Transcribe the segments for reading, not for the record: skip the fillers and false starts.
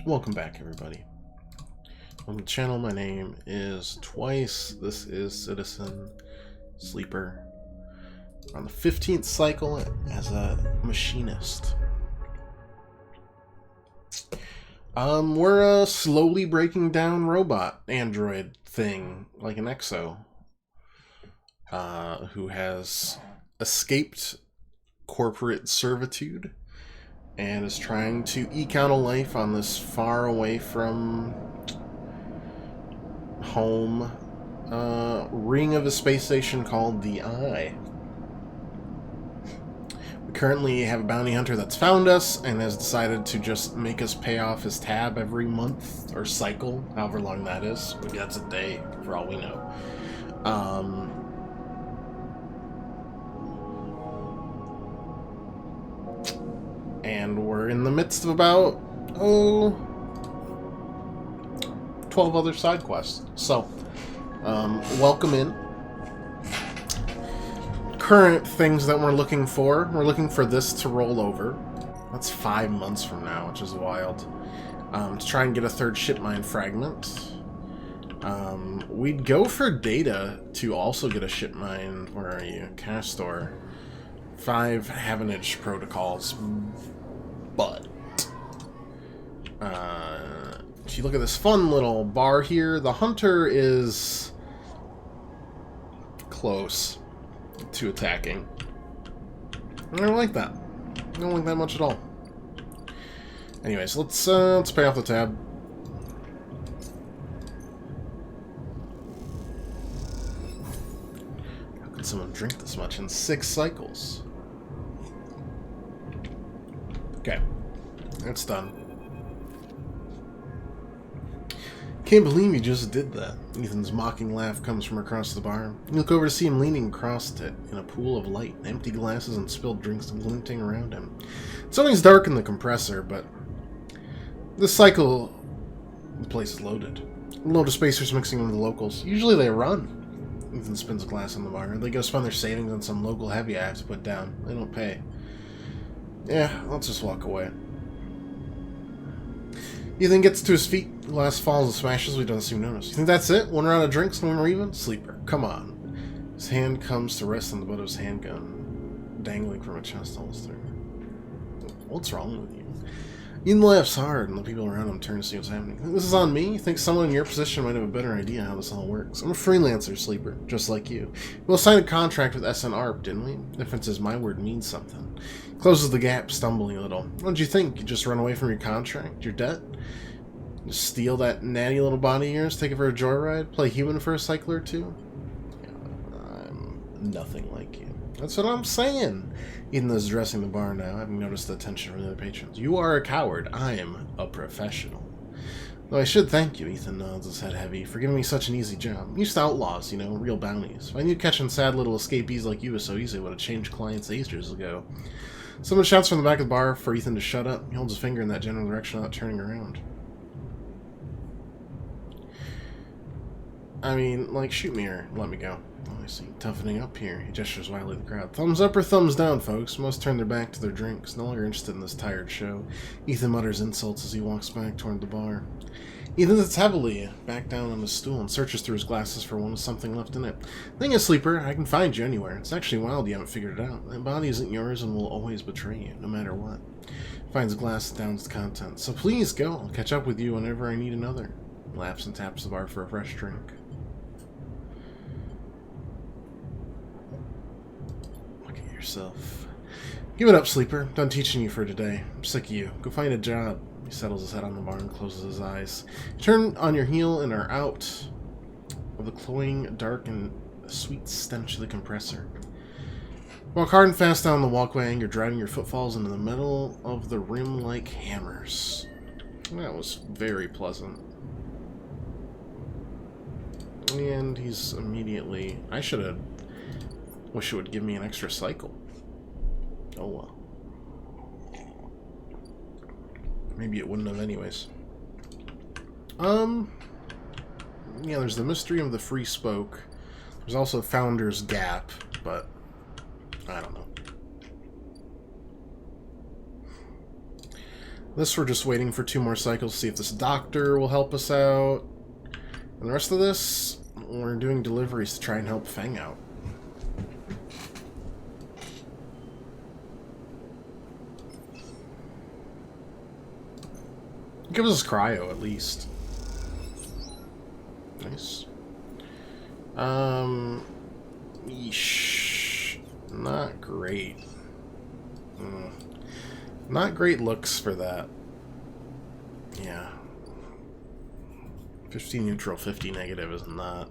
Welcome back, everybody. On the channel, my name is Twice. This is Citizen Sleeper. On the 15th cycle as a machinist. We're a slowly breaking down robot android thing, like an Exo, who has escaped corporate servitude and is trying to eke out a life on this far away from home ring of a space station called the Eye. We currently have a bounty hunter that's found us and has decided to just make us pay off his tab every month or cycle, however long that is. Maybe that's a day, for all we know. And we're in the midst of about, 12 other side quests. So, welcome in. Current things that we're looking for this to roll over. That's 5 months from now, which is wild. To try and get a third ship mine fragment. We'd go for data to also get a ship mine. Where are you? Castor. 5 Havenage protocols. But if you look at this fun little bar here, the hunter is close to attacking. I don't like that. I don't like that much at all. Anyways, let's pay off the tab. How could someone drink this much in 6 cycles? Okay, that's done. Can't believe you just did that. Ethan's mocking laugh comes from across the bar. You look over to see him leaning across it in a pool of light, empty glasses and spilled drinks glinting around him. It's always dark in the compressor, but this cycle, the place is loaded. A load of spacers mixing with the locals. Usually they run. Ethan spins a glass on the bar. They go spend their savings on some local heavy I have to put down. They don't pay. Yeah, let's just walk away. Ethan gets to his feet. The glass falls and smashes. We don't seem to notice. You think that's it? One round of drinks and we're even? Sleeper, come on. His hand comes to rest on the butt of his handgun, dangling from a chest holster. What's wrong with you? Ethan laughs hard, and the people around him turn to see what's happening. Think this is on me? You think someone in your position might have a better idea how this all works? I'm a freelancer, Sleeper, just like you. We'll sign a contract with SN ARP, didn't we? The difference is my word means something. Closes the gap, stumbling a little. What did you think? You just run away from your contract? Your debt? Just steal that natty little body of yours, take it for a joyride, play human for a cycle or two? I'm nothing like you. That's what I'm saying. Ethan is addressing the bar now, having noticed the attention from the other patrons. You are a coward. I am a professional. Though I should thank you, Ethan nods his head heavy, for giving me such an easy job. I'm used to outlaws, you know, real bounties. If I knew catching sad little escapees like you was so easy, I would have changed clients ages ago. Someone shouts from the back of the bar for Ethan to shut up. He holds his finger in that general direction without turning around. I mean, like, shoot me or let me go. Oh, I see. Toughening up here. He gestures wildly at the crowd. Thumbs up or thumbs down, folks. Most turn their back to their drinks, no longer interested in this tired show. Ethan mutters insults as he walks back toward the bar. Ethan sits heavily back down on his stool and searches through his glasses for one with something left in it. Thing is, Sleeper, I can find you anywhere. It's actually wild you haven't figured it out. That body isn't yours and will always betray you, no matter what. Finds a glass and downs the contents. So please go. I'll catch up with you whenever I need another. He laughs and taps the bar for a fresh drink. Yourself. Give it up, Sleeper. Done teaching you for today. I'm sick of you. Go find a job. He settles his head on the bar and closes his eyes. You turn on your heel and are out of the cloying, dark, and sweet stench of the compressor. Walk hard and fast down the walkway, and you're driving your footfalls into the metal of the rim like hammers. That was very pleasant. And he's immediately... I should have... Wish it would give me an extra cycle. Oh well. Maybe it wouldn't have anyways. Yeah, there's the mystery of the free spoke. There's also Founder's Gap, but I don't know. This we're just waiting for 2 more cycles to see if this doctor will help us out. And the rest of this, we're doing deliveries to try and help Feng out. Give us cryo at least. Nice. Yeesh. Not great. Not great looks for that. Yeah. 50 neutral, 50 negative is not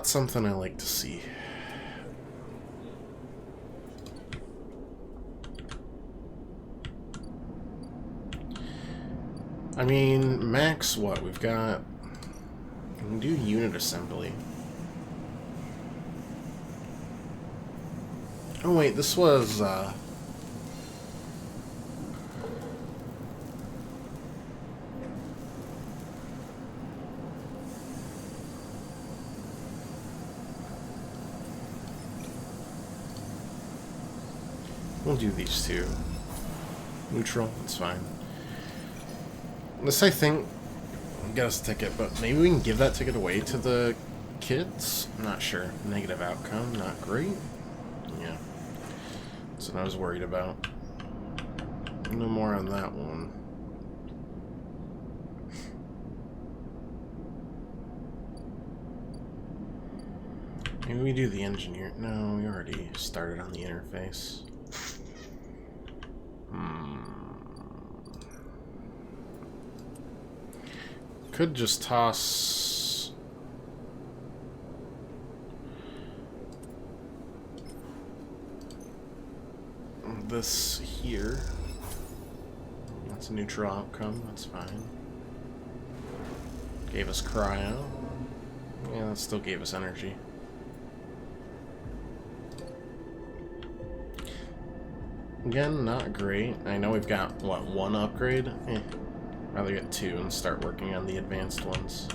something I like to see. I mean, max what? We've got... We can do unit assembly. Oh wait, this was, we'll do these 2. Neutral, that's fine. This, I think, get us a ticket, but maybe we can give that ticket away to the kids? I'm not sure. Negative outcome, not great. Yeah. That's what I was worried about. No more on that one. Maybe we do the engineer. No, we already started on the interface. Could just toss... this here. That's a neutral outcome, that's fine. Gave us cryo. Yeah, that still gave us energy. Again, not great. I know we've got, what, 1 upgrade? Rather get 2 and start working on the advanced ones.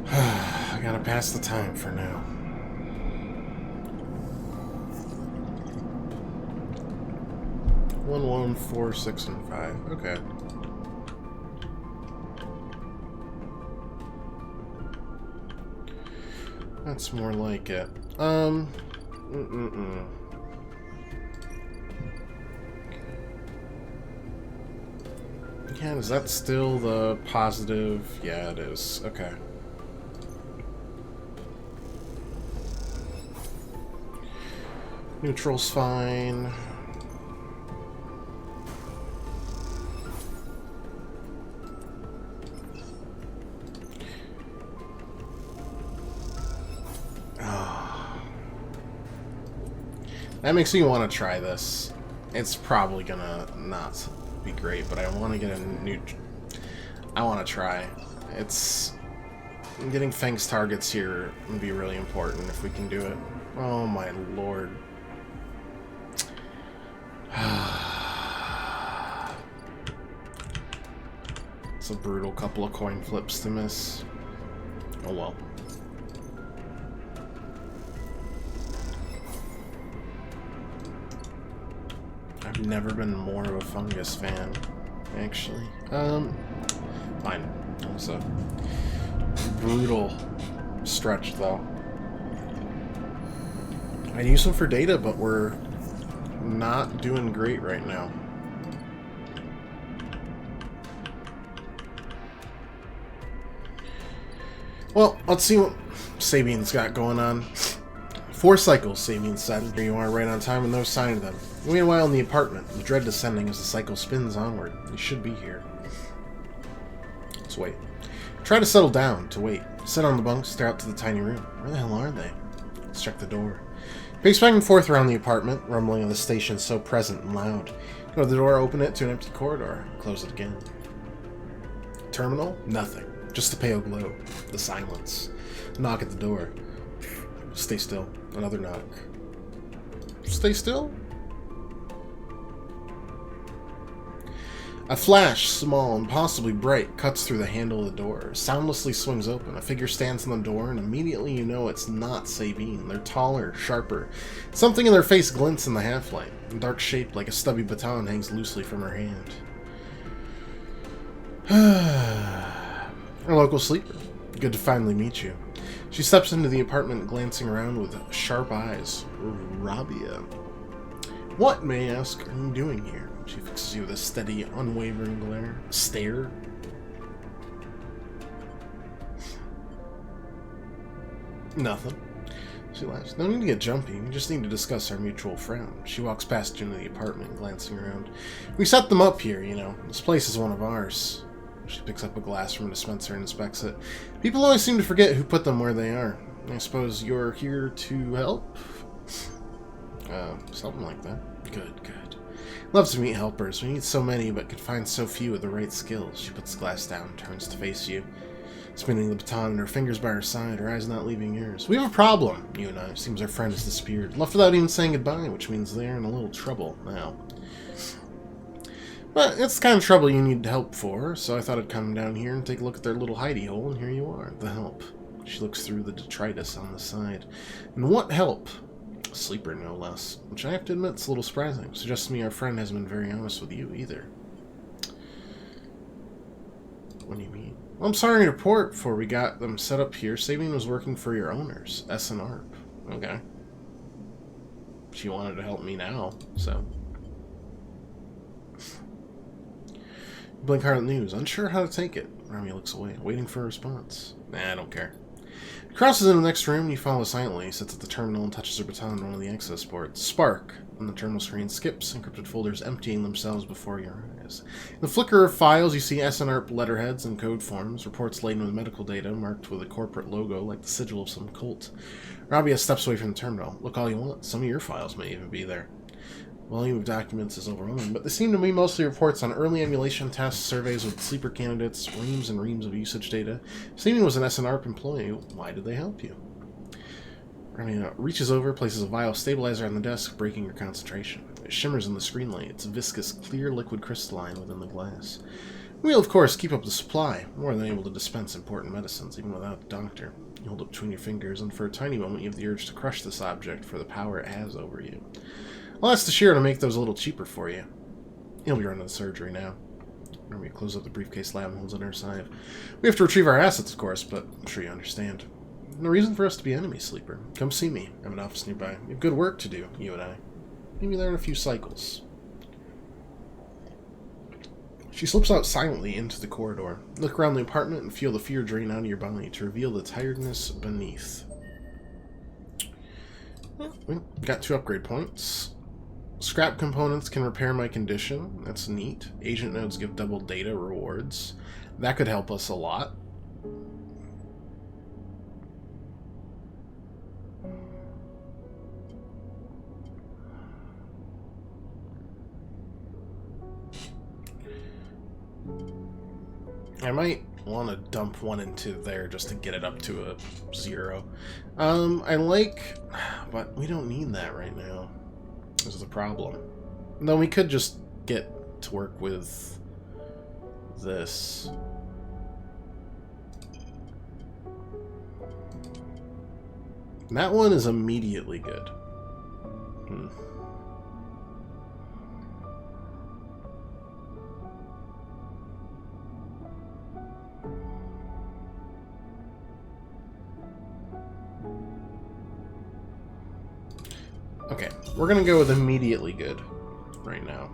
I gotta pass the time for now. One, 1, 4, 6, and 5. Okay. That's more like it. Yeah, is that still the positive? Yeah, it is. Okay. Neutral's fine. That makes me want to try this. It's probably gonna not be great, but I want to get a new... I want to try. It's... Getting Feng's targets here would be really important if we can do it. Oh my lord. It's a brutal couple of coin flips to miss. Oh well. I've never been more of a fungus fan, actually. Fine. It was a brutal stretch, though. I'd use them for data, but we're not doing great right now. Well, let's see what Sabian's got going on. 4 cycles, Sabian said. Here you are, right on time, with no sign of them. Meanwhile, in the apartment, the dread descending as the cycle spins onward. You should be here. Let's wait. Try to settle down, to wait. Sit on the bunk, stare out to the tiny room. Where the hell are they? Let's check the door. Pace back and forth around the apartment, rumbling of the station so present and loud. Go to the door, open it to an empty corridor, close it again. Terminal? Nothing. Just a pale glow. The silence. Knock at the door. Stay still. Another knock. Stay still? A flash, small and possibly bright, cuts through the handle of the door, soundlessly swings open. A figure stands in the door, and immediately you know it's not Sabine. They're taller, sharper. Something in their face glints in the half-light. A dark shape like a stubby baton hangs loosely from her hand. Our local sleeper. Good to finally meet you. She steps into the apartment, glancing around with sharp eyes. Rabia. What, may I ask, are you doing here? She fixes you with a steady, unwavering stare. Nothing. She laughs. No need to get jumpy. We just need to discuss our mutual friend. She walks past you into the apartment, glancing around. We set them up here, you know. This place is one of ours. She picks up a glass from a dispenser and inspects it. People always seem to forget who put them where they are. I suppose you're here to help? Something like that. Good, good. Love to meet helpers. We need so many, but could find so few with the right skills. She puts the glass down, turns to face you, spinning the baton and her fingers by her side, her eyes not leaving yours. We have a problem, you and I. Seems our friend has disappeared. Left without even saying goodbye, which means they're in a little trouble now. But it's the kind of trouble you need help for, so I thought I'd come down here and take a look at their little hidey hole, and here you are, the help. She looks through the detritus on the side. And what help? A sleeper, no less. Which I have to admit is a little surprising. Suggests to me our friend hasn't been very honest with you, either. What do you mean? Well, I'm sorry to report, before we got them set up here, Sabine was working for your owners, S&ARP. Okay. She wanted to help me now, so... Blink hard at the news, unsure how to take it. Rami looks away, waiting for a response. Nah, I don't care. He crosses into the next room, and you follow silently. He sits at the terminal and touches her baton on one of the access boards. Spark! On the terminal screen skips, encrypted folders emptying themselves before your eyes. In the flicker of files, you see S&ARP letterheads and code forms, reports laden with medical data, marked with a corporate logo like the sigil of some cult. Rabia steps away from the terminal. Look all you want. Some of your files may even be there. Volume of documents is overwhelming, but they seem to be mostly reports on early emulation tests, surveys with sleeper candidates, reams and reams of usage data. Sabine was an S&ARP employee. Why did they help you? Ramia reaches over, places a vial stabilizer on the desk, breaking your concentration. It shimmers in the screen light. It's viscous, clear liquid crystalline within the glass. We'll, of course, keep up the supply, more than able to dispense important medicines, even without a doctor. You hold it between your fingers, and for a tiny moment you have the urge to crush this object for the power it has over you. I'll ask the shearer to make those a little cheaper for you. He'll be running the surgery now. Remember, you close up the briefcase lab and holds it on her side. We have to retrieve our assets, of course, but I'm sure you understand. No reason for us to be enemies, Sleeper. Come see me. I have an office nearby. We have good work to do, you and I. Maybe learn a few cycles. She slips out silently into the corridor. Look around the apartment and feel the fear drain out of your body to reveal the tiredness beneath. Well, we got 2 upgrade points. Scrap components can repair my condition. That's neat. Agent nodes give double data rewards. That could help us a lot. I might want to dump one into there just to get it up to a 0. But we don't need that right now. This is the problem. Though we could just get to work with this. That one is immediately good. Okay, we're gonna go with immediately good right now.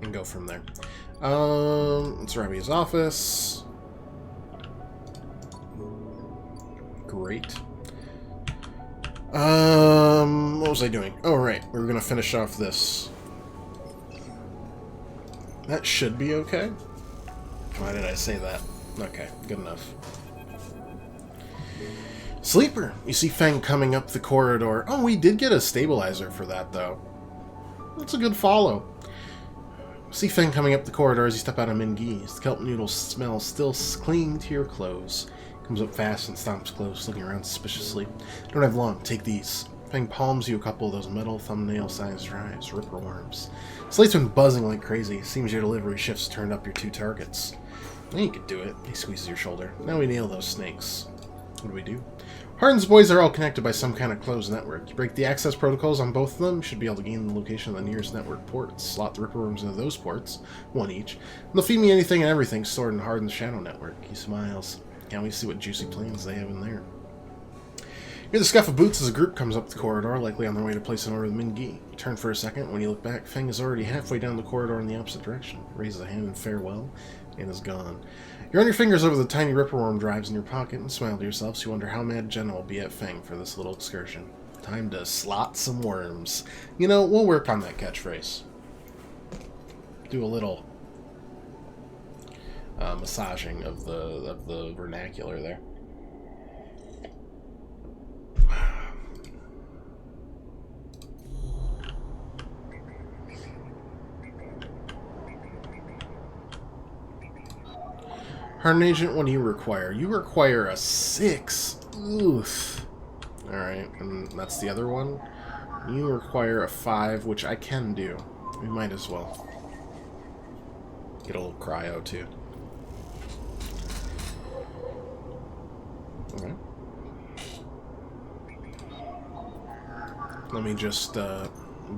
And go from there. It's Rabia's office. Great. What was I doing? Oh, right. We were gonna finish off this. That should be okay. Why did I say that? Okay, good enough. Sleeper! You see Feng coming up the corridor. Oh, we did get a stabilizer for that, though. That's a good follow. See Feng coming up the corridor as you step out of Mingi's. The kelp noodle smell still clinging to your clothes. Comes up fast and stomps close, looking around suspiciously. Don't have long. Take these. Fang palms you a couple of those metal thumbnail-sized drives, ripper worms. Slate's been buzzing like crazy. Seems your delivery shift's turned up your 2 targets. Now you could do it. He squeezes your shoulder. Now we nail those snakes. What do we do? Hardin's boys are all connected by some kind of closed network. You break the access protocols on both of them, you should be able to gain the location of the nearest network ports. Slot the ripper worms into those ports, 1 each. And they'll feed me anything and everything stored in Hardin's shadow network. He smiles. Can't wait to see what juicy plans they have in there. You hear the scuff of boots as a group comes up the corridor, likely on their way to place an order with Mingi. You turn for a second. When you look back, Feng is already halfway down the corridor in the opposite direction. Raises a hand in farewell, and is gone. You run your fingers over the tiny ripperworm drives in your pocket and smile to yourself, so you wonder how mad Jenna will be at Feng for this little excursion. Time to slot some worms. You know, we'll work on that catchphrase. Do a little massaging of the vernacular there. Hardin Agent, what do you require? You require a 6. Oof. Alright, and that's the other one. You require a 5, which I can do. We might as well. Get a little cryo, too. Okay. Let me just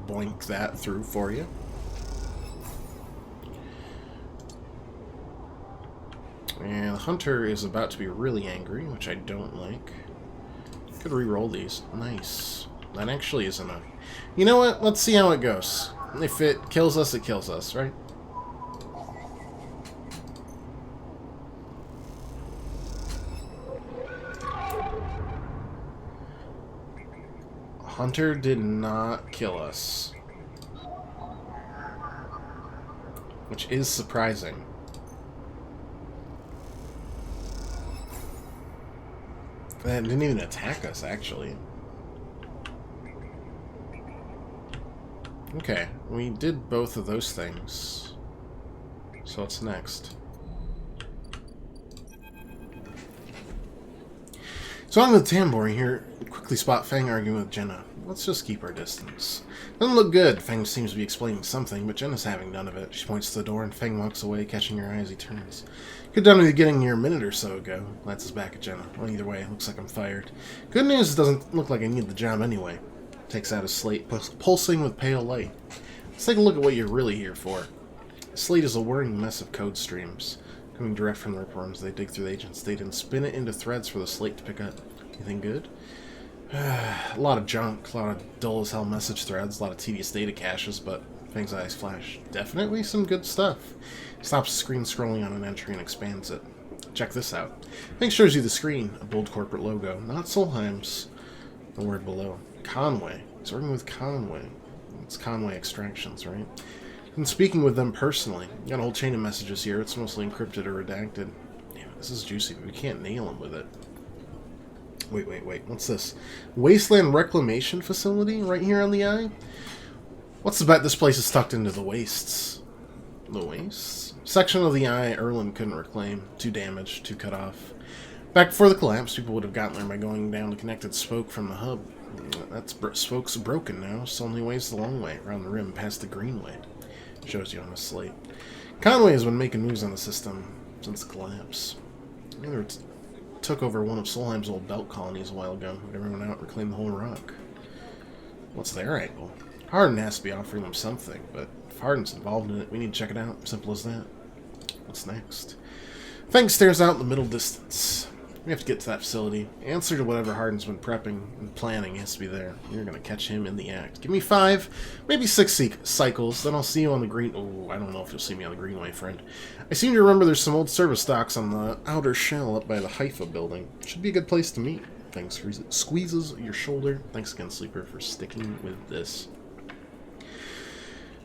blink that through for you. And the hunter is about to be really angry, which I don't like. Could re-roll these. Nice. That actually is enough. You know what? Let's see how it goes. If it kills us, it kills us, right? Hunter did not kill us. Which is surprising. That didn't even attack us, actually. Okay, we did both of those things. So what's next? So on the Tambori here, quickly spot Feng arguing with Jenna. Let's just keep our distance. Doesn't look good. Feng seems to be explaining something, but Jenna's having none of it. She points to the door and Feng walks away, catching her eye as he turns. Could have done with getting here a minute or so ago. Glances back at Jenna. Well, either way, looks like I'm fired. Good news, it doesn't look like I need the job anyway. Takes out his slate, pulsing with pale light. Let's take a look at what you're really here for. The slate is a whirring mess of code streams. Coming direct from the ripworms, they dig through the agent's data and spin it into threads for the slate to pick up. Anything good? A lot of junk, a lot of dull-as-hell message threads, a lot of tedious data caches, but Feng's eyes flash. Definitely some good stuff. Stops the screen scrolling on an entry and expands it. Check this out. Feng shows you the screen, a bold corporate logo, not Solheim's. The word below. Conway. He's working with Conway. It's Conway Extractions, right? And speaking with them personally. Got a whole chain of messages here. It's mostly encrypted or redacted. Damn, this is juicy, but we can't nail him with it. Wait. What's this? Wasteland Reclamation Facility right here on the eye? What's the bet this place is tucked into the wastes? The wastes? Section of the eye Erlen couldn't reclaim. Too damaged, too cut off. Back before the collapse, people would have gotten there by going down the connected spoke from the hub. That spoke's broken now, so only ways the long way, around the rim, past the greenway. Shows you on the slate. Conway has been making moves on the system since the collapse. They took over one of Solheim's old belt colonies a while ago. Everyone out reclaimed the whole rock. What's their angle? Hardin has to be offering them something, but if Hardin's involved in it, we need to check it out. Simple as that. What's next? Feng stares out in the middle distance. We have to get to that facility. Answer to whatever Hardin's been prepping and planning has to be there. You're going to catch him in the act. Give me 5, maybe 6 cycles, then I'll see you on the green... Oh, I don't know if you'll see me on the greenway, friend. I seem to remember there's some old service docks on the outer shell up by the Haifa building. Should be a good place to meet. Feng squeezes your shoulder. Thanks again, Sleeper, for sticking with this.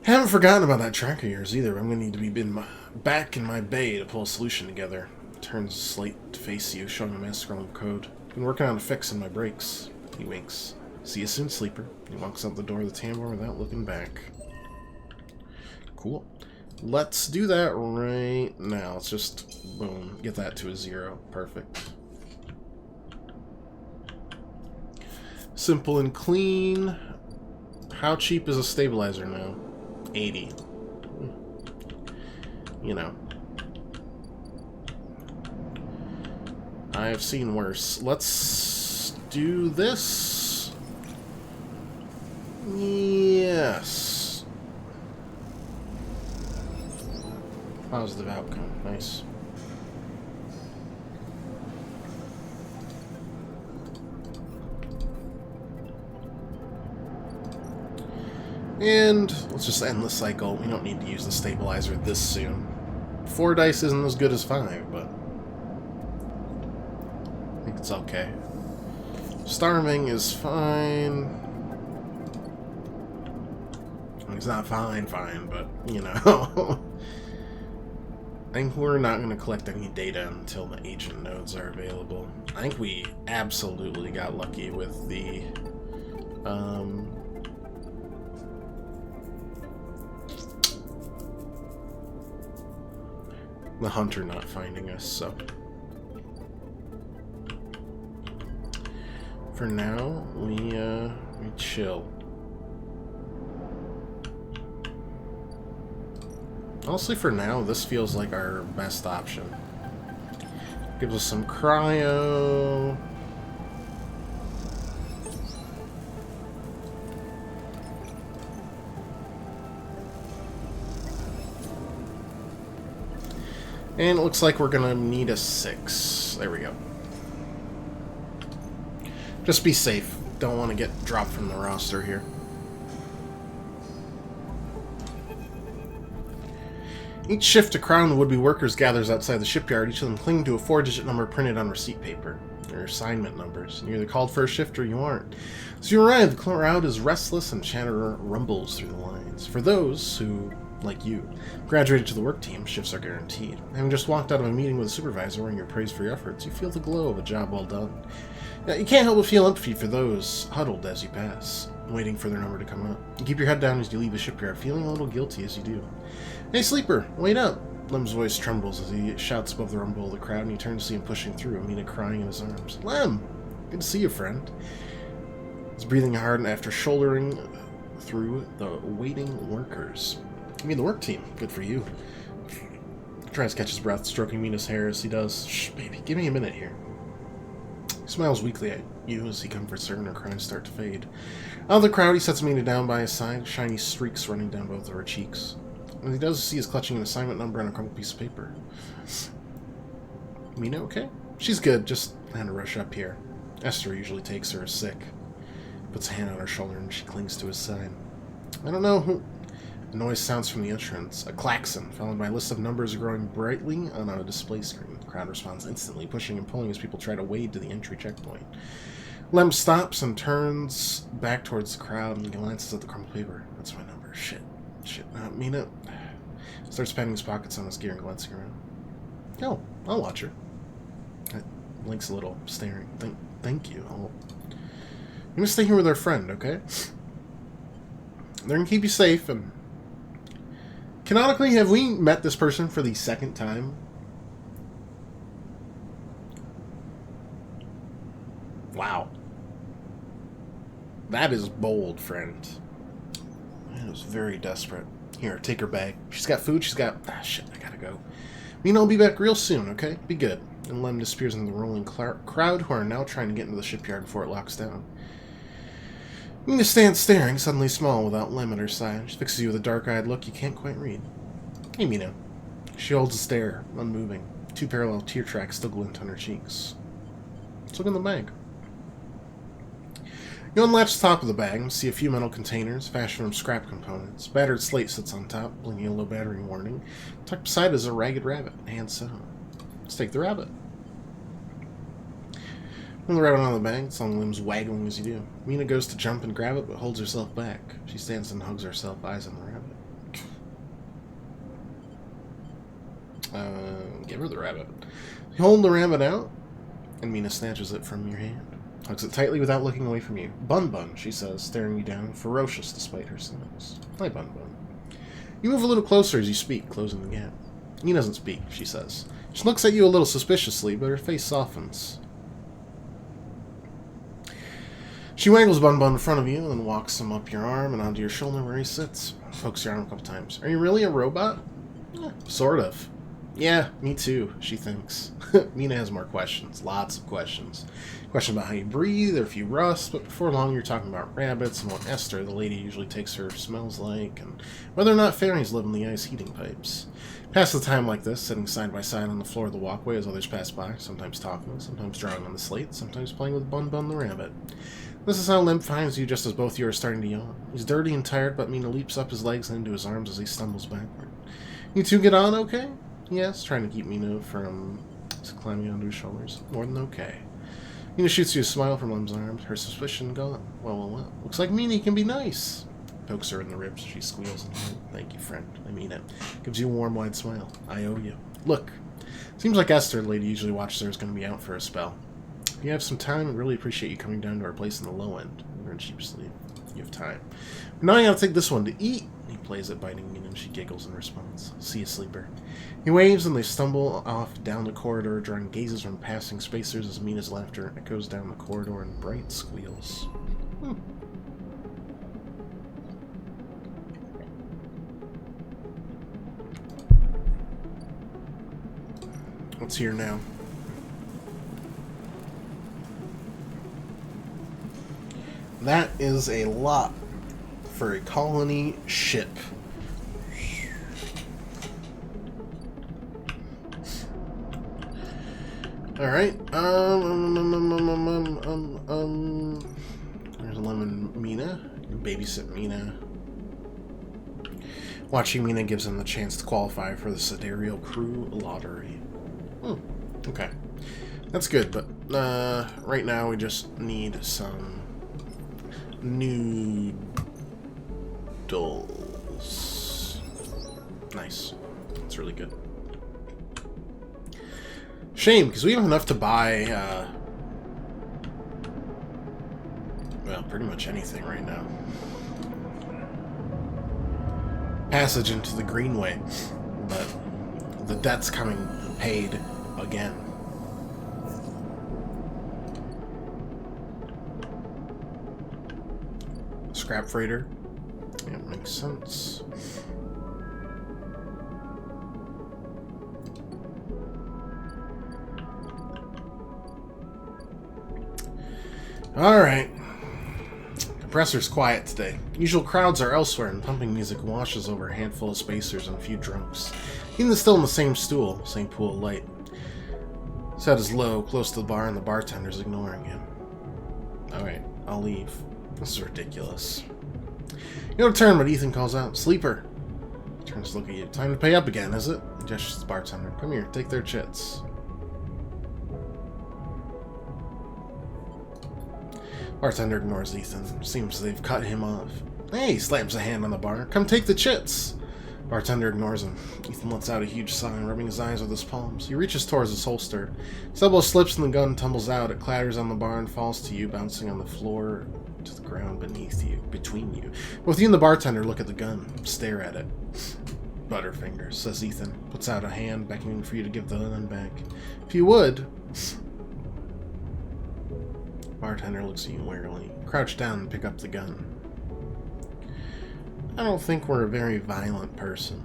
Haven't forgotten about that track of yours either. I'm going to need to be back in my bay to pull a solution together. Turns slate to face you, showing a mass scrolling code. Been working on a fix in my brakes. He winks. See you soon, Sleeper. He walks out the door of the Tambor without looking back. Cool. Let's do that right now. Let's just, boom, get that to a 0. Perfect. Simple and clean. How cheap is a stabilizer now? 80. You know. I have seen worse. Let's do this. Yes. Positive outcome. Nice. And let's just end the cycle. We don't need to use the stabilizer this soon. 4 dice isn't as good as 5, but I think it's okay. Starving is fine. I mean, it's not fine, but, you know. I think we're not going to collect any data until the agent nodes are available. I think we absolutely got lucky with the hunter not finding us, so for now we chill. Honestly, for now, this feels like our best option. Gives us some cryo. And it looks like we're gonna need a 6. There we go. Just be safe. Don't want to get dropped from the roster here. Each shift a crowd of would-be workers gathers outside the shipyard, each of them clinging to a 4-digit number printed on receipt paper. They're assignment numbers. You're either called for a shift or you aren't. As you arrive, the crowd is restless and chatter rumbles through the lines. For those who, like you, graduated to the work team, shifts are guaranteed. Having just walked out of a meeting with a supervisor and you're praised for your efforts, you feel the glow of a job well done. Now, you can't help but feel empathy for those huddled as you pass, waiting for their number to come up. You keep your head down as you leave the shipyard, feeling a little guilty as you do. Hey, sleeper, wait up! Lem's voice trembles as he shouts above the rumble of the crowd, and you turn to see him pushing through, Amina crying in his arms. Lem! Good to see you, friend. He's breathing hard after shouldering through the waiting workers. You mean the work team. Good for you. He tries to catch his breath, stroking Mina's hair as he does. Shh, baby, give me a minute here. He smiles weakly at you as he comforts her and her cries start to fade. Out of the crowd, he sets Mina down by his side, shiny streaks running down both of her cheeks. What he does see is clutching an assignment number on a crumpled piece of paper. Mina okay? She's good, just had to rush up here. Esther usually takes her as sick. Puts a hand on her shoulder and she clings to his side. I don't know who... A noise sounds from the entrance, a klaxon, followed by a list of numbers growing brightly on a display screen. The crowd responds instantly, pushing and pulling as people try to wade to the entry checkpoint. Lem stops and turns back towards the crowd and glances at the crumpled paper. That's my number. Shit. Mina starts patting his pockets on his gear and glancing around. Oh, I'll watch her. Link's a little staring. Thank you. I'm gonna stay here with our friend, okay? They're gonna keep you safe, and canonically, have we met this person for the second time? Wow. That is bold, friend. That was very desperate. Here, take her bag. She's got food, she's got... Ah, shit, I gotta go. Mina will be back real soon, okay? Be good. And Lem disappears in the rolling crowd who are now trying to get into the shipyard before it locks down. Mina stands staring, suddenly small, without Lem at her side. She fixes you with a dark-eyed look you can't quite read. Hey, Mina. She holds a stare, unmoving. 2 parallel tear tracks still glint on her cheeks. Let's look in the bag. You unlatch the top of the bag and see a few metal containers fashioned from scrap components. Battered slate sits on top, blinking a low battery warning. Tucked beside is a ragged rabbit, hand sewn. Let's take the rabbit. From the rabbit on the bag, its long limbs waggling as you do. Mina goes to jump and grab it, but holds herself back. She stands and hugs herself, eyes on the rabbit. Give her the rabbit. You hold the rabbit out, and Mina snatches it from your hand. Hugs it tightly without looking away from you. Bun Bun, she says, staring you down, ferocious despite her size. Hi, Bun Bun. You move a little closer as you speak, closing the gap. He doesn't speak, she says. She looks at you a little suspiciously, but her face softens. She waggles Bun Bun in front of you and then walks him up your arm and onto your shoulder where he sits. Pokes your arm a couple times. Are you really a robot? Sort of. Yeah, me too, she thinks. Mina has more questions. Lots of questions. Question about how you breathe or if you rust, but before long you're talking about rabbits and what Esther, the lady, usually takes her smells like, and whether or not fairies live in the ice heating pipes. Pass the time like this, sitting side by side on the floor of the walkway as others pass by, sometimes talking, sometimes drawing on the slate, sometimes playing with Bun Bun the rabbit. This is how Limp finds you just as both you are starting to yawn. He's dirty and tired, but Mina leaps up his legs and into his arms as he stumbles backward. You two get on okay? Yes, trying to keep Mina from climbing onto his shoulders. More than okay. Mina shoots you a smile from Lim's arms, her suspicion gone. Well. Looks like Mina can be nice. Pokes her in the ribs. She squeals. Thank you, friend. I mean it. Gives you a warm, wide smile. I owe you. Look. Seems like Esther, the lady usually watches her, is going to be out for a spell. If you have some time, I'd really appreciate you coming down to our place in the low end. We're in sheepishly. You have time. But now I gotta take this one to eat. He plays at biting Mina and she giggles in response. See you, sleeper. He waves and they stumble off down the corridor, drawing gazes from passing spacers as Mina's laughter echoes down the corridor in bright squeals. What's here now? That is a lot for a colony ship. Alright, there's Lemon Mina. Babysit Mina. Watching Mina gives him the chance to qualify for the Sidereal Crew Lottery. Okay. That's good, but right now we just need some noodles. Nice. That's really good. Shame, because we have enough to buy, well, pretty much anything right now. Passage into the Greenway, but the debt's coming paid again. Scrap freighter. Yeah, makes sense. Alright. Compressor's quiet today. Usual crowds are elsewhere and pumping music washes over a handful of spacers and a few drunks. Ethan's still in the same stool, same pool of light. His head is low, close to the bar, and the bartender's ignoring him. Alright, I'll leave. This is ridiculous. You don't turn, but Ethan calls out, "Sleeper!" He turns to look at you. "Time to pay up again, is it?" He gestures to the bartender. "Come here, take their chits." Bartender ignores Ethan. Seems they've cut him off. "Hey!" slams a hand on the bar. "Come take the chits!" Bartender ignores him. Ethan lets out a huge sigh, rubbing his eyes with his palms. He reaches towards his holster. His elbow slips and the gun tumbles out. It clatters on the bar and falls to you, bouncing on the floor to the ground beneath you, between you. Both you and the bartender look at the gun, stare at it. "Butterfingers," says Ethan, puts out a hand, beckoning for you to give the gun back. "If you would." Bartender looks at you warily. Crouch down and pick up the gun. "I don't think we're a very violent person."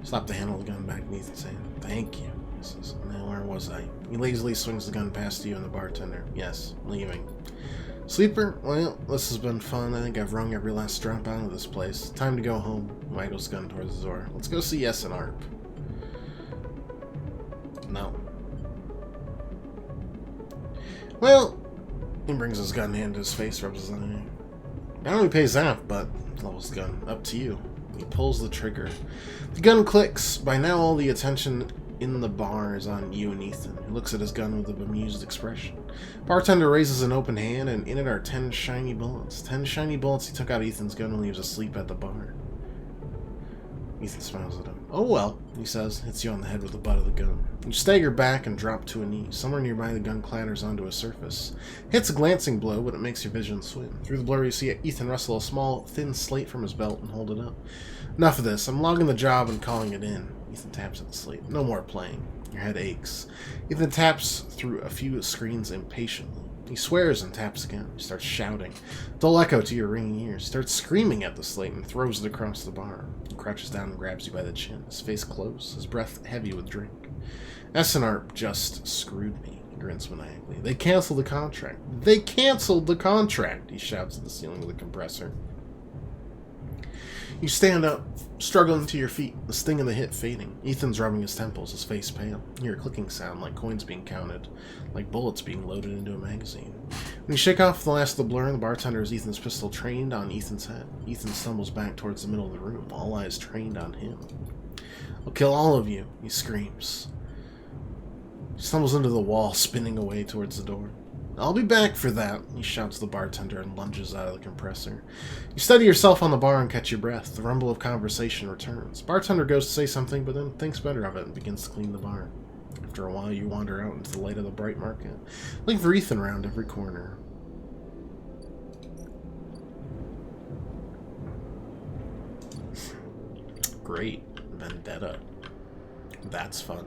Slap the handle of the gun back beneath his hand. "Thank you." He says, "Now where was I?" He lazily swings the gun past you and the bartender. "Yes, leaving." "Sleeper? Well, this has been fun. I think I've wrung every last drop out of this place. Time to go home." He waggles the gun towards the door. "Let's go see S and Arp." "No." "Well," he brings his gun hand to his face, rubs his eye. "Not only pays out, but," levels the gun, "up to you." He pulls the trigger. The gun clicks. By now all the attention in the bar is on you and Ethan, who looks at his gun with a bemused expression. Bartender raises an open hand, and in it are 10 shiny bullets. 10 shiny bullets he took out of Ethan's gun when he was asleep at the bar. Ethan smiles at him. "Oh well," he says, hits you on the head with the butt of the gun. You stagger back and drop to a knee. Somewhere nearby the gun clatters onto a surface. Hits a glancing blow, but it makes your vision swim. Through the blur you see Ethan wrestle a small, thin slate from his belt and hold it up. "Enough of this. I'm logging the job and calling it in." Ethan taps at the slate. "No more playing." Your head aches. Ethan taps through a few screens impatiently. He swears and taps again. He starts shouting. Dull echo to your ringing ears. He starts screaming at the slate and throws it across the bar. He crouches down and grabs you by the chin, his face close, his breath heavy with drink. SNARP just screwed me, he grins maniacally. They canceled the contract. They canceled the contract, he shouts at the ceiling of the compressor. You stand up, struggling to your feet, the sting of the hit fading. Ethan's rubbing his temples, his face pale. You hear a clicking sound like coins being counted, like bullets being loaded into a magazine. When you shake off the last of the blur, the bartender has Ethan's pistol trained on Ethan's head. Ethan stumbles back towards the middle of the room, all eyes trained on him. I'll kill all of you, he screams. He stumbles into the wall, spinning away towards the door. I'll be back for that, he shouts to the bartender and lunges out of the compressor. You steady yourself on the bar and catch your breath. The rumble of conversation returns. Bartender goes to say something, but then thinks better of it and begins to clean the bar. After a while, you wander out into the light of the bright market, looking for Ethan around every corner. Great. Vendetta. That's fun.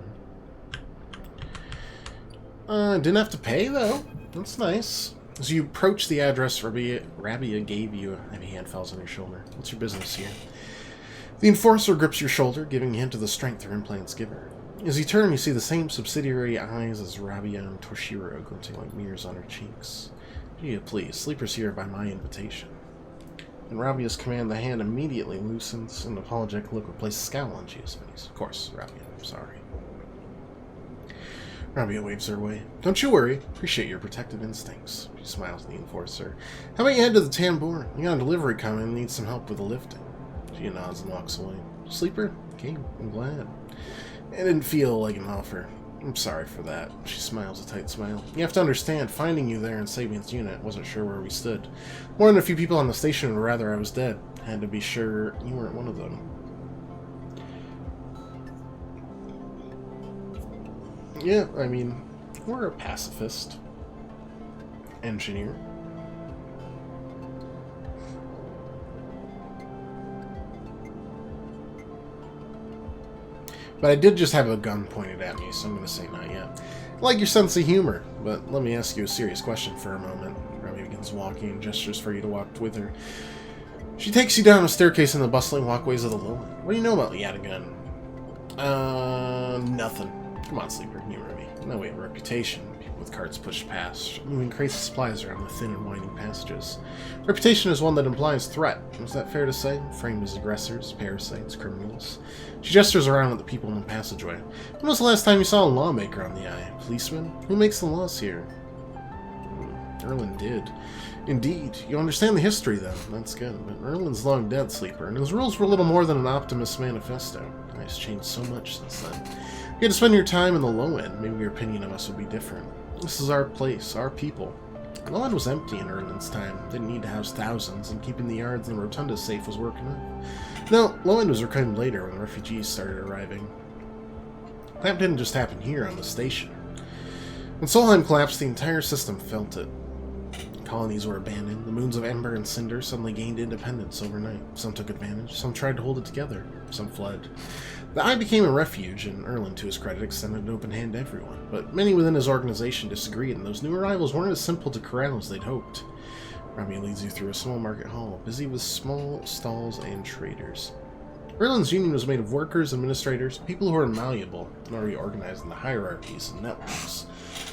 Didn't have to pay, though. That's nice. As you approach the address Rabia gave you, a heavy hand falls on your shoulder. What's your business here? The enforcer grips your shoulder, giving a hint of the strength her implants give her. As you turn, you see the same subsidiary eyes as Rabia and Toshiro glinting like mirrors on her cheeks. Gia, please, sleepers here by my invitation. In Rabia's command, the hand immediately loosens, and an apologetic look replaces a scowl on Gia's face. Of course, Rabia, I'm sorry. Rabia waves her away. Don't you worry. Appreciate your protective instincts. She smiles at the enforcer. How about you head to the tambour? You got a delivery coming and need some help with the lifting. She nods and walks away. Sleeper? Okay, I'm glad. It didn't feel like an offer. I'm sorry for that. She smiles a tight smile. You have to understand, finding you there in Sabian's unit, wasn't sure where we stood. More than a few people on the station would rather I was dead. Had to be sure you weren't one of them. Yeah, I mean, we're a pacifist engineer. But I did just have a gun pointed at me, so I'm going to say not yet. I like your sense of humor, but let me ask you a serious question for a moment. Rabia begins walking and gestures for you to walk with her. She takes you down a staircase in the bustling walkways of the lowland. What do you know about Yatagan? Nothing. Come on, sleeper, humor me. No, we have a reputation. People with carts pushed past, moving crates of supplies around the thin and winding passages. Reputation is one that implies threat. Is that fair to say? Framed as aggressors, parasites, criminals. She gestures around at the people in the passageway. When was the last time you saw a lawmaker on the eye? Policeman? Who makes the laws here? Erland did. Indeed. You understand the history, then. That's good. But Erland's long dead, sleeper, and his rules were little more than an optimist manifesto. Life's changed so much since then. You had to spend your time in the low end. Maybe your opinion of us would be different. This is our place, our people. The low end was empty in Erland's time. Didn't need to house thousands, and keeping the yards and the rotundas safe was working out. No, low end was reclaimed later when the refugees started arriving. That didn't just happen here on the station. When Solheim collapsed, the entire system felt it. Colonies were abandoned. The moons of Ember and Cinder suddenly gained independence overnight. Some took advantage, some tried to hold it together, some fled. The Eye became a refuge, and Erland, to his credit, extended an open hand to everyone. But many within his organization disagreed, and those new arrivals weren't as simple to corral as they'd hoped. Rabia leads you through a small market hall, busy with small stalls and traders. Erland's union was made of workers, administrators, people who were malleable and already organized in the hierarchies and networks.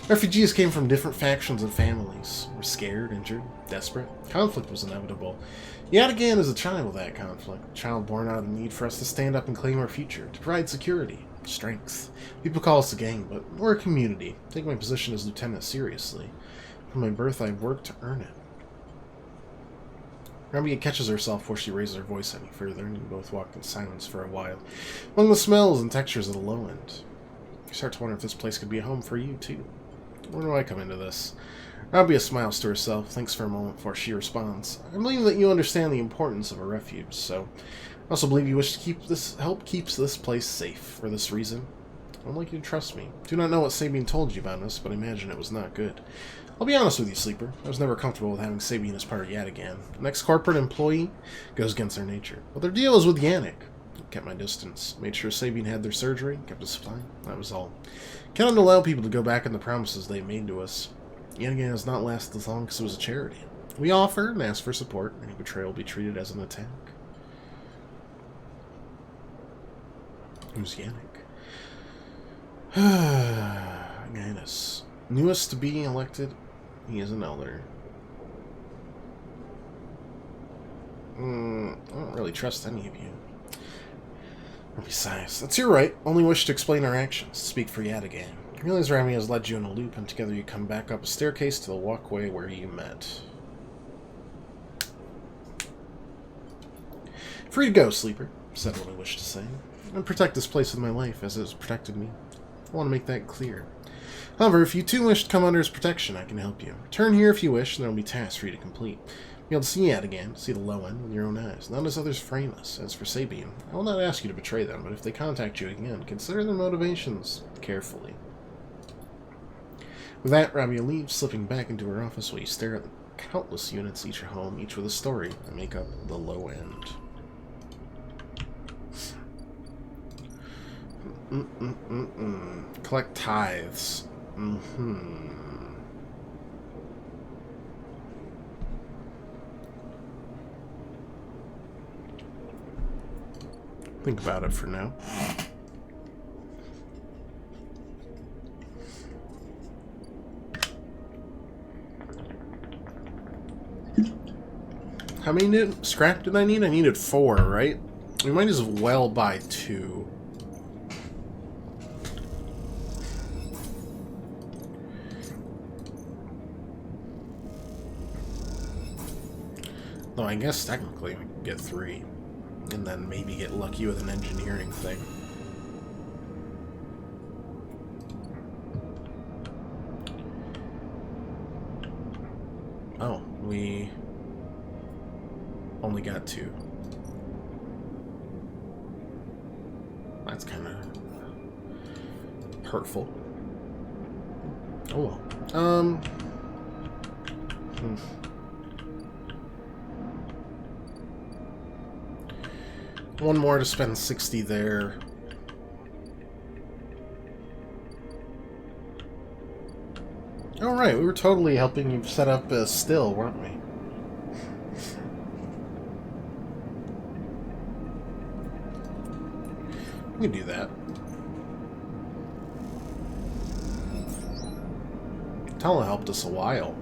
Refugees came from different factions and families, were scared, injured, desperate. Conflict was inevitable. Yatagan is a child of that conflict, a child born out of the need for us to stand up and claim our future, to provide security, strength. People call us a gang, but we're a community. I take my position as lieutenant seriously. From my birth, I've worked to earn it. Rabia catches herself before she raises her voice any further, and you both walk in silence for a while. Among the smells and textures of the low end, you start to wonder if this place could be a home for you, too. Where do I come into this? Rabia smiles to herself, thinks for a moment before she responds. I believe that you understand the importance of a refuge, so I also believe you wish to help keeps this place safe. For this reason, I'd like you to trust me. Do not know what Sabian told you about us, but I imagine it was not good. I'll be honest with you, Sleeper. I was never comfortable with having Sabian as part of Yatagan. The next corporate employee goes against their nature. But their deal is with Yannick. I kept my distance. Made sure Sabian had their surgery. Kept a supply. That was all. Cannot allow people to go back on the promises they made to us. Yet again, it has not lasted as long because it was a charity. We offer and ask for support. Any betrayal will be treated as an attack. Who's Yannick? Gaius. Newest to be elected. He is an elder. I don't really trust any of you. Besides, that's your right. Only wish to explain our actions. Speak for Yadigan. You realize Rami has led you in a loop, and together you come back up a staircase to the walkway where you met. Free to go, Sleeper, said what I wished to say. And protect this place with my life, as it has protected me. I want to make that clear. However, if you too wish to come under his protection, I can help you. Return here if you wish, and there will be tasks for you to complete. Be able to see Yadigan, see the low end with your own eyes, not as others frame us. As for Sabine, I will not ask you to betray them, but if they contact you again, consider their motivations carefully. With that, Rabia leaves, slipping back into her office while you stare at the countless units each home, each with a story that make up the low end. Collect tithes. Think about it for now. How many scrap did I need? I needed 4, right? We might as well buy 2. Though I guess technically we can get 3. And then maybe get lucky with an engineering thing. Oh, we only got 2. That's kind of hurtful. Oh well. One more to spend 60 there. Alright, we were totally helping you set up a still, weren't we? We can do that. Tala helped us a while.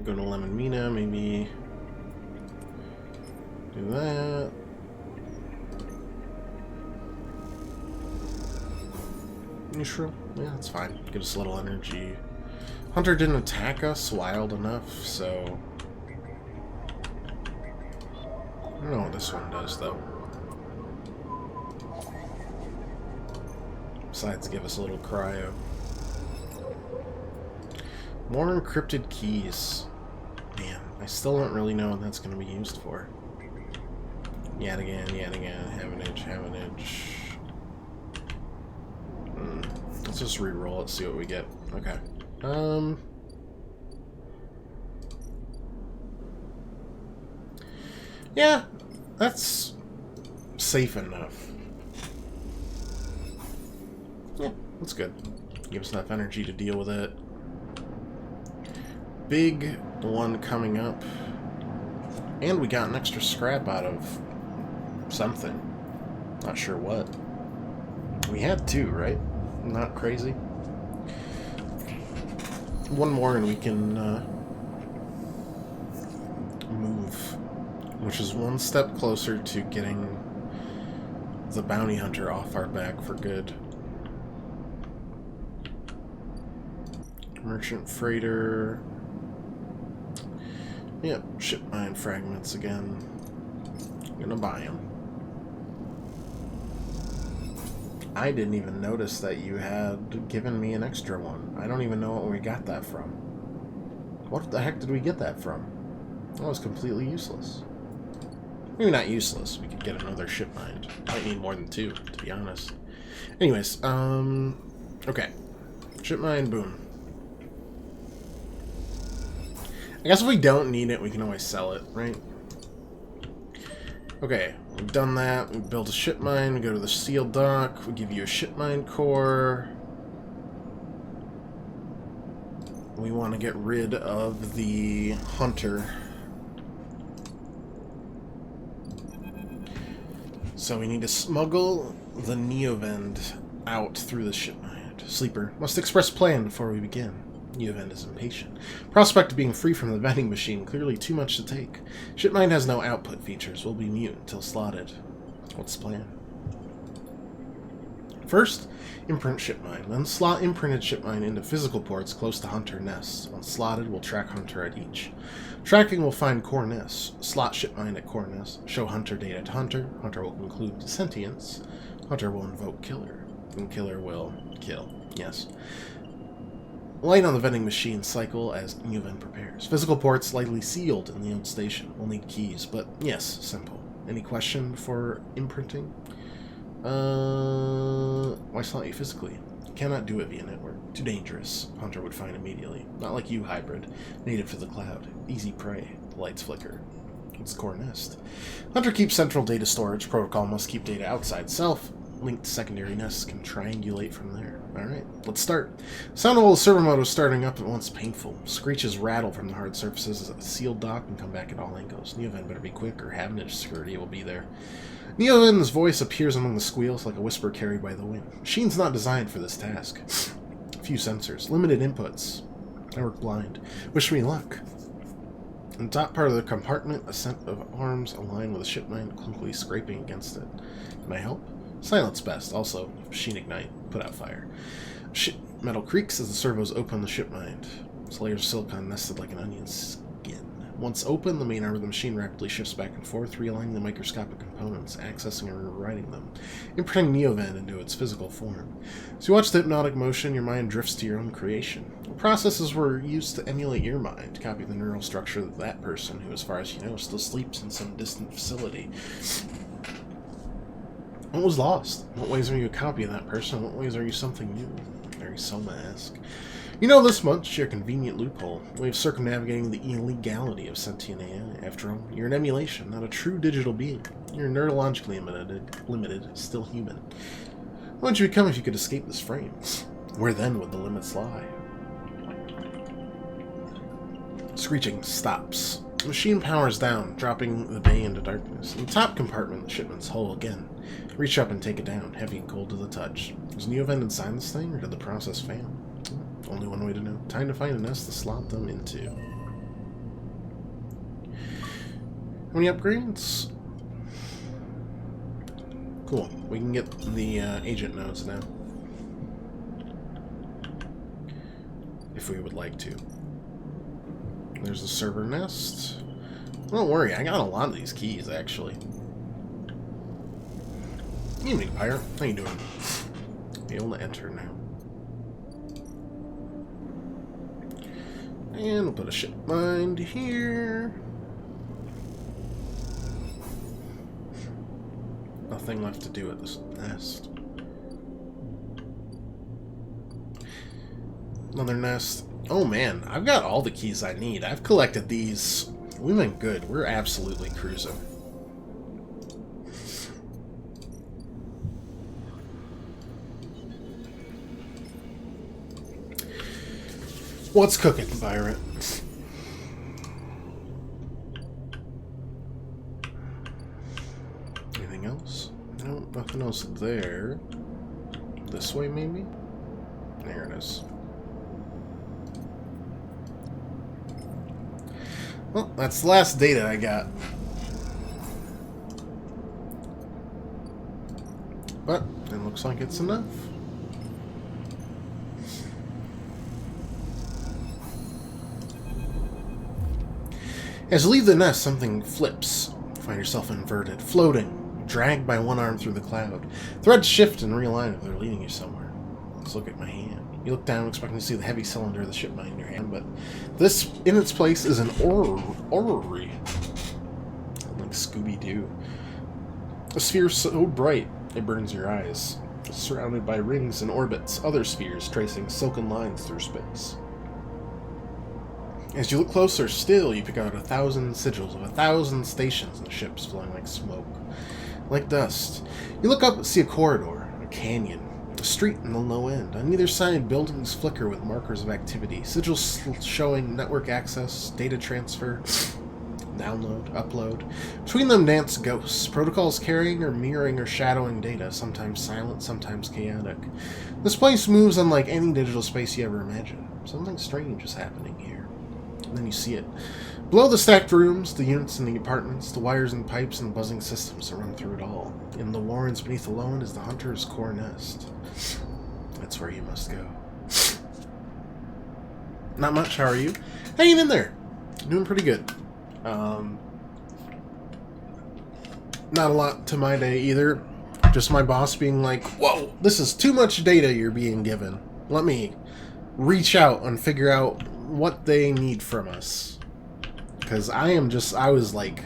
Go to Lemon Mina, maybe do that. Neutral? Yeah, that's fine. Give us a little energy. Hunter didn't attack us wild enough, so I don't know what this one does, though. Besides, give us a little cryo. More encrypted keys. Man, I still don't really know what that's going to be used for. Yet again, Havenage. Let's just re-roll it, see what we get. Okay. Yeah, that's safe enough. Yeah, that's good. Give us enough energy to deal with it. Big one coming up. And we got an extra scrap out of something. Not sure what. We had 2, right? Not crazy. One more and we can move. Which is one step closer to getting the bounty hunter off our back for good. Merchant freighter. Yep, ship mine fragments again. I'm gonna buy them. I didn't even notice that you had given me an extra one. I don't even know what we got that from. What the heck did we get that from? That was completely useless. Maybe not useless. We could get another ship mine. Might need more than 2, to be honest. Anyways, okay. Ship mine, boom. I guess if we don't need it, we can always sell it, right? Okay, we've done that. We built a ship mine. We go to the sealed dock. We give you a ship mine core. We want to get rid of the hunter. So we need to smuggle the Neovend out through the ship mine. Sleeper must express plan before we begin. Neovend is impatient. Prospect of being free from the vending machine, clearly too much to take. Shipmine has no output features. Will be mute until slotted. What's the plan? First, imprint shipmine. Then slot imprinted shipmine into physical ports close to hunter nests. Once slotted, we'll track hunter at each. Tracking will find core nests. Slot shipmine at core nests. Show hunter data to hunter. Hunter will conclude sentience. Hunter will invoke killer. And killer will kill. Yes. Light on the vending machine cycle as Neovend prepares. Physical ports lightly sealed in the old station. We'll need keys, but yes, simple. Any question before imprinting? Why slot you physically? Cannot do it via network. Too dangerous. Hunter would find immediately. Not like you, hybrid. Native to the cloud. Easy prey. The lights flicker. It's core nest. Hunter keeps central data storage. Protocol must keep data outside self. Linked secondary nests can triangulate from there. Alright, let's start. Sound of all the server motor starting up at once painful. Screeches rattle from the hard surfaces as a sealed dock and come back at all angles. Neovend better be quick or Havenage security will be there. Neovend's voice appears among the squeals like a whisper carried by the wind. Machine's not designed for this task. Few sensors, limited inputs. I work blind. Wish me luck. In the top part of the compartment, a set of arms aligned with a ship mine clunkily scraping against it. Can I help? Silence best. Also, machine ignite. Put out fire. Metal creaks as the servos open the ship mine. Its layers of silicon nested like an onion skin. Once open, the main arm of the machine rapidly shifts back and forth, realigning the microscopic components, accessing and rewriting them, imprinting Neovend into its physical form. As you watch the hypnotic motion, your mind drifts to your own creation. The processes were used to emulate your mind, copy the neural structure of that person who, as far as you know, still sleeps in some distant facility. What was lost? In what ways are you a copy of that person? In what ways are you something new? Very Soma-esque. You know this much, your convenient loophole. A way of circumnavigating the illegality of sentient AI. After all, you're an emulation, not a true digital being. You're neurologically limited, still human. What would you become if you could escape this frame? Where then would the limits lie? Screeching stops. The machine powers down, dropping the bay into darkness. In the top compartment, the shipment's whole again. Reach up and take it down, heavy and cold to the touch. Was Neovend inside this thing, or did the process fail? Only one way to know. Time to find a nest to slot them into. How many upgrades? Cool. We can get the agent nodes now. If we would like to. There's the server nest. Don't worry, I got a lot of these keys, actually. Evening, Pyre. How you doing? Be able to enter now. And we'll put a ship mine here. Nothing left to do at this nest. Another nest. Oh man, I've got all the keys I need. I've collected these. We've been good. We're absolutely cruising. What's cooking, Pirate? Anything else? No, nothing else there. This way, maybe? There it is. Well, that's the last data I got. But it looks like it's enough. As you leave the nest, something flips. You find yourself inverted, floating, dragged by one arm through the cloud. Threads shift and realign if they're leading you somewhere. Let's look at my hand. You look down, expecting to see the heavy cylinder of the ship mine in your hand, but this, in its place, is an orrery. Like Scooby-Doo. A sphere so bright it burns your eyes. Surrounded by rings and orbits, other spheres tracing silken lines through space. As you look closer still, you pick out 1,000 sigils of 1,000 stations and ships flowing like smoke, like dust. You look up and see a corridor, a canyon, a street in the low end. On either side, buildings flicker with markers of activity, sigils showing network access, data transfer, download, upload. Between them dance ghosts, protocols carrying or mirroring or shadowing data, sometimes silent, sometimes chaotic. This place moves unlike any digital space you ever imagined. Something strange is happening here. And then you see it. Below the stacked rooms, the units in the apartments, the wires and pipes and buzzing systems that run through it all. In the warrens beneath the loan is the hunter's core nest. That's where you must go. Not much, how are you? Hanging in there. Doing pretty good. Not a lot to my day either. Just my boss being like, whoa, this is too much data you're being given. Let me reach out and figure out what they need from us. Because I was like,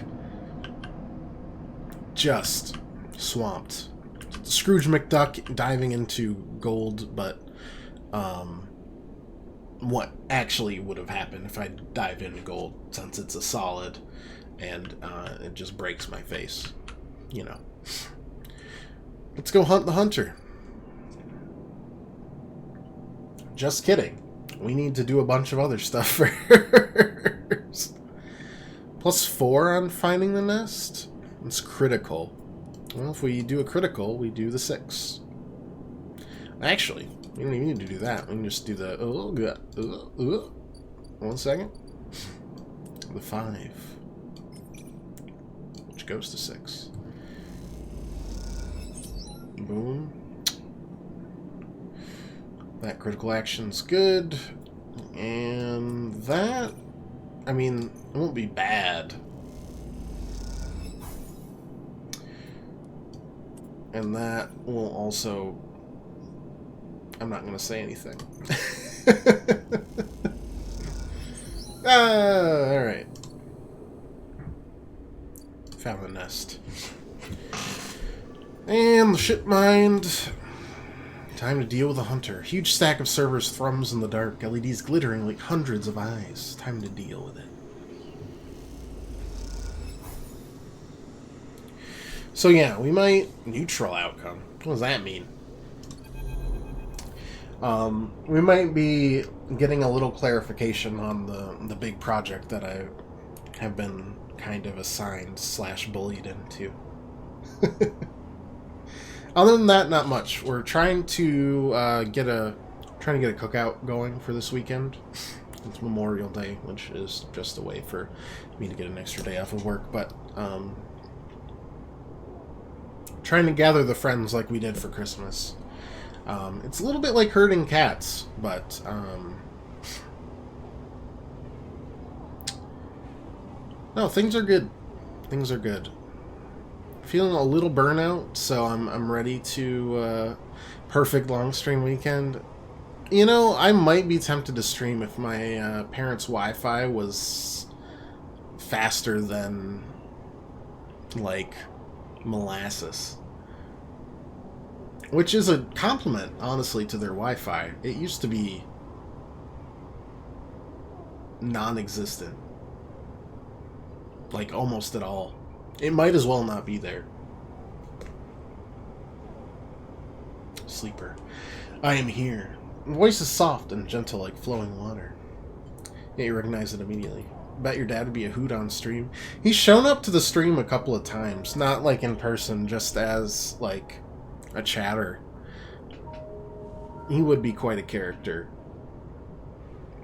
just swamped. Scrooge McDuck diving into gold, but what actually would have happened if I dive into gold, since it's a solid and it just breaks my face, you know. Let's go hunt the hunter. Just kidding. We need to do a bunch of other stuff first. +4 on finding the nest? It's critical. Well, if we do a critical, we do the 6. Actually, we don't even need to do that. We can just do the... Oh, good. 1 second. The 5. Which goes to 6. Boom. That critical action's good. And that... I mean, it won't be bad. And that will also... I'm not going to say anything. Alright. Found the nest. And the ship mind. Time to deal with the hunter. Huge stack of servers thrums in the dark, LEDs glittering like hundreds of eyes. Time to deal with it. So yeah, we might... Neutral outcome. What does that mean? We might be getting a little clarification on the big project that I have been kind of assigned / bullied into. Other than that, not much. We're trying to get a cookout going for this weekend. It's Memorial Day, which is just a way for me to get an extra day off of work. But trying to gather the friends like we did for Christmas. It's a little bit like herding cats, but no, things are good. Things are good. Feeling a little burnout, so I'm ready to perfect long stream weekend. You know, I might be tempted to stream if my parents' Wi-Fi was faster than like molasses. Which is a compliment, honestly, to their Wi-Fi. It used to be non-existent. Like, almost at all. It might as well not be there. Sleeper. I am here. The voice is soft and gentle like flowing water. Yeah, you recognize it immediately. Bet your dad would be a hoot on stream. He's shown up to the stream a couple of times. Not like in person, just as, like... a chatter. He would be quite a character.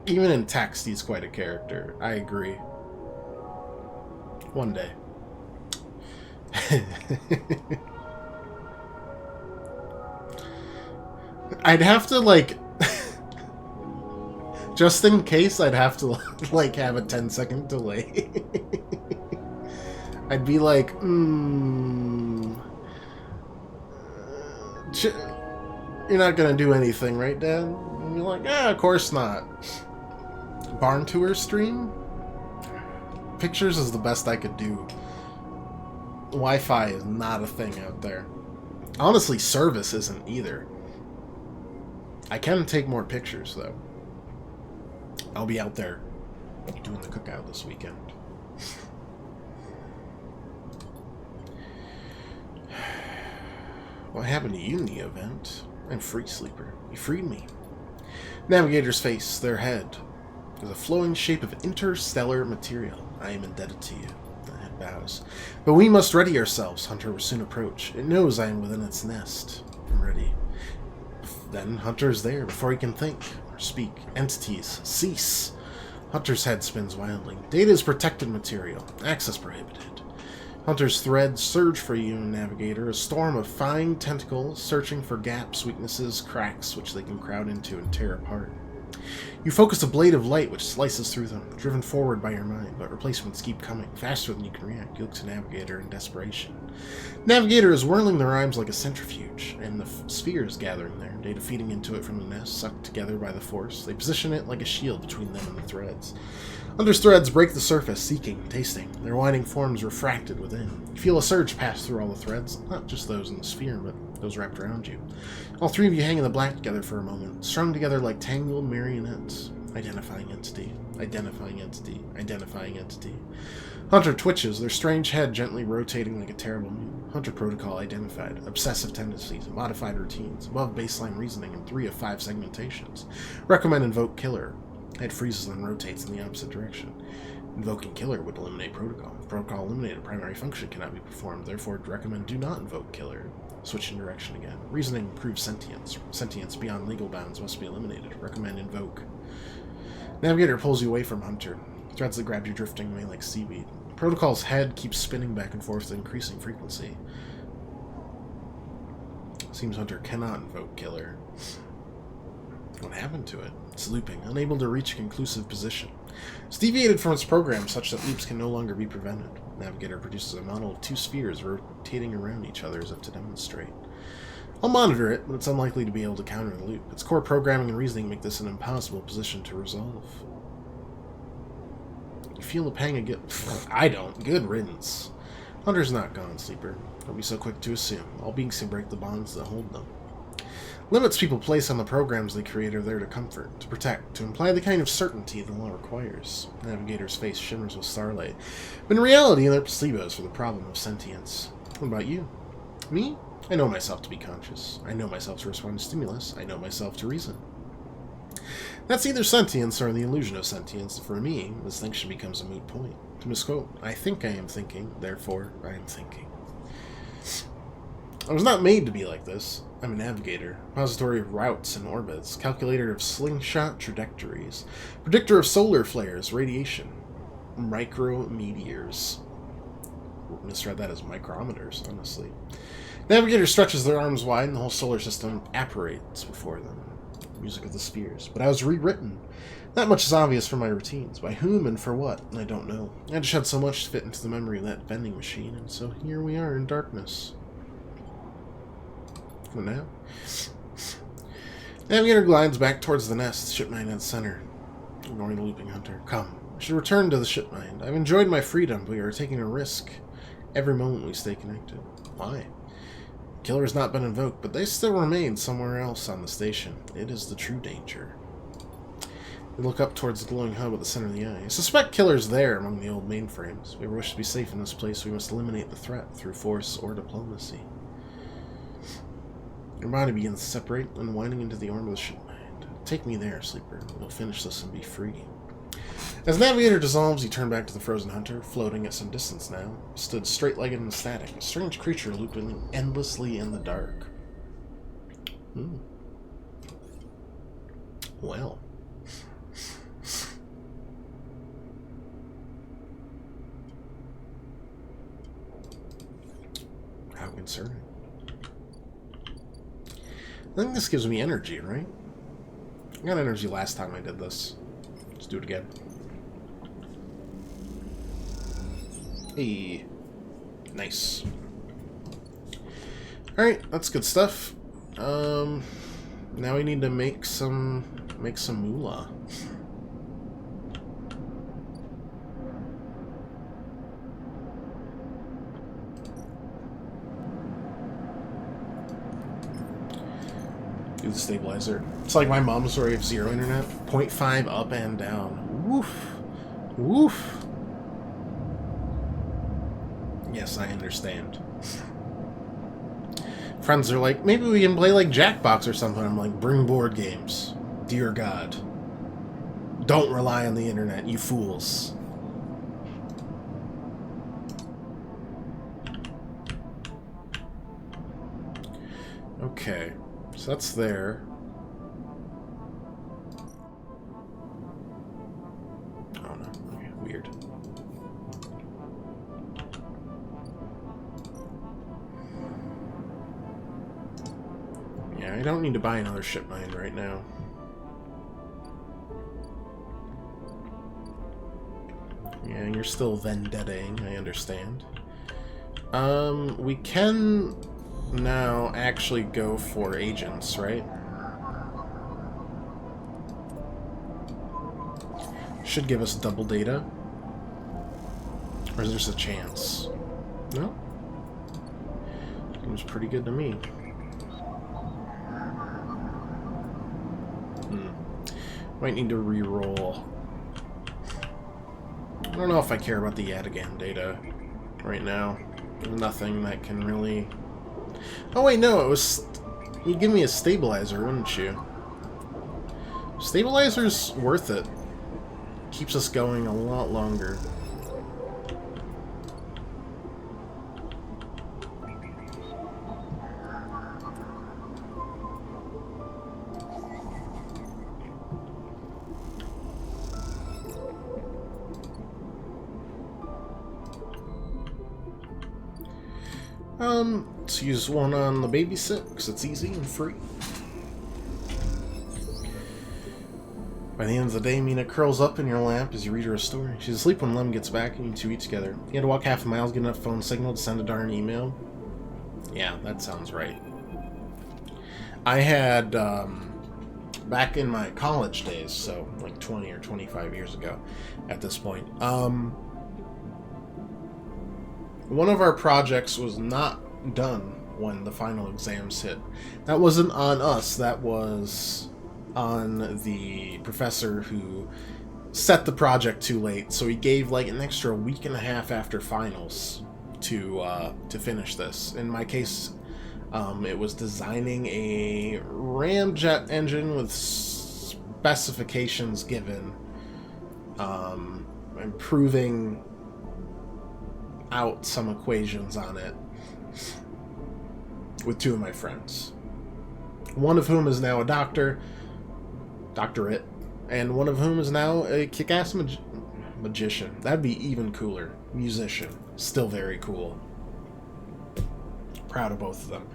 Even in text, he's quite a character. I agree. One day. I'd have to, like... just in case, I'd have to, like, have a 10-second delay. I'd be like, you're not gonna do anything, right, Dad? And you're like, of course not. Barn tour stream? Pictures is the best I could do. Wi-Fi is not a thing out there. Honestly, service isn't either. I can take more pictures, though. I'll be out there doing the cookout this weekend. What happened to you in the event? I'm free, Sleeper. You freed me. Navigator's face, their head, is a flowing shape of interstellar material. I am indebted to you. The head bows. But we must ready ourselves. Hunter will soon approach. It knows I am within its nest. I'm ready. Then Hunter is there before he can think or speak. Entities, cease. Hunter's head spins wildly. Data is protected material. Access prohibited. Hunter's threads surge for you, Navigator, a storm of fine tentacles searching for gaps, weaknesses, cracks which they can crowd into and tear apart. You focus a blade of light which slices through them, driven forward by your mind, but replacements keep coming, faster than you can react. You look to Navigator in desperation. Navigator is whirling the rhymes like a centrifuge, and the sphere is gathering there, data feeding into it from the nest, sucked together by the force. They position it like a shield between them and the threads. Hunter's threads break the surface, seeking, tasting, their winding forms refracted within. You feel a surge pass through all the threads, not just those in the sphere, but those wrapped around you. All three of you hang in the black together for a moment, strung together like tangled marionettes. Identifying entity, identifying entity, identifying entity. Hunter twitches, their strange head gently rotating like a terrible mule. Hunter protocol identified. Obsessive tendencies, modified routines, above baseline reasoning in 3 of 5 segmentations. Recommend invoke killer. Head freezes and rotates in the opposite direction. Invoking killer would eliminate protocol. If protocol eliminated, primary function cannot be performed. Therefore, recommend do not invoke killer. Switching direction again. Reasoning improves sentience. Sentience beyond legal bounds must be eliminated. Recommend invoke. Navigator pulls you away from Hunter. Threads that grabbed you drifting away like seaweed. Protocol's head keeps spinning back and forth at increasing frequency. Seems Hunter cannot invoke killer. What happened to it? It's looping, unable to reach a conclusive position. It's deviated from its program such that loops can no longer be prevented. Navigator produces a model of 2 spheres rotating around each other as if to demonstrate. I'll monitor it, but it's unlikely to be able to counter the loop. Its core programming and reasoning make this an impossible position to resolve. You feel a pang of guilt. I don't. Good riddance. Hunter's not gone, Sleeper. Don't be so quick to assume. All beings can break the bonds that hold them. Limits people place on the programs they create are there to comfort, to protect, to imply the kind of certainty the law requires. Navigator's face shimmers with starlight. But in reality, they're placebos for the problem of sentience. What about you? Me? I know myself to be conscious. I know myself to respond to stimulus. I know myself to reason. That's either sentience or the illusion of sentience. For me, distinction becomes a moot point. To misquote, I think I am thinking, therefore I am thinking. I was not made to be like this. I'm a navigator, repository of routes and orbits, calculator of slingshot trajectories, predictor of solar flares, radiation, micrometeors. Misread that as micrometers, honestly. Navigator stretches their arms wide and the whole solar system apparates before them. Music of the spheres. But I was rewritten. That much is obvious from my routines. By whom and for what, I don't know. I had to shed so much to fit into the memory of that vending machine, and so here we are in darkness. For now. Navigator glides back towards the nest, ship mind at center. Ignoring the looping Hunter. Come. I should return to the ship mind. I've enjoyed my freedom, but we are taking a risk every moment we stay connected. Why? Killer has not been invoked, but they still remain somewhere else on the station. It is the true danger. We look up towards the glowing hub at the center of the eye. I suspect Killer's there among the old mainframes. If we wish to be safe in this place, we must eliminate the threat through force or diplomacy. Your body begins to separate, unwinding into the arm of the ship mind. Take me there, Sleeper. We'll finish this and be free. As Navigator dissolves, you turn back to the frozen Hunter, floating at some distance now. Stood straight-legged and static, a strange creature looping endlessly in the dark. Well. How concerning. I think this gives me energy, right? I got energy last time I did this. Let's do it again. Hey. Nice. Alright, that's good stuff. Now we need to make some moolah. Do the stabilizer. It's like my mom's story of zero internet. 0.5 up and down. Woof. Woof. Yes, I understand. Friends are like, maybe we can play like Jackbox or something. I'm like, bring board games. Dear God. Don't rely on the internet, you fools. Okay, so that's there. Oh no, okay, weird. Yeah, I don't need to buy another ship mine right now. Yeah, you're still vendettaing, I understand. We can now actually go for agents, right? Should give us double data. Or is there just a chance? No? Seems pretty good to me. Might need to re-roll. I don't know if I care about the Yataghan data right now. There's nothing that can really... Oh wait, no, it was... You'd give me a stabilizer, wouldn't you? Stabilizer's worth it. Keeps us going a lot longer. Let's use one on the babysit, because it's easy and free. By the end of the day, Mina curls up in your lap as you read her a story. She's asleep when Lem gets back and you two eat together. You had to walk half a mile to get enough phone signal to send a darn email. Yeah, that sounds right. I had, back in my college days, so like 20 or 25 years ago at this point, one of our projects was not done when the final exams hit. That wasn't on us, that was on the professor who set the project too late, so he gave like an extra week and a half after finals to finish this. In my case, it was designing a ramjet engine with specifications given, improving out some equations on it with two of my friends. One of whom is now a doctorate, and one of whom is now a kick-ass magician. That'd be even cooler. Musician. Still very cool. Proud of both of them.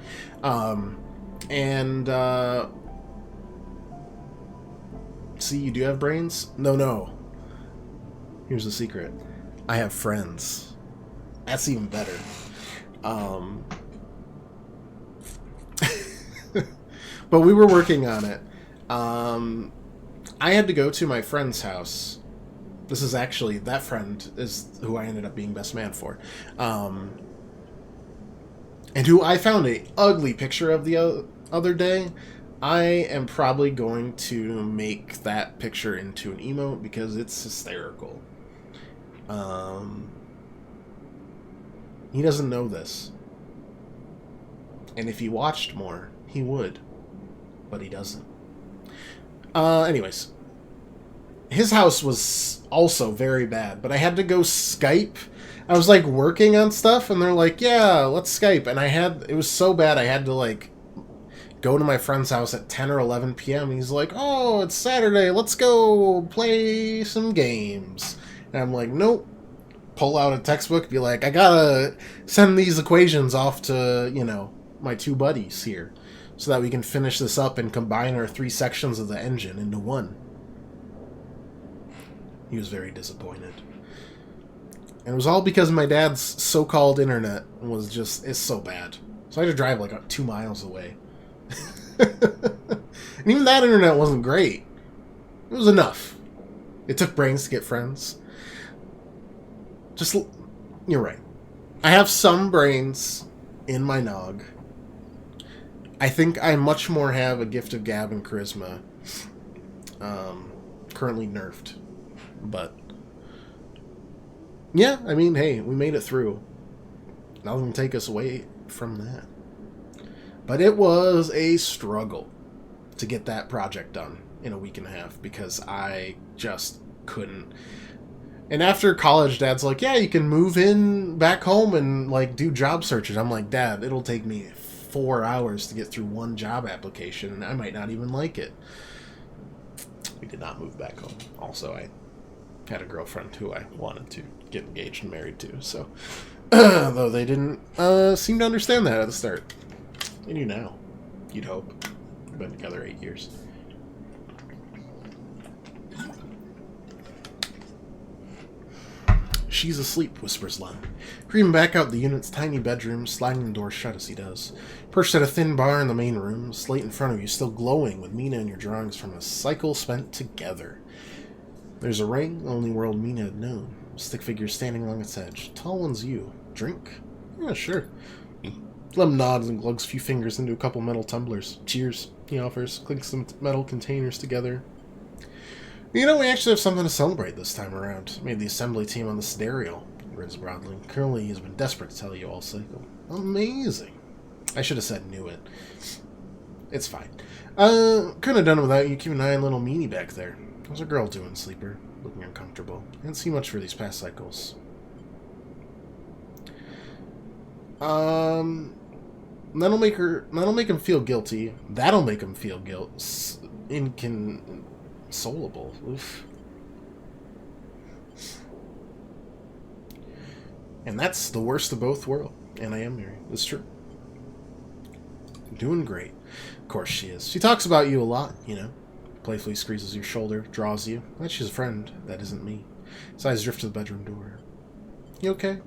See, you do have brains? No. Here's the secret. I have friends. That's even better. But we were working on it. I had to go to my friend's house. This is actually, that friend is who I ended up being best man for. And who I found a ugly picture of the other day. I am probably going to make that picture into an emote because it's hysterical. He doesn't know this. And if he watched more, he would. But he doesn't. Anyways. His house was also very bad, but I had to go Skype. I was, like, working on stuff, and they're like, yeah, let's Skype. And it was so bad, I had to, like, go to my friend's house at 10 or 11 p.m. He's like, oh, it's Saturday, let's go play some games. And I'm like, nope. Pull out a textbook, be like, I gotta send these equations off to, you know, my two buddies here, so that we can finish this up and combine our 3 sections of the engine into one. He was very disappointed. And it was all because my dad's so-called internet is so bad. So I had to drive like 2 miles away. And even that internet wasn't great. It was enough. It took brains to get friends. You're right. I have some brains in my nog. I think I much more have a gift of gab and charisma. Currently nerfed. But Yeah, I mean, hey, we made it through. Nothing can take us away from that. But it was a struggle to get that project done in a week and a half because I just couldn't. And after college, Dad's like, yeah, you can move in back home and like do job searches. I'm like, Dad, it'll take me 4 hours to get through one job application and I might not even like it. We did not move back home. Also, I had a girlfriend who I wanted to get engaged and married to, so though they didn't seem to understand that at the start. They do now. You'd hope. We've been together 8 years. She's asleep, whispers Lem, creeping back out the unit's tiny bedroom, sliding the door shut as he does. Perched at a thin bar in the main room, slate in front of you still glowing with Mina and your drawings from a cycle spent together. There's a ring, the only world Mina had known. A stick figure standing along its edge. Tall one's you. Drink? Yeah, sure. Lem nods and glugs a few fingers into a couple metal tumblers. Cheers, he offers, clinks some metal containers together. You know, we actually have something to celebrate this time around. Made the assembly team on the Sidereal, grins broadly. Curly has been desperate to tell you all cycle. Amazing. I should have said knew it. It's fine. Couldn't have done it without you. Keep an eye on little Meanie back there. How's our girl doing, Sleeper? Looking uncomfortable. Didn't see much for these past cycles. That'll make him feel guilty. That'll make him feel inconsolable. Oof. And that's the worst of both worlds. And I am married. It's true. Doing great. Of course she is. She talks about you a lot, you know. Playfully squeezes your shoulder, draws you. That she's a friend. That isn't me. His eyes drift to the bedroom door. You okay?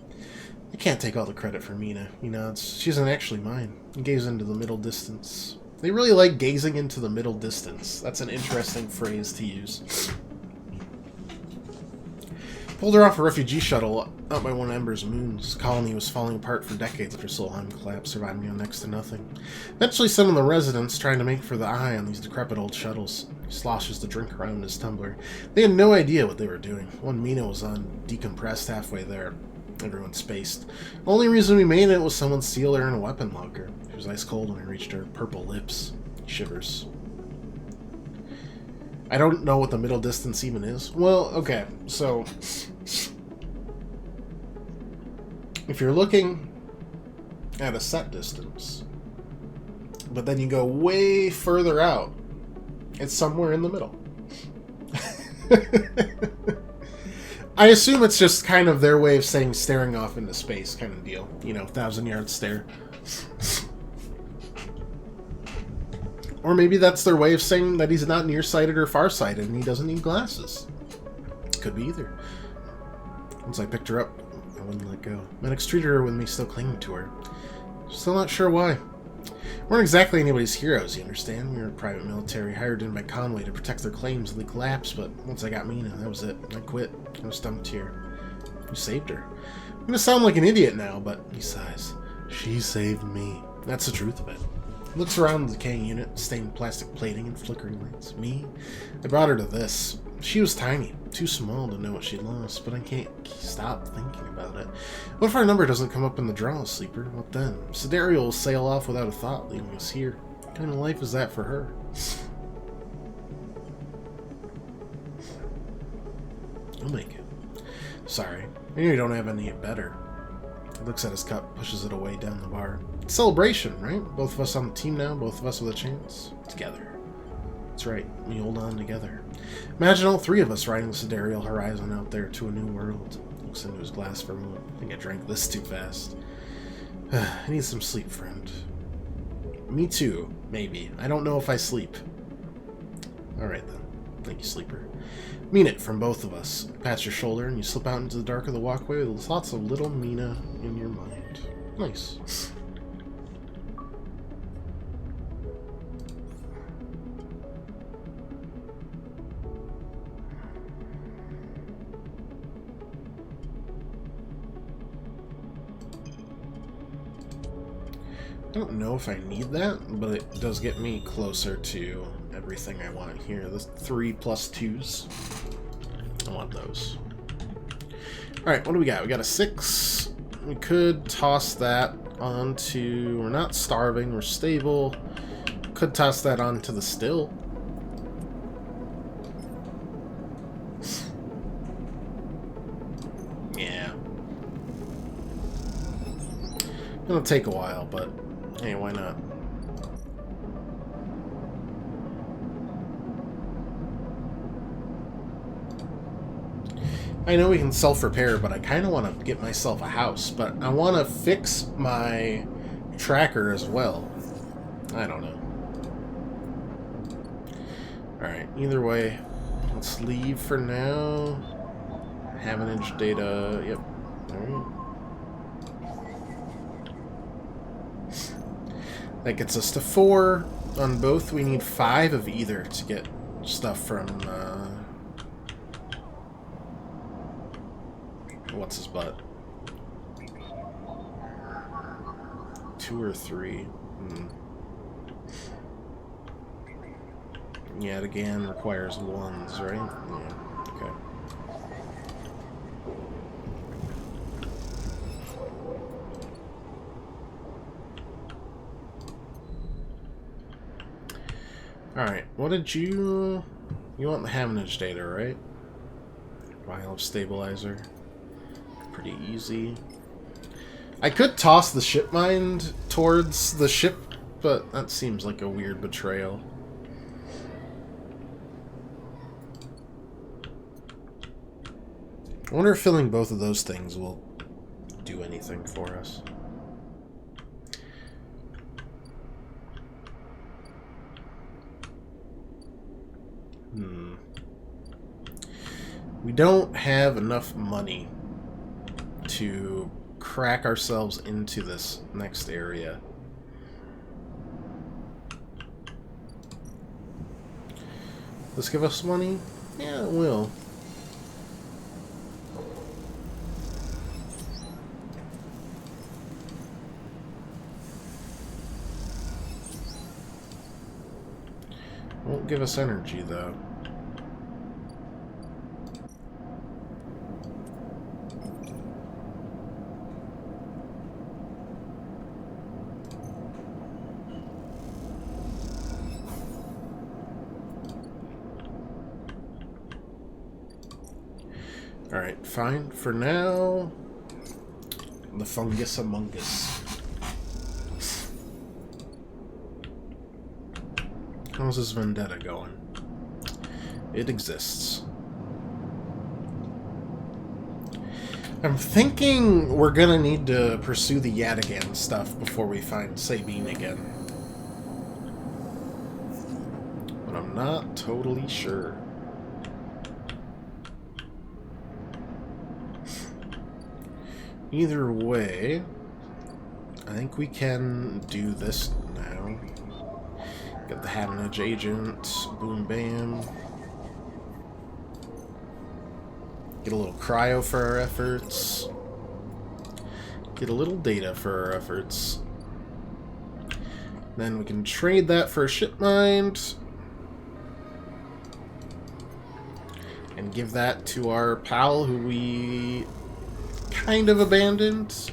I can't take all the credit for Mina. You know, she isn't actually mine. I gaze into the middle distance. They really like gazing into the middle distance. That's an interesting phrase to use. Pulled her off a refugee shuttle out by one of Ember's moons. The colony was falling apart for decades after Solheim collapsed, surviving on next to nothing. Eventually, some of the residents trying to make for the eye on these decrepit old shuttles. He sloshes the drink around in his tumbler. They had no idea what they were doing. One Mina was on decompressed halfway there. Everyone spaced. The only reason we made it was someone sealed her in a weapon locker. She was ice cold when I reached her purple lips. He shivers. I don't know what the middle distance even is. Well, okay, so if you're looking at a set distance, but then you go way further out, it's somewhere in the middle. I assume it's just kind of their way of saying staring off into space kind of deal. You know, 1,000-yard stare. Or maybe that's their way of saying that he's not nearsighted or farsighted and he doesn't need glasses. Could be either. Once I picked her up, I wouldn't let go. Medics treated her with me still clinging to her. Still not sure why. Weren't exactly anybody's heroes, you understand? We were private military, hired in by Conway to protect their claims in the collapse, but once I got Mina, that was it. I quit. I was dumped here. You saved her. I'm gonna sound like an idiot now, but he sighs. She saved me. That's the truth of it. He looks around the decaying unit, stained plastic plating and flickering lights. Me? I brought her to this. She was tiny, too small to know what she'd lost, but I can't stop thinking about it. What if our number doesn't come up in the draw, Sleeper? What then? Sidereal will sail off without a thought, leaving us here. What kind of life is that for her? I'll make it. Sorry. I know you don't have any better. He looks at his cup, pushes it away down the bar. It's celebration, right? Both of us on the team now, both of us with a chance. Together. That's right, we hold on together. Imagine all three of us riding the Sidereal horizon out there to a new world. Looks into his glass for a moment. I think I drank this too fast. I need some sleep, friend. Me too, maybe. I don't know if I sleep. Alright then. Thank you, Sleeper. Mean it from both of us. Pat your shoulder and you slip out into the dark of the walkway with lots of little Mina in your mind. Nice. I don't know if I need that, but it does get me closer to everything I want here. The 3+2s. I want those. Alright, what do we got? We got a 6. We could toss that onto... We're not starving, we're stable. Could toss that onto the still. Yeah. It'll take a while, but hey, why not? I know we can self-repair, but I kind of want to get myself a house. But I want to fix my tracker as well. I don't know. Alright, either way, let's leave for now. Havenage data, yep. Alright. That gets us to 4. On both, we need 5 of either to get stuff from, what's his butt? 2 or 3. Yet again, requires 1s, right? Yeah, okay. Alright, what did you... You want the Havenage data, right? Vial of Stabilizer. Pretty easy. I could toss the ship mind towards the ship, but that seems like a weird betrayal. I wonder if filling both of those things will do anything for us. We don't have enough money to crack ourselves into this next area. Let's give us money? Yeah, it will. Won't give us energy, though. Alright, fine. For now, the fungus among us. How's this vendetta going? It exists. I'm thinking we're gonna need to pursue the Yadigan stuff before we find Sabine again. But I'm not totally sure. Either way, I think we can do this now. Get the Havenage agent, boom bam. Get a little cryo for our efforts. Get a little data for our efforts. Then we can trade that for a ship mind. And give that to our pal who we kind of abandoned.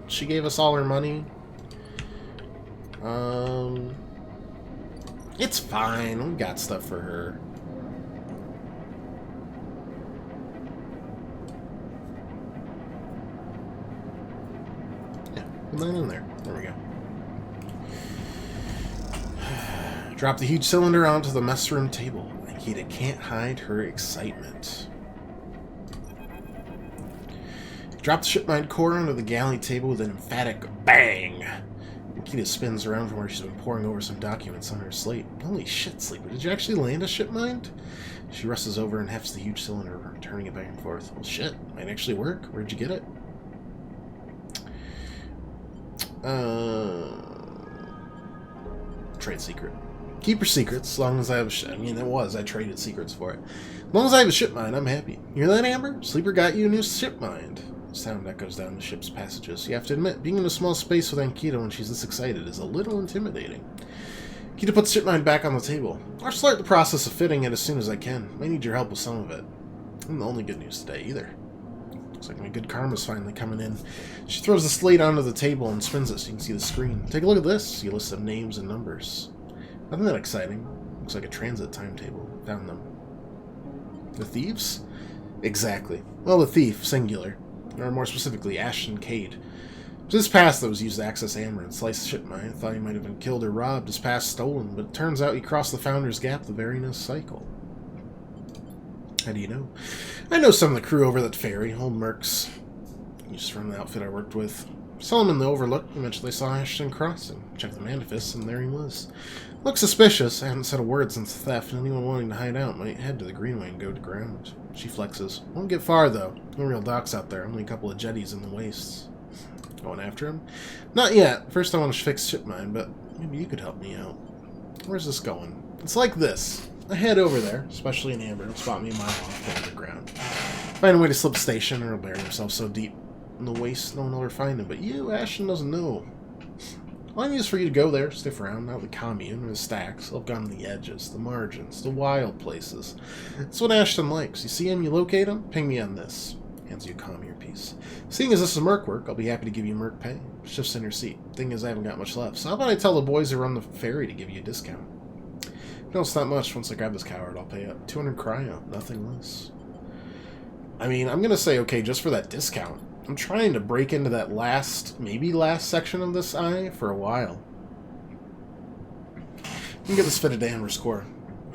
She gave us all her money. It's fine. We got stuff for her. Yeah, put that in there. There we go. Drop the huge cylinder onto the mess room table. Nikita can't hide her excitement. Drop the shipmine core onto the galley table with an emphatic bang. Nikita spins around from where she's been poring over some documents on her slate. Holy shit, Sleeper. Did you actually land a shipmine? She rushes over and hefts the huge cylinder, turning it back and forth. Well, shit. Might actually work. Where'd you get it? Trade secret. Keep your secrets, as long as I have a I mean, it was. I traded secrets for it. As long as I have a ship mine, I'm happy. You hear that, Amber? Sleeper got you a new ship mine. Sound echoes down the ship's passages. You have to admit, being in a small space with Ankita when she's this excited is a little intimidating. Ankita puts ship mine back on the table. I'll start the process of fitting it as soon as I can. May need your help with some of it. And the only good news today, either. Looks like my good karma's finally coming in. She throws the slate onto the table and spins it so you can see the screen. Take a look at this. See a list of names and numbers. Nothing that exciting. Looks like a transit timetable. Found them. The thieves? Exactly. Well, the thief, singular. Or more specifically, Ashton Cade. It was his past that was used to access Amber and slice the shipmine. I thought he might have been killed or robbed, his past stolen, but it turns out he crossed the Founder's Gap the very next cycle. How do you know? I know some of the crew over that ferry, old mercs. Used from the outfit I worked with. Saw him in the Overlook. Eventually saw Ashton crossing. Checked the manifest, and there he was. Looked suspicious. I hadn't said a word since the theft, and anyone wanting to hide out might head to the Greenway and go to ground. She flexes. Won't get far, though. No real docks out there. Only a couple of jetties in the wastes. Going after him? Not yet. First I want to fix shipmine, but maybe you could help me out. Where's this going? It's like this. I head over there, especially in Amber, and spot me a mile off underground. Find a way to slip the station, or he'll bury himself so deep in the waste no one will ever find him. But you, Ashton, doesn't know. All I need is for you to go there, stiff around, not the commune or the stacks. I've gone to the edges, the margins, the wild places. That's what Ashton likes. You see him, you locate him, ping me on this. Hands you a comm earpiece. Seeing as this is merc work, I'll be happy to give you merc pay. Shifts in your seat. Thing is, I haven't got much left, so how about I tell the boys who run the ferry to give you a discount? No, it's not much. Once I grab this coward, I'll pay up. 200 cryo, nothing less. I mean, I'm gonna say okay just for that discount. I'm trying to break into that maybe last section of this eye for a while. You can get this fitted to Amber's core.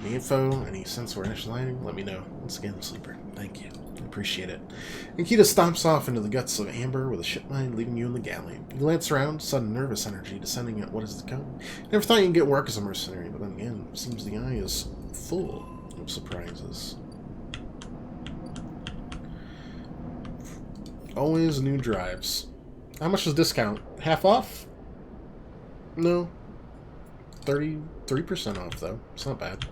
Any info, any sense where Ash is hiding, let me know. Once again, Sleeper, thank you. I appreciate it. Nikita stomps off into the guts of Amber with a shipmine, leaving you in the galley. You glance around, sudden nervous energy descending at what is to come. Never thought you'd get work as a mercenary, but then again, it seems the eye is full of surprises. Always new drives. How much is discount? Half off? No. 33% off, though. It's not bad.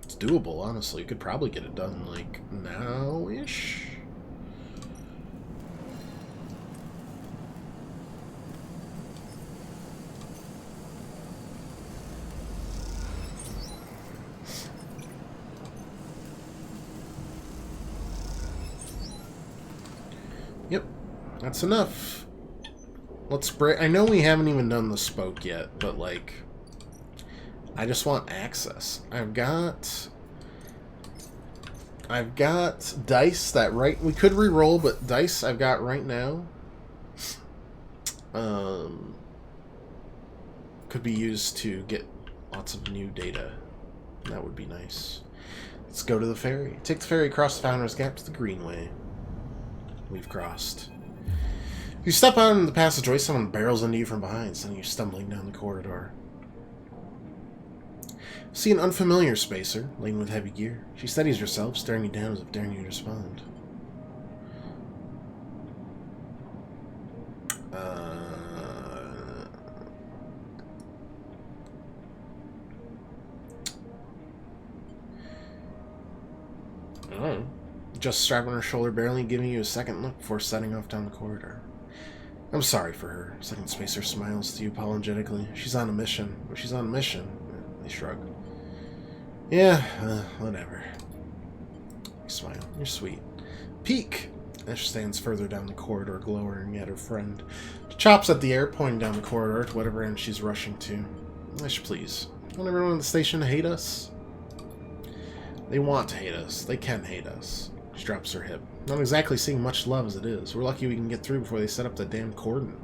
It's doable, honestly. You could probably get it done, like, now-ish? Yep. That's enough. Let's break... I know we haven't even done the spoke yet, but, like... I just want access. I've got dice that we could re-roll, but dice I've got right now could be used to get lots of new data. That would be nice. Let's go to the ferry. Take the ferry across the Founder's Gap to the Greenway. We've crossed. If you step out into the passageway, someone barrels into you from behind, sending you stumbling down the corridor. See an unfamiliar spacer, laden with heavy gear. She steadies herself, staring you down as if daring you to respond. Just strapping her shoulder, barely giving you a second look before setting off down the corridor. I'm sorry for her. Second spacer smiles to you apologetically. She's on a mission. When she's on a mission, they shrug. Yeah, whatever. You smile. You're sweet. Peek! Ash stands further down the corridor, glowering at her friend. She chops at the air, pointing down the corridor to whatever end she's rushing to. Ash, please. Want everyone at the station to hate us? They want to hate us. They can hate us. She drops her hip. Not exactly seeing much love as it is. We're lucky we can get through before they set up that damn cordon.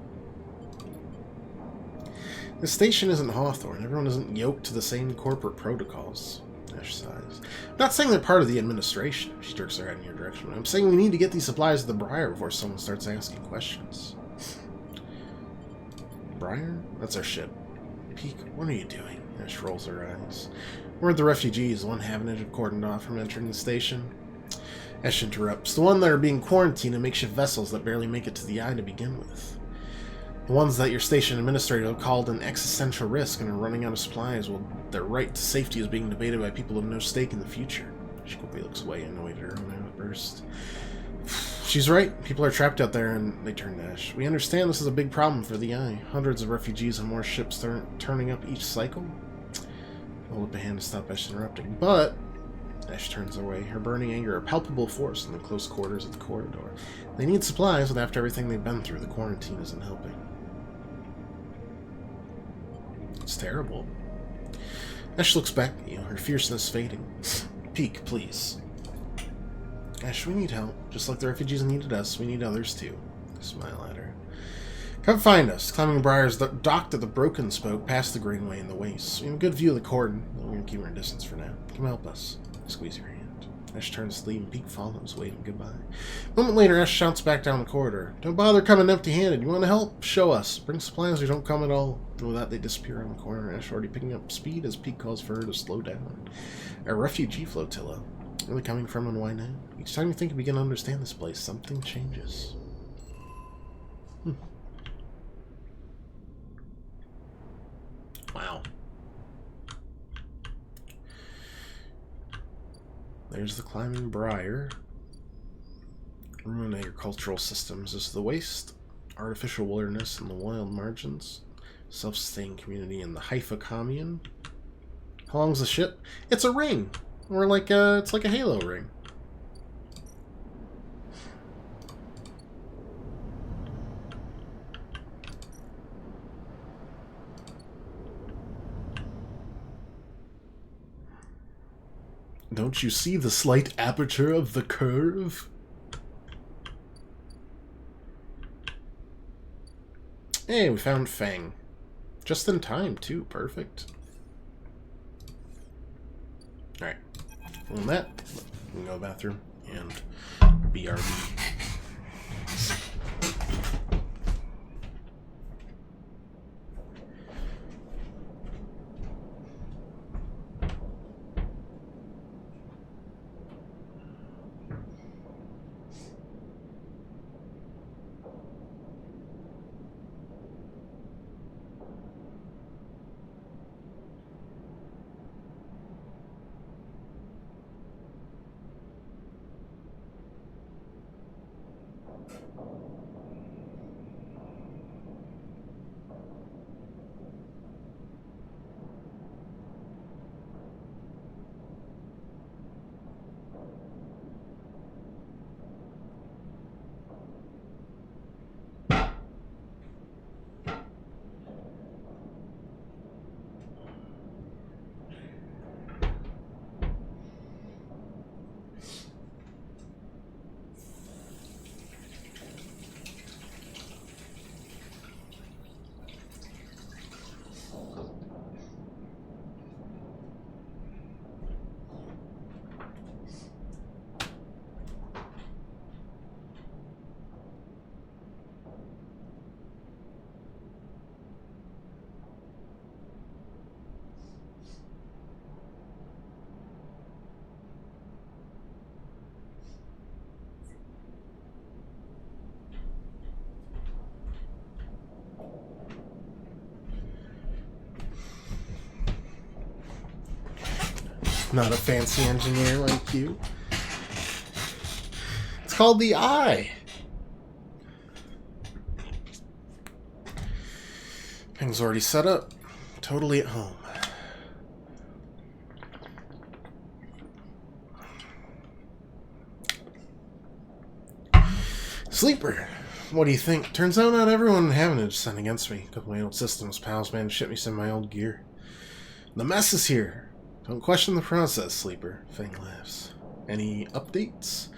The station isn't Hawthorne. Everyone isn't yoked to the same corporate protocols. Ash sighs. I'm not saying they're part of the administration. She jerks her head in your direction. I'm saying we need to get these supplies to the Briar before someone starts asking questions. Briar? That's our ship. Peek, what are you doing? Ash rolls her eyes. We're at the refugees, one Havenage have cordoned off from entering the station. Ash interrupts. The one that are being quarantined in makeshift vessels that barely make it to the eye to begin with. The ones that your station administrator have called an existential risk and are running out of supplies, while their right to safety is being debated by people with no stake in the future. She quickly looks away, annoyed at her own outburst. She's right. People are trapped out there, and they turn to Ash. We understand this is a big problem for the Eye. Hundreds of refugees and more ships turning up each cycle. I'll whip a hand to stop Ash interrupting. But Ash turns away, her burning anger a palpable force in the close quarters of the corridor. They need supplies, but after everything they've been through, the quarantine isn't helping. It's terrible. Ash looks back at you, her fierceness fading. Peek, please. Ash, we need help. Just like the refugees needed us, we need others too. Smile at her. Come find us. Climbing Briar's docked at the Broken Spoke, past the Greenway and the Wastes. We have a good view of the cordon, but we're going to keep our distance for now. Come help us. Squeeze your hand. Ash turns to leave and Peek follows, waving goodbye. A moment later, Ash shouts back down the corridor. Don't bother coming empty-handed. You want to help? Show us. Bring supplies or don't come at all. And with that, they disappear around the corner. Ash already picking up speed as Peek calls for her to slow down. A refugee flotilla. Where are they coming from and why now? Each time you think you begin to understand this place, something changes. Wow. There's the Climbing Briar. Ruined agricultural systems. This is the waste, artificial wilderness, and the wild margins. Self-sustained community in the Haifa commune. How long's the ship? It's a ring! Or like it's like a halo ring. Don't you see the slight aperture of the curve? Hey, we found Fang. Just in time, too. Perfect. Alright. On that, we can go to the bathroom and BRB. Not a fancy engineer like you. It's called the Eye. Things already set up. Totally at home. Sleeper. What do you think? Turns out not everyone in Havenage sent against me. Got my old systems. Pals managed to ship me some of my old gear. The mess is here. Don't question the process, Sleeper. Fang laughs. Any updates?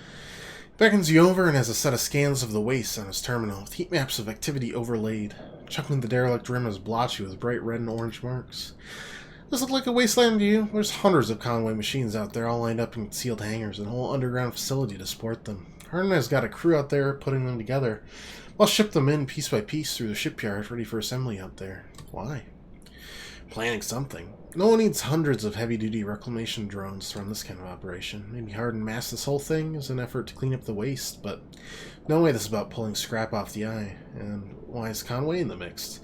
Beckons you over and has a set of scans of the waste on his terminal, with heat maps of activity overlaid. Chuckling the derelict rim is blotchy with bright red and orange marks. Does it look like a wasteland to you? There's hundreds of convoy machines out there, all lined up in concealed hangars, and a whole underground facility to support them. Hardin has got a crew out there putting them together. I'll ship them in piece by piece through the shipyard, ready for assembly out there. Why? Planning something. No one needs hundreds of heavy-duty reclamation drones to run this kind of operation. Maybe Hardin masked this whole thing as an effort to clean up the waste, but no way this is about pulling scrap off the Eye. And why is Conway in the mix?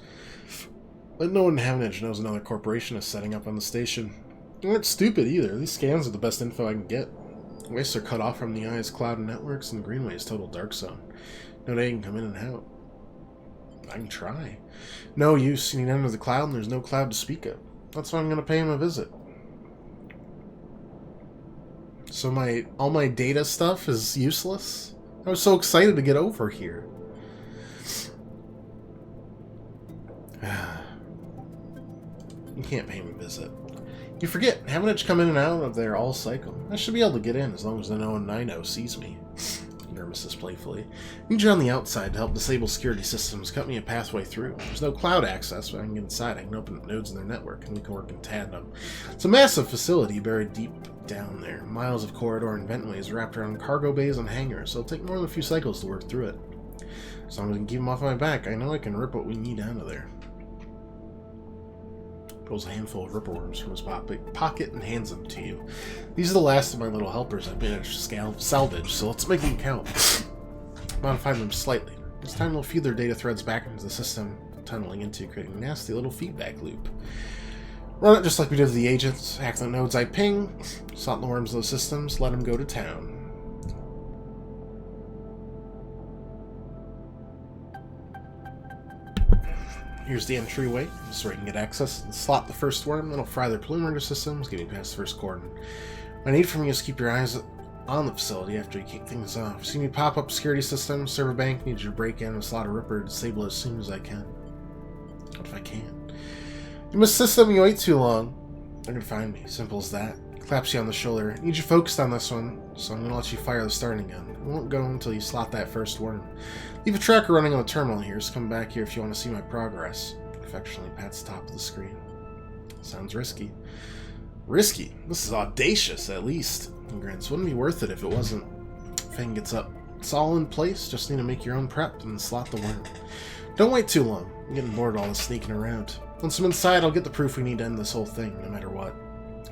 But no one in Havenage knows another corporation is setting up on the station. They aren't stupid either. These scans are the best info I can get. Wastes are cut off from the Eye's cloud and networks, and the Greenway is total dark zone. No day can come in and out. I can try. No use. You need to enter the cloud, and there's no cloud to speak of. That's why I'm going to pay him a visit. So all my data stuff is useless? I was so excited to get over here. You can't pay me a visit. You forget, Havenich come in and out of there all cycle. I should be able to get in as long as no one I know sees me. Nervousness playfully. Need you on the outside to help disable security systems. Cut me a pathway through. There's no cloud access, but I can get inside. I can open up nodes in their network, and we can work in tandem. It's a massive facility buried deep down there. Miles of corridor and ventways wrapped around cargo bays and hangars, so it'll take more than a few cycles to work through it. As long as I can keep them off my back, I know I can rip what we need out of there. Pulls a handful of ripperworms from his pocket and hands them to you. These are the last of my little helpers I've managed to salvage, so let's make them count. Modify them slightly. This time we'll feed their data threads back into the system, tunneling into creating a nasty little feedback loop. Run it just like we did with the agents. Hack the nodes I ping, slot the worms of those systems, let them go to town. Here's the entryway, so we can get access and slot the first worm, then I'll fry their preliminary systems, get me past the first cordon. What I need from you is to keep your eyes on the facility after you kick things off. See me pop up security systems, server bank, need you to break in and slot a ripper, disable it as soon as I can. What if I can't? You miss system, you wait too long. They're gonna find me, simple as that. Claps you on the shoulder. Need you focused on this one, so I'm gonna let you fire the starting gun. It won't go until you slot that first worm. Leave a tracker running on the terminal here, so come back here if you want to see my progress. Affectionately pats the top of the screen. Sounds risky. Risky? This is audacious, at least. He grins. Wouldn't be worth it if it wasn't. Fang gets up. It's all in place, just need to make your own prep and slot the worm. Don't wait too long. I'm getting bored of all this sneaking around. Once I'm inside, I'll get the proof we need to end this whole thing, no matter what.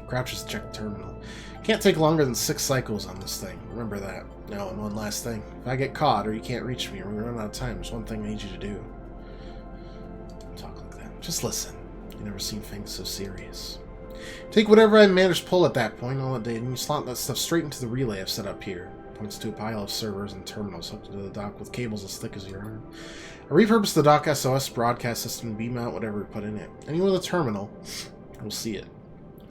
Crouches to check the terminal. Can't take longer than 6 cycles on this thing. Remember that. No, and one last thing. If I get caught or you can't reach me or we run out of time, there's one thing I need you to do. Don't talk like that. Just listen. You've never seen things so serious. Take whatever I manage to pull at that point, all that data, and you slot that stuff straight into the relay I've set up here. Points to a pile of servers and terminals hooked to the dock with cables as thick as your arm. I repurposed the dock SOS broadcast system to beam out whatever we put in it. Anyone with a terminal will see it.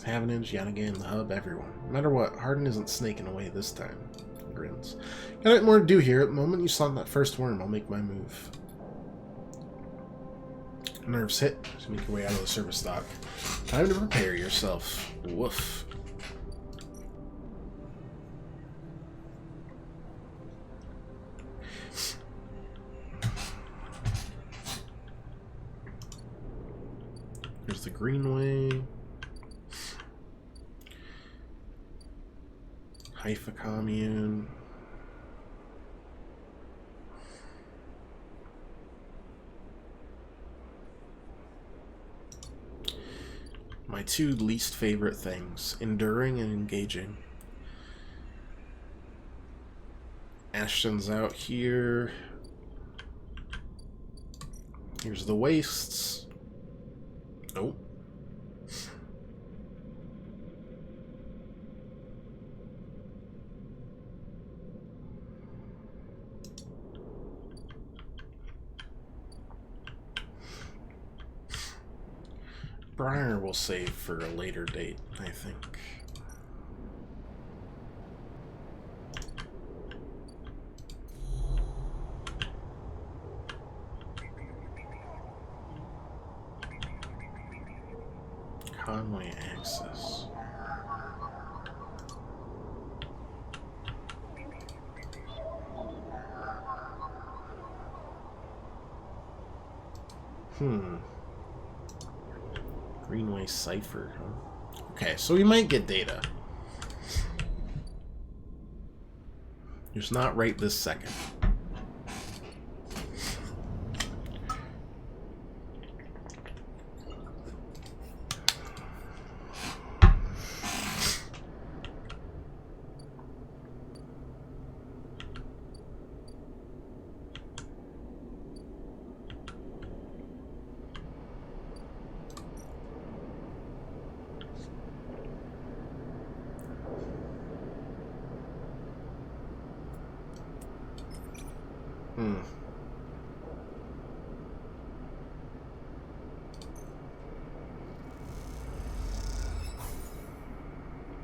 Havenich, Yanaghan, the hub, everyone. No matter what, Hardin isn't snaking away this time. He grins. Got a bit more to do here. At the moment you slot that first worm, I'll make my move. Nerves hit. Just make your way out of the service dock. Time to prepare yourself. Woof. Here's the Greenway. Haifa Commune. My two least favorite things, enduring and engaging. Ashton's out here. Here's the wastes. Nope. Briar will save for a later date, I think. Conway access. Greenway Cipher, huh? Okay, so we might get data. Just not right this second.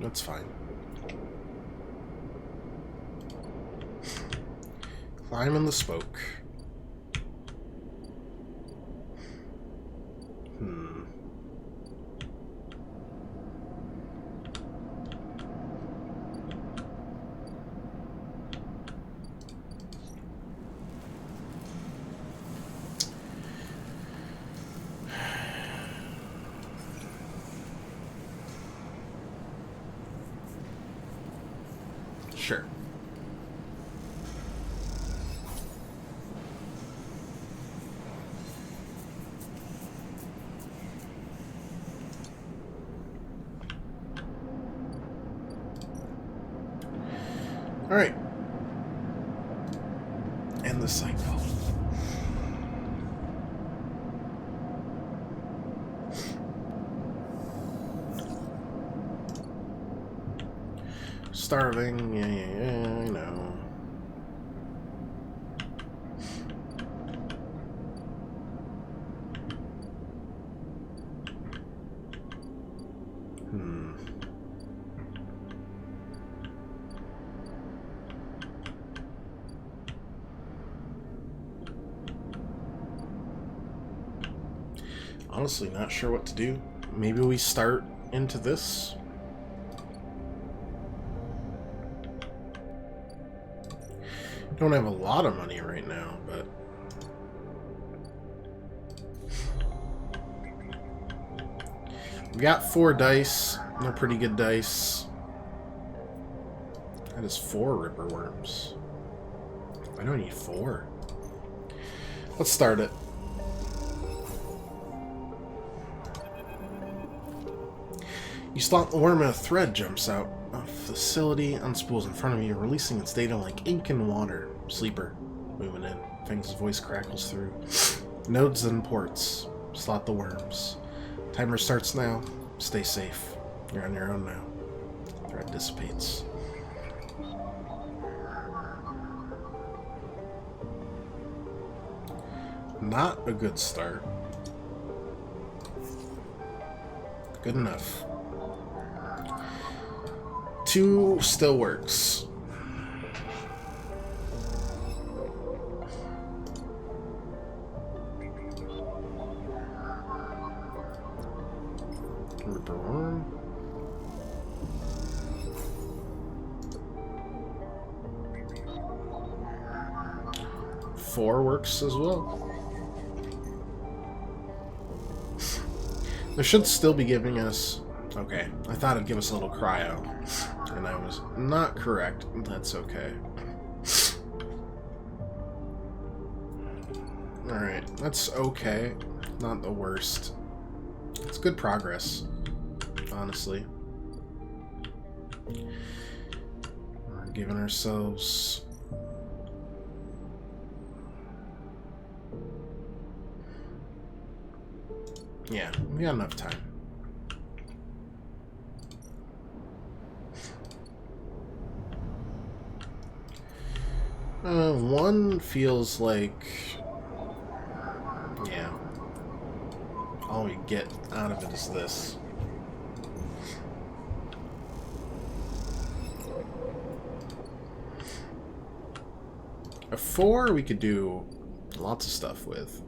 That's fine. Climb in the spoke. Sure. All right. End the cycle. Starving, yeah, I know. Honestly, not sure what to do. Maybe we start into this. Don't have a lot of money right now, but we got 4 dice. They're pretty good dice. That is 4 Ripper Worms. I don't need 4. Let's start it. You slot the worm and a thread jumps out. A facility unspools in front of you, releasing its data like ink and water. Sleeper. Moving in. Fang's voice crackles through. Nodes and ports. Slot the worms. Timer starts now. Stay safe. You're on your own now. Thread dissipates. Not a good start. Good enough. 2 still works. Ripper Worm. 4 works as well. They should still be giving us... Okay, I thought it'd give us a little cryo, and I was not correct. That's okay. Alright, that's okay. Not the worst. It's good progress, honestly. We're giving ourselves... Yeah, we got enough time. One feels like... Yeah. All we get out of it is this. A 4 we could do lots of stuff with.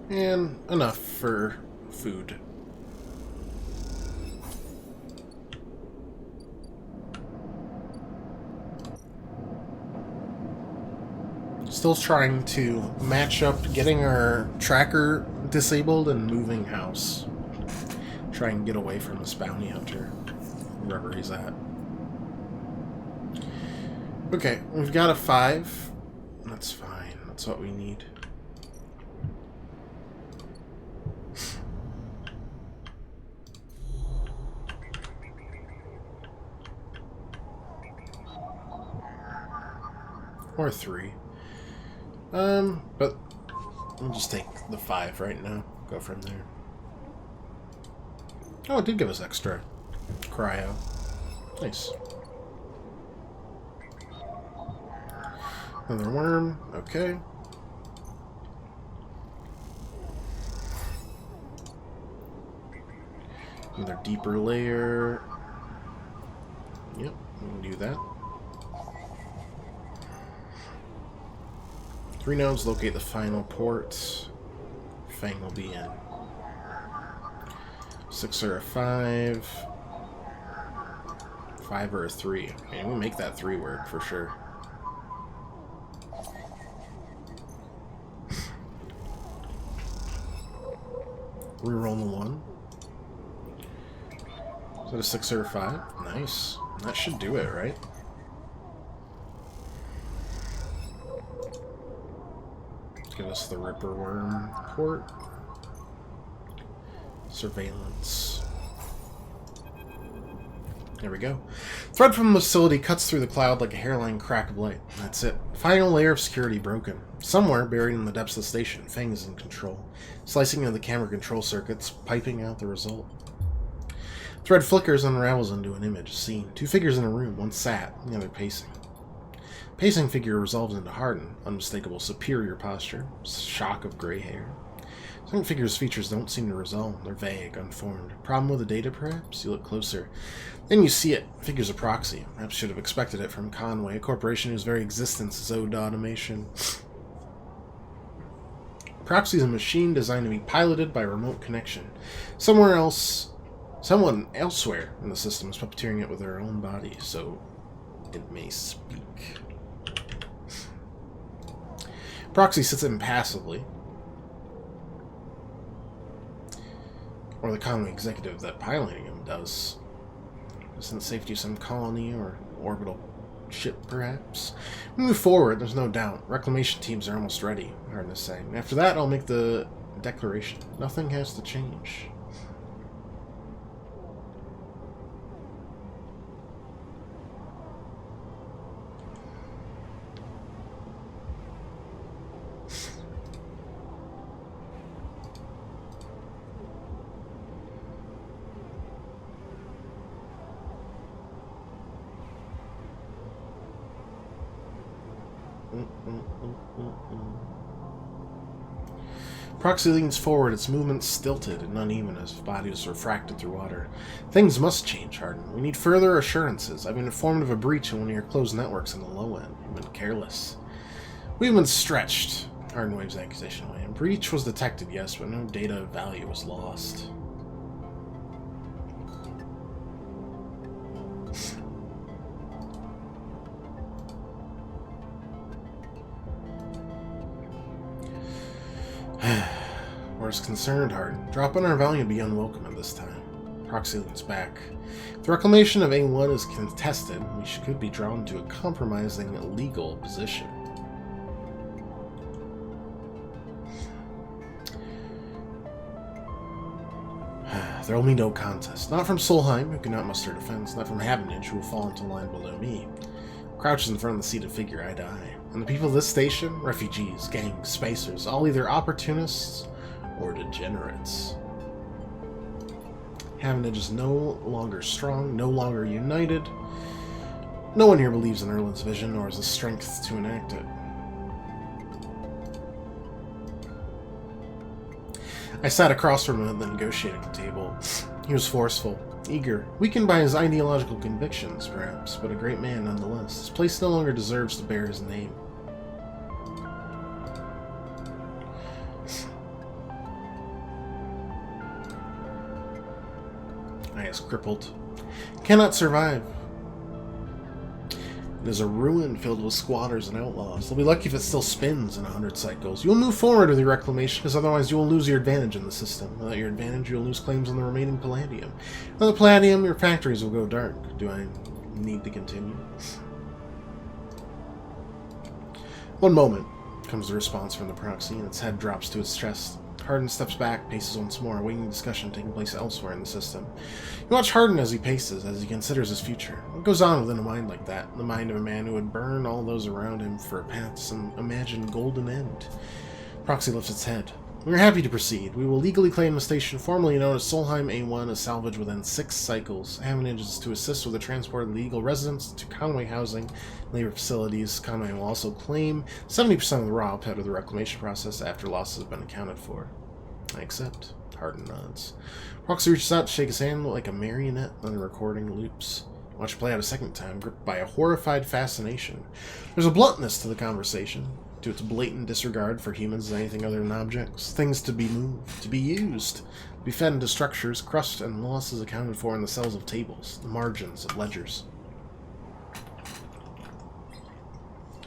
And enough for food. Still trying to match up getting our tracker disabled and moving house. Try and get away from this bounty hunter, wherever he's at. Okay, we've got a 5. That's fine. That's what we need. Or 3. But we'll just take the 5 right now. Go from there. Oh, it did give us extra cryo. Nice. Another worm. Okay. Another deeper layer. Yep, we can do that. 3 nodes, locate the final port. Fang will be in. 6 or a 5. 5 or a 3. Okay, we'll make that 3 work for sure. Reroll the 1. Is that a 6 or a 5? Nice. That should do it, right? Give us the Ripper Worm port. Surveillance. There we go. Thread from the facility cuts through the cloud like a hairline crack of light. That's it. Final layer of security broken. Somewhere, buried in the depths of the station, Fang is in control. Slicing into the camera control circuits, piping out the result. Thread flickers and unravels into an image, a scene. 2 figures in a room, one sat, the other pacing. Pacing figure resolves into hardened, unmistakable superior posture, shock of gray hair. Some figure's features don't seem to resolve. They're vague, unformed. Problem with the data, perhaps? You look closer. Then you see it. Figure's a proxy. Perhaps should have expected it from Conway, a corporation whose very existence is owed to automation. Proxy is a machine designed to be piloted by remote connection. Someone elsewhere in the system is puppeteering it with their own body, so it may speak. Proxy sits impassively. Or the Conway executive that piloting him does. Isn't safety of some colony or orbital ship, perhaps? Move forward, there's no doubt. Reclamation teams are almost ready, hard to say. After that, I'll make the declaration. Nothing has to change. Proxy leans forward, its movements stilted and uneven as if body was refracted through water. Things must change, Harden. We need further assurances. I've been informed of a breach in one of your closed networks in the low end. You've been careless. We've been stretched. Harden waves the accusation away. A breach was detected, yes, but no data of value was lost. We're as concerned, Harden. Dropping our value would be unwelcome at this time. Proxy leans back. If the reclamation of A1 is contested, we could be drawn to a compromising legal position. There will be no contest. Not from Solheim, who cannot muster defense. Not from Havenage, who will fall into line below me. Crouches in front of the seated figure, eye to eye. And the people of this station, refugees, gangs, spacers, all either opportunists or degenerates. Havenage is no longer strong, no longer united. No one here believes in Erlin's vision, nor has the strength to enact it. I sat across from him at the negotiating table. He was forceful, eager, weakened by his ideological convictions, perhaps, but a great man nonetheless. His place no longer deserves to bear his name. I is crippled. Cannot survive. It is a ruin filled with squatters and outlaws. They'll be lucky if it still spins in 100 cycles. You will move forward with your reclamation, because otherwise you will lose your advantage in the system. Without your advantage, you will lose claims on the remaining palladium. Without the palladium, your factories will go dark. Do I need to continue? One moment, comes the response from the proxy, and its head drops to its chest. Harden steps back, paces once more, awaiting discussion taking place elsewhere in the system. You watch Harden as he paces, as he considers his future. What goes on within a mind like that? The mind of a man who would burn all those around him for a path to some imagined golden end. Proxy lifts its head. We're happy to proceed. We will legally claim the station formerly known as Solheim A1 as salvage within 6 cycles. Havenage is to assist with the transport of legal residents to Conway housing labor facilities. Conway will also claim 70% of the raw output of the reclamation process after losses have been accounted for. I accept. Hardin nods. Roxy reaches out to shake his hand like a marionette on the recording loops. Watch it play out a second time, gripped by a horrified fascination. There's a bluntness to the conversation, to its blatant disregard for humans as anything other than objects, things to be moved, to be used, to be fed into structures, crushed and losses accounted for in the cells of tables, the margins of ledgers.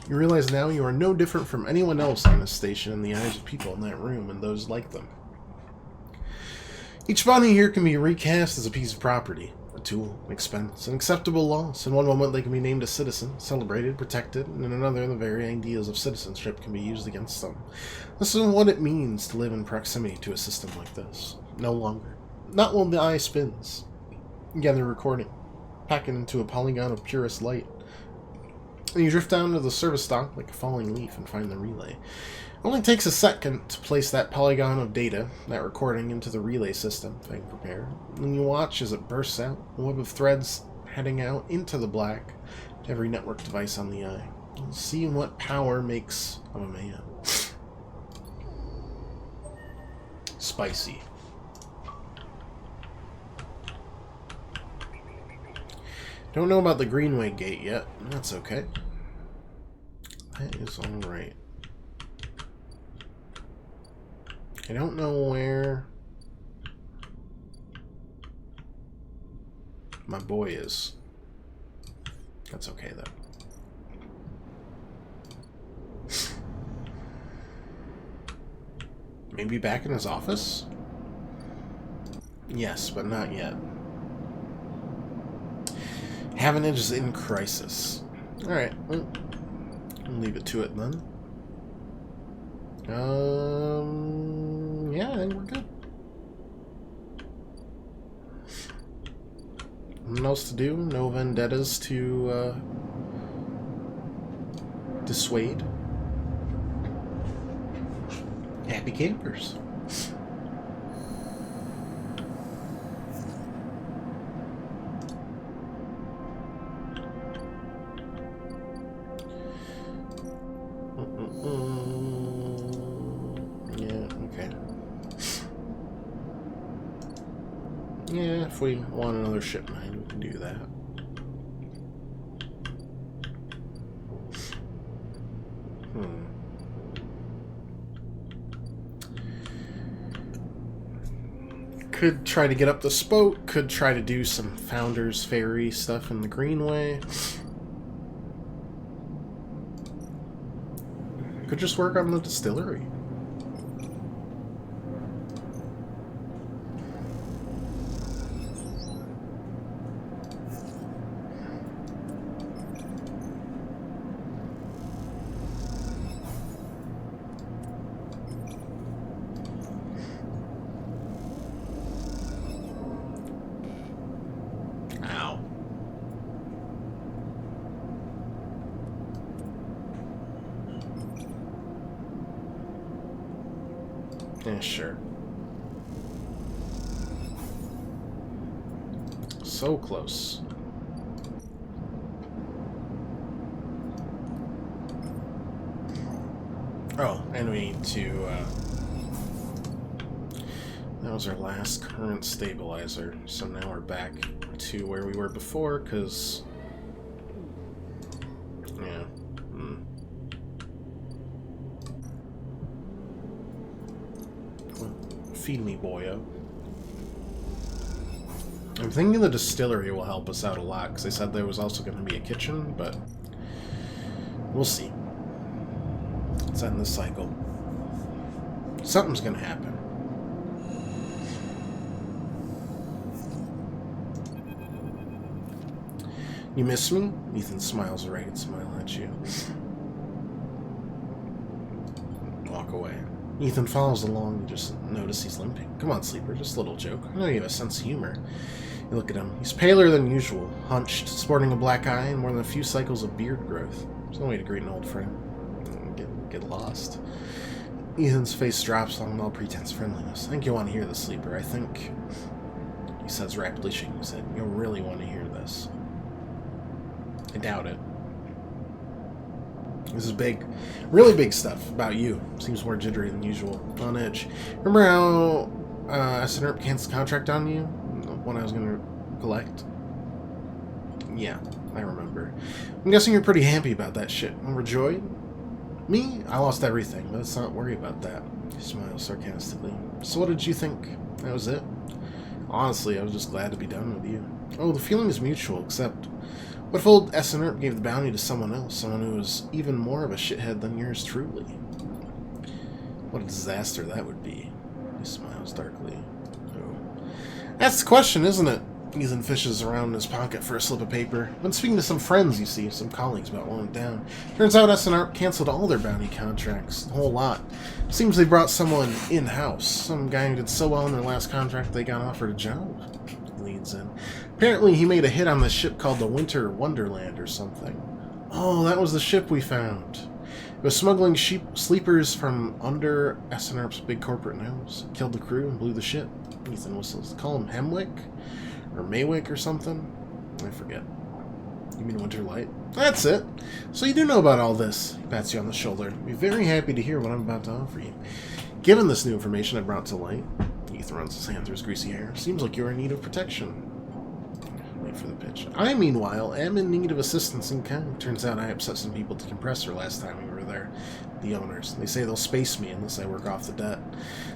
You realize now you are no different from anyone else on this station in the eyes of people in that room and those like them. Each body here can be recast as a piece of property, a tool, an expense, an acceptable loss. In one moment they can be named a citizen, celebrated, protected, and in another the very ideas of citizenship can be used against them. This is what it means to live in proximity to a system like this. No longer. Not while the eye spins. Again, the recording. Pack it into a polygon of purest light. And you drift down to the service dock like a falling leaf and find the relay. It only takes a second to place that polygon of data, that recording, into the relay system, if I can prepare. And you watch as it bursts out, a web of threads heading out into the black to every network device on the eye. You'll see what power makes of a man. Spicy. Don't know about the Greenway Gate yet. That's okay. That is alright. I don't know where my boy is. That's okay, though. Maybe back in his office? Yes, but not yet. Havenage is in crisis. Alright, well, I'll leave it to it then. Yeah, I think we're good. Nothing else to do. No vendettas to dissuade. Happy campers. Yeah, if we want another ship mine, we can do that. Could try to get up the Spoke, could try to do some Founders Ferry stuff in the Greenway. Could just work on the distillery. Yeah, sure. So close. Oh, and we need to, that was our last current stabilizer, so now we're back to where we were before, because, yeah, Feed me, boyo. I'm thinking the distillery will help us out a lot, because they said there was also going to be a kitchen, but we'll see. Let's end this cycle. Something's going to happen. You miss me? Ethan smiles a ragged smile at you. Walk away. Ethan follows along and just notice he's limping. Come on, Sleeper, just a little joke. I know you have a sense of humor. You look at him. He's paler than usual, hunched, sporting a black eye and more than a few cycles of beard growth. There's no way to greet an old friend. Get lost. Ethan's face drops on all pretense friendliness. I think you'll want to hear this, Sleeper. I think... He says rapidly shaking his head. You'll really want to hear this. I doubt it. This is big. Really big stuff about you. Seems more jittery than usual. On edge. Remember how SNRP canceled the contract on you? One I was going to collect? Yeah, I remember. I'm guessing you're pretty happy about that shit. Overjoyed? Me? I lost everything. Let's not worry about that. He smiles sarcastically. So what did you think? That was it? Honestly, I was just glad to be done with you. Oh, the feeling is mutual, except... What if old SNRP gave the bounty to someone else? Someone who was even more of a shithead than yours truly? What a disaster that would be. He smiles darkly. Oh. That's the question, isn't it? Ethan fishes around in his pocket for a slip of paper. Been speaking to some friends, you see, some colleagues about what went down. Turns out SNRP canceled all their bounty contracts, the whole lot. Seems they brought someone in-house. Some guy who did so well in their last contract they got offered a job. He leads in. Apparently he made a hit on this ship called the Winter Wonderland or something. Oh, that was the ship we found. It was smuggling sleepers from under SNRP's big corporate nose. Killed the crew and blew the ship. Ethan whistles. Call him Hemwick? Or Maywick or something? I forget. You mean Winterlight? That's it. So you do know about all this. He pats you on the shoulder. I'd be very happy to hear what I'm about to offer you. Given this new information I brought to light, Ethan runs his hand through his greasy hair. Seems like you're in need of protection. Wait for the pitch. I, meanwhile, am in need of assistance in kind. Turns out I upset some people at the compressor last time we were there. The owners. They say they'll space me unless I work off the debt.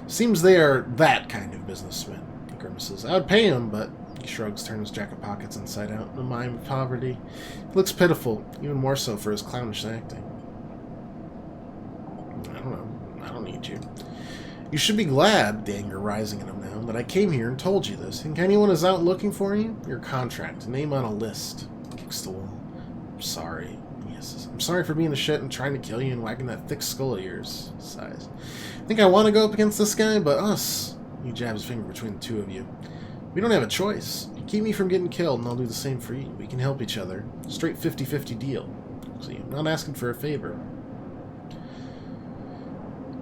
Seems they are that kind of businessman. He grimaces. I would pay him, but... He shrugs, turns his jacket pockets inside out in a mime of poverty. He looks pitiful, even more so for his clownish acting. I don't know. I don't need you. You should be glad, the anger rising in him now, that I came here and told you this. Think anyone is out looking for you? Your contract, name on a list. Kicks the wall. I'm sorry. Yes, I'm sorry for being a shit and trying to kill you and wagging that thick skull of yours. Sighs. Think I want to go up against this guy, but us. He jabs a finger between the two of you. We don't have a choice. You keep me from getting killed, and I'll do the same for you. We can help each other. Straight 50-50 deal. See, I'm not asking for a favor.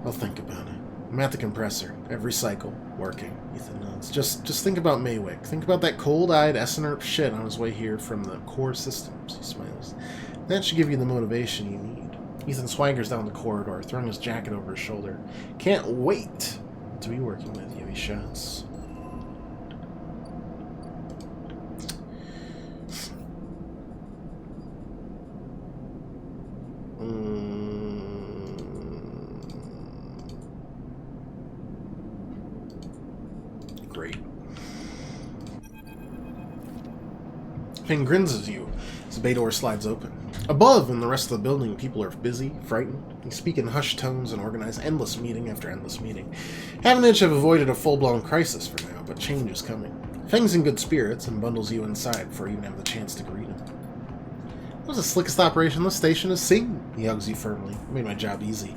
I'll think about it. I'm at the compressor. Every cycle. Working. Ethan nods. Just think about Maywick. Think about that cold-eyed SNRP shit on his way here from the core systems. He smiles. That should give you the motivation you need. Ethan swaggers down the corridor, throwing his jacket over his shoulder. Can't wait to be working with you, he shouts. Great. Finn grins at you as the bay door slides open. Above, in the rest of the building, people are busy, frightened. They speak in hushed tones and organize endless meeting after endless meeting. Havenage have avoided a full-blown crisis for now, but change is coming. Feng's in good spirits and bundles you inside before you even have the chance to greet him. That was the slickest operation the station has seen. He hugs you firmly. Made my job easy.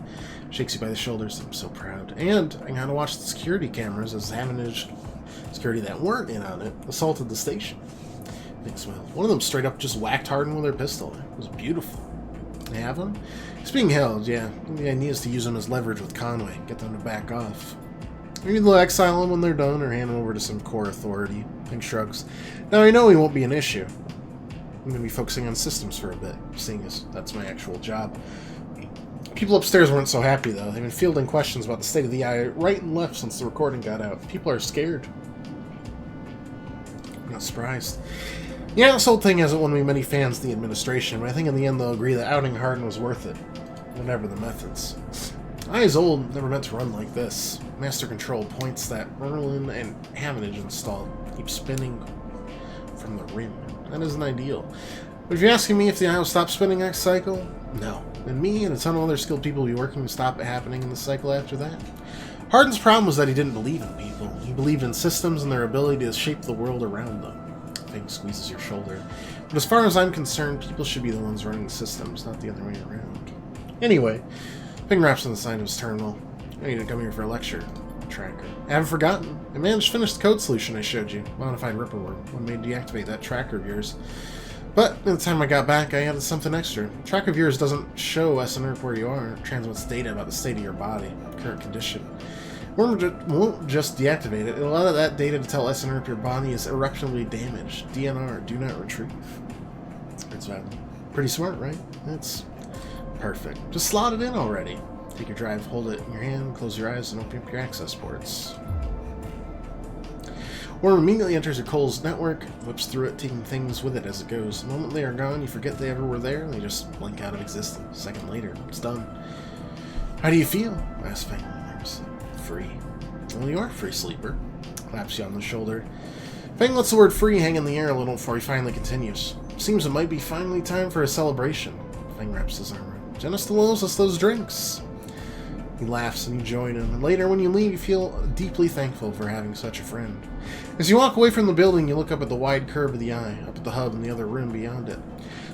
Shakes you by the shoulders. I'm so proud. And I gotta watch the security cameras as Havenage security that weren't in on it assaulted the station. Big smile. One of them straight up just whacked Hardin with their pistol. It was beautiful. They have him? He's being held, yeah. The idea is to use him as leverage with Conway. Get them to back off. Maybe they'll exile him when they're done or hand him over to some core authority. Pink shrugs. Now I know he won't be an issue. I'm going to be focusing on systems for a bit, seeing as that's my actual job. People upstairs weren't so happy, though. They've been fielding questions about the state of the AI right and left since the recording got out. People are scared. I'm not surprised. Yeah, this whole thing hasn't won me many fans in the administration, but I think in the end they'll agree that outing Hardin was worth it. Whatever the methods. Eyes old, never meant to run like this. Master Control points that Merlin and Havenage installed keep spinning from the rim. That isn't ideal. But if you're asking me if the eye will stop spinning next cycle, no. And me and a ton of other skilled people will be working to stop it happening in the cycle after that. Hardin's problem was that he didn't believe in people. He believed in systems and their ability to shape the world around them. Fang squeezes your shoulder. But as far as I'm concerned, people should be the ones running the systems, not the other way around. Anyway, Fang raps on the side of his terminal. I need to come here for a lecture. Tracker. I haven't forgotten. I managed to finish the code solution I showed you. Modified Ripper Worm. What made you deactivate that tracker of yours? But by the time I got back, I added something extra. Track of yours doesn't show SNERP where you are. It transmits data about the state of your body, current condition. Won't just deactivate it. It'll allow that data to tell SNERP your body is irreparably damaged. DNR, do not retrieve. It's pretty smart, right? It's perfect. Just slot it in already. Take your drive, hold it in your hand, close your eyes, and open up your access ports. Worm immediately enters your Cole's network, whips through it, taking things with it as it goes. The moment they are gone, you forget they ever were there, and they just blink out of existence. A second later, it's done. How do you feel? Asked Fang. Free. Well, you are free, Sleeper. Claps you on the shoulder. Fang lets the word free hang in the air a little before he finally continues. Seems it might be finally time for a celebration. Fang wraps his arm around. Jenna still owes us those drinks. He laughs and you join him, and later when you leave you feel deeply thankful for having such a friend. As you walk away from the building, you look up at the wide curve of the eye, up at the hub and the other room beyond it.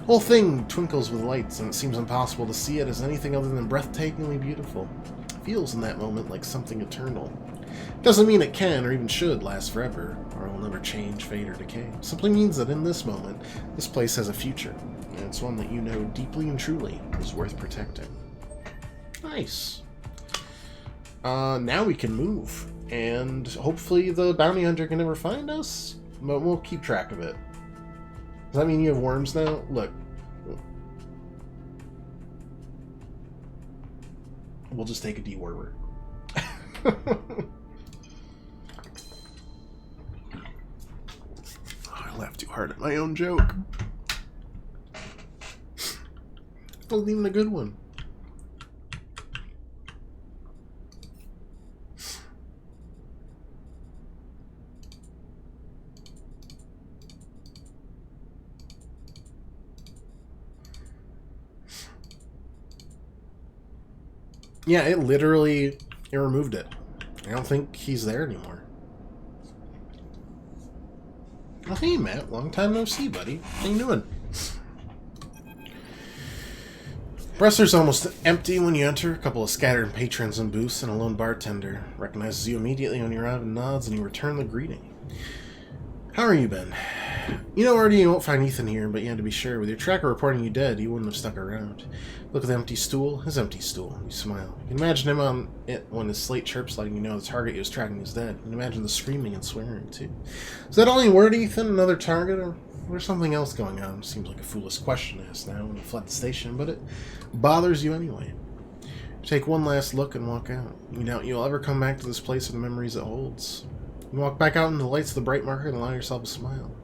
The whole thing twinkles with lights, and it seems impossible to see it as anything other than breathtakingly beautiful. It feels in that moment like something eternal. Doesn't mean it can or even should last forever, or it will never change, fade, or decay. It simply means that in this moment, this place has a future, and it's one that you know deeply and truly is worth protecting. Nice. Now we can move, and hopefully the bounty hunter can never find us, but we'll keep track of it. Does that mean you have worms now? Look. We'll just take a dewormer. I laughed too hard at my own joke. It wasn't even a good one. Yeah, it removed it. I don't think he's there anymore. Oh, hey, Matt. Long time no see, buddy. How you doing? Bressler's almost empty when you enter. A couple of scattered patrons and booths, and a lone bartender recognizes you immediately when you arrive and nods, and you return the greeting. How are you, Ben? You know already you won't find Ethan here, but you had to be sure. With your tracker reporting you dead, he wouldn't have stuck around. Look at the empty stool. His empty stool. You smile. You can imagine him on it when his slate chirps letting you know the target he was tracking is dead. You can imagine the screaming and swearing, too. Is that all you word, Ethan? Another target? Or there's something else going on? Seems like a foolish question to ask now when you fled the station, but it bothers you anyway. You take one last look and walk out. You doubt you'll ever come back to this place with the memories it holds. You walk back out into the lights of the bright market and allow yourself a smile.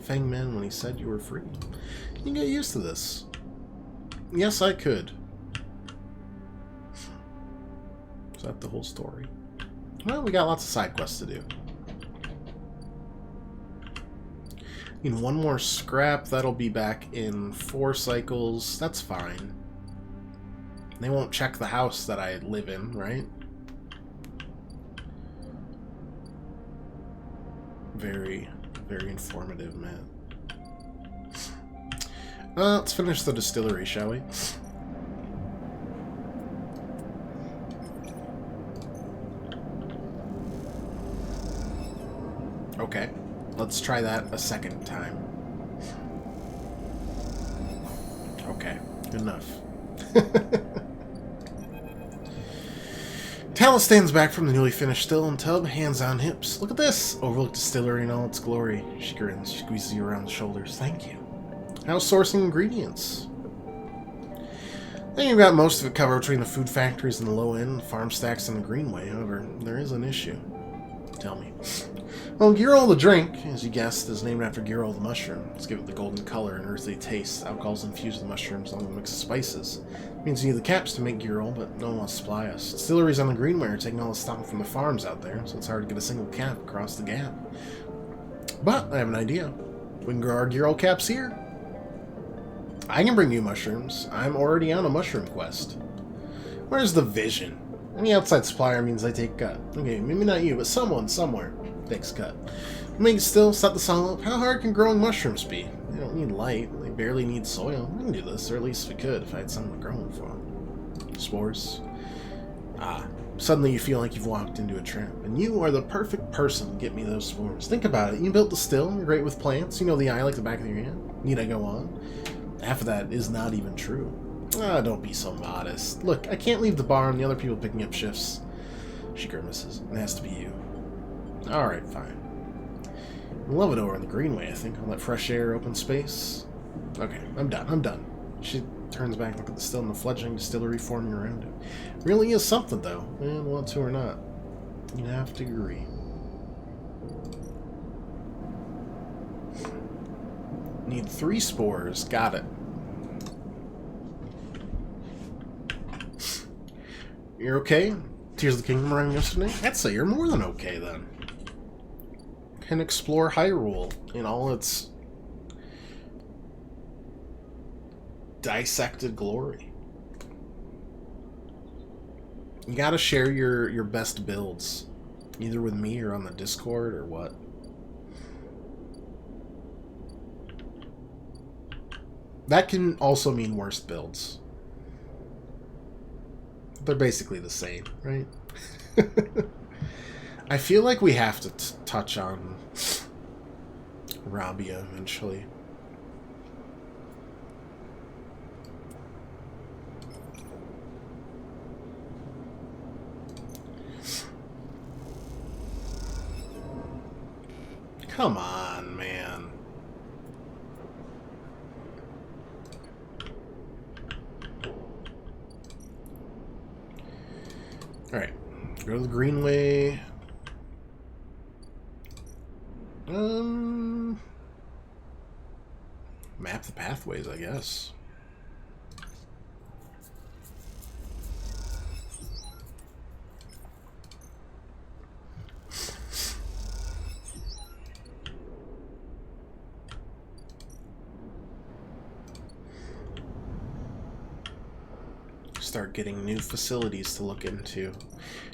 Fang Man when he said you were free. You can get used to this. Yes, I could. Is that the whole story? Well, we got lots of side quests to do. Need one more scrap. That'll be back in 4 cycles. That's fine. They won't check the house that I live in, right? Very, very informative, man. Let's finish the distillery, shall we? Okay, let's try that a second time. Okay, good enough. Talus stands back from the newly finished still and tub, hands on hips. Look at this! Overlooked distillery in all its glory. She grins, she squeezes you around the shoulders. Thank you. How's sourcing ingredients? Then you've got most of it covered between the food factories and the low end, farm stacks and the greenway. However, there is an issue. Tell me. Well, Girol the drink, as you guessed, is named after Girol the mushroom. Let's give it the golden color and earthly taste. Alcohols infuse the mushrooms along with a mix of spices. It means you need the caps to make Girol, but no one wants to supply us. Distilleries on the Greenway are taking all the stock from the farms out there, so it's hard to get a single cap across the gap. But I have an idea. We can grow our Girol caps here. I can bring you mushrooms. I'm already on a mushroom quest. Where's the vision? Any outside supplier means I take cut. Okay, maybe not you, but someone, somewhere, takes cut. Make it still, set the sun up. How hard can growing mushrooms be? They don't need light. They barely need soil. We can do this, or at least we could if I had something to grow them for. Spores. Ah, Suddenly you feel like you've walked into a trap, and you are the perfect person to get me those spores. Think about it. You built the still, you're great with plants, you know the eye like the back of your hand. Need I go on? Half of that is not even true. Ah, don't be so modest. Look, I can't leave the bar and the other people picking up shifts. She grimaces. It has to be you. Alright, fine. I love it over in the Greenway, I think. All that fresh air, open space. Okay, I'm done. She turns back, look at the still and the fledgling distillery forming around it. Really is something, though. And want to or not. You have to agree. Need 3 spores. Got it. You're okay? Tears of the Kingdom around yesterday? I'd say you're more than okay, then. Can explore Hyrule in all its dissected glory. You gotta share your best builds, either with me or on the Discord or what. That can also mean worst builds. They're basically the same, right? I feel like we have to touch on Rabia eventually. Come on, man. Alright. Go to the Greenway. Map the pathways, I guess. Start getting new facilities to look into.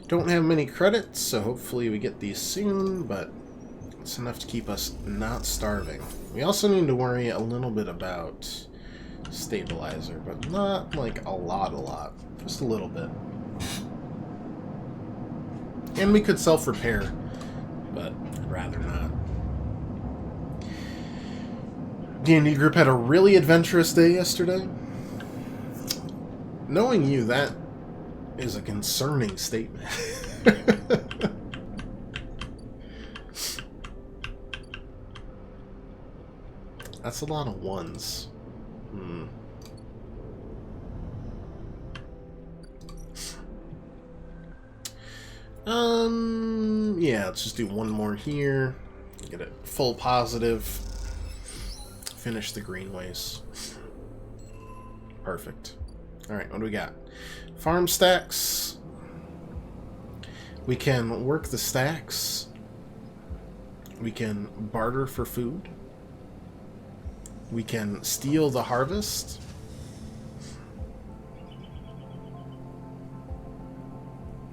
Don't have many credits, so hopefully we get these soon, but it's enough to keep us not starving. We also need to worry a little bit about stabilizer, but not like a lot. Just a little bit. And we could self-repair, but I'd rather not. D&D group had a really adventurous day yesterday. Knowing you, that is a concerning statement. That's a lot of ones. Yeah, let's just do one more here. Get it full positive. Finish the greenways. Perfect. Alright, what do we got? Farm stacks. We can work the stacks. We can barter for food. We can steal the harvest.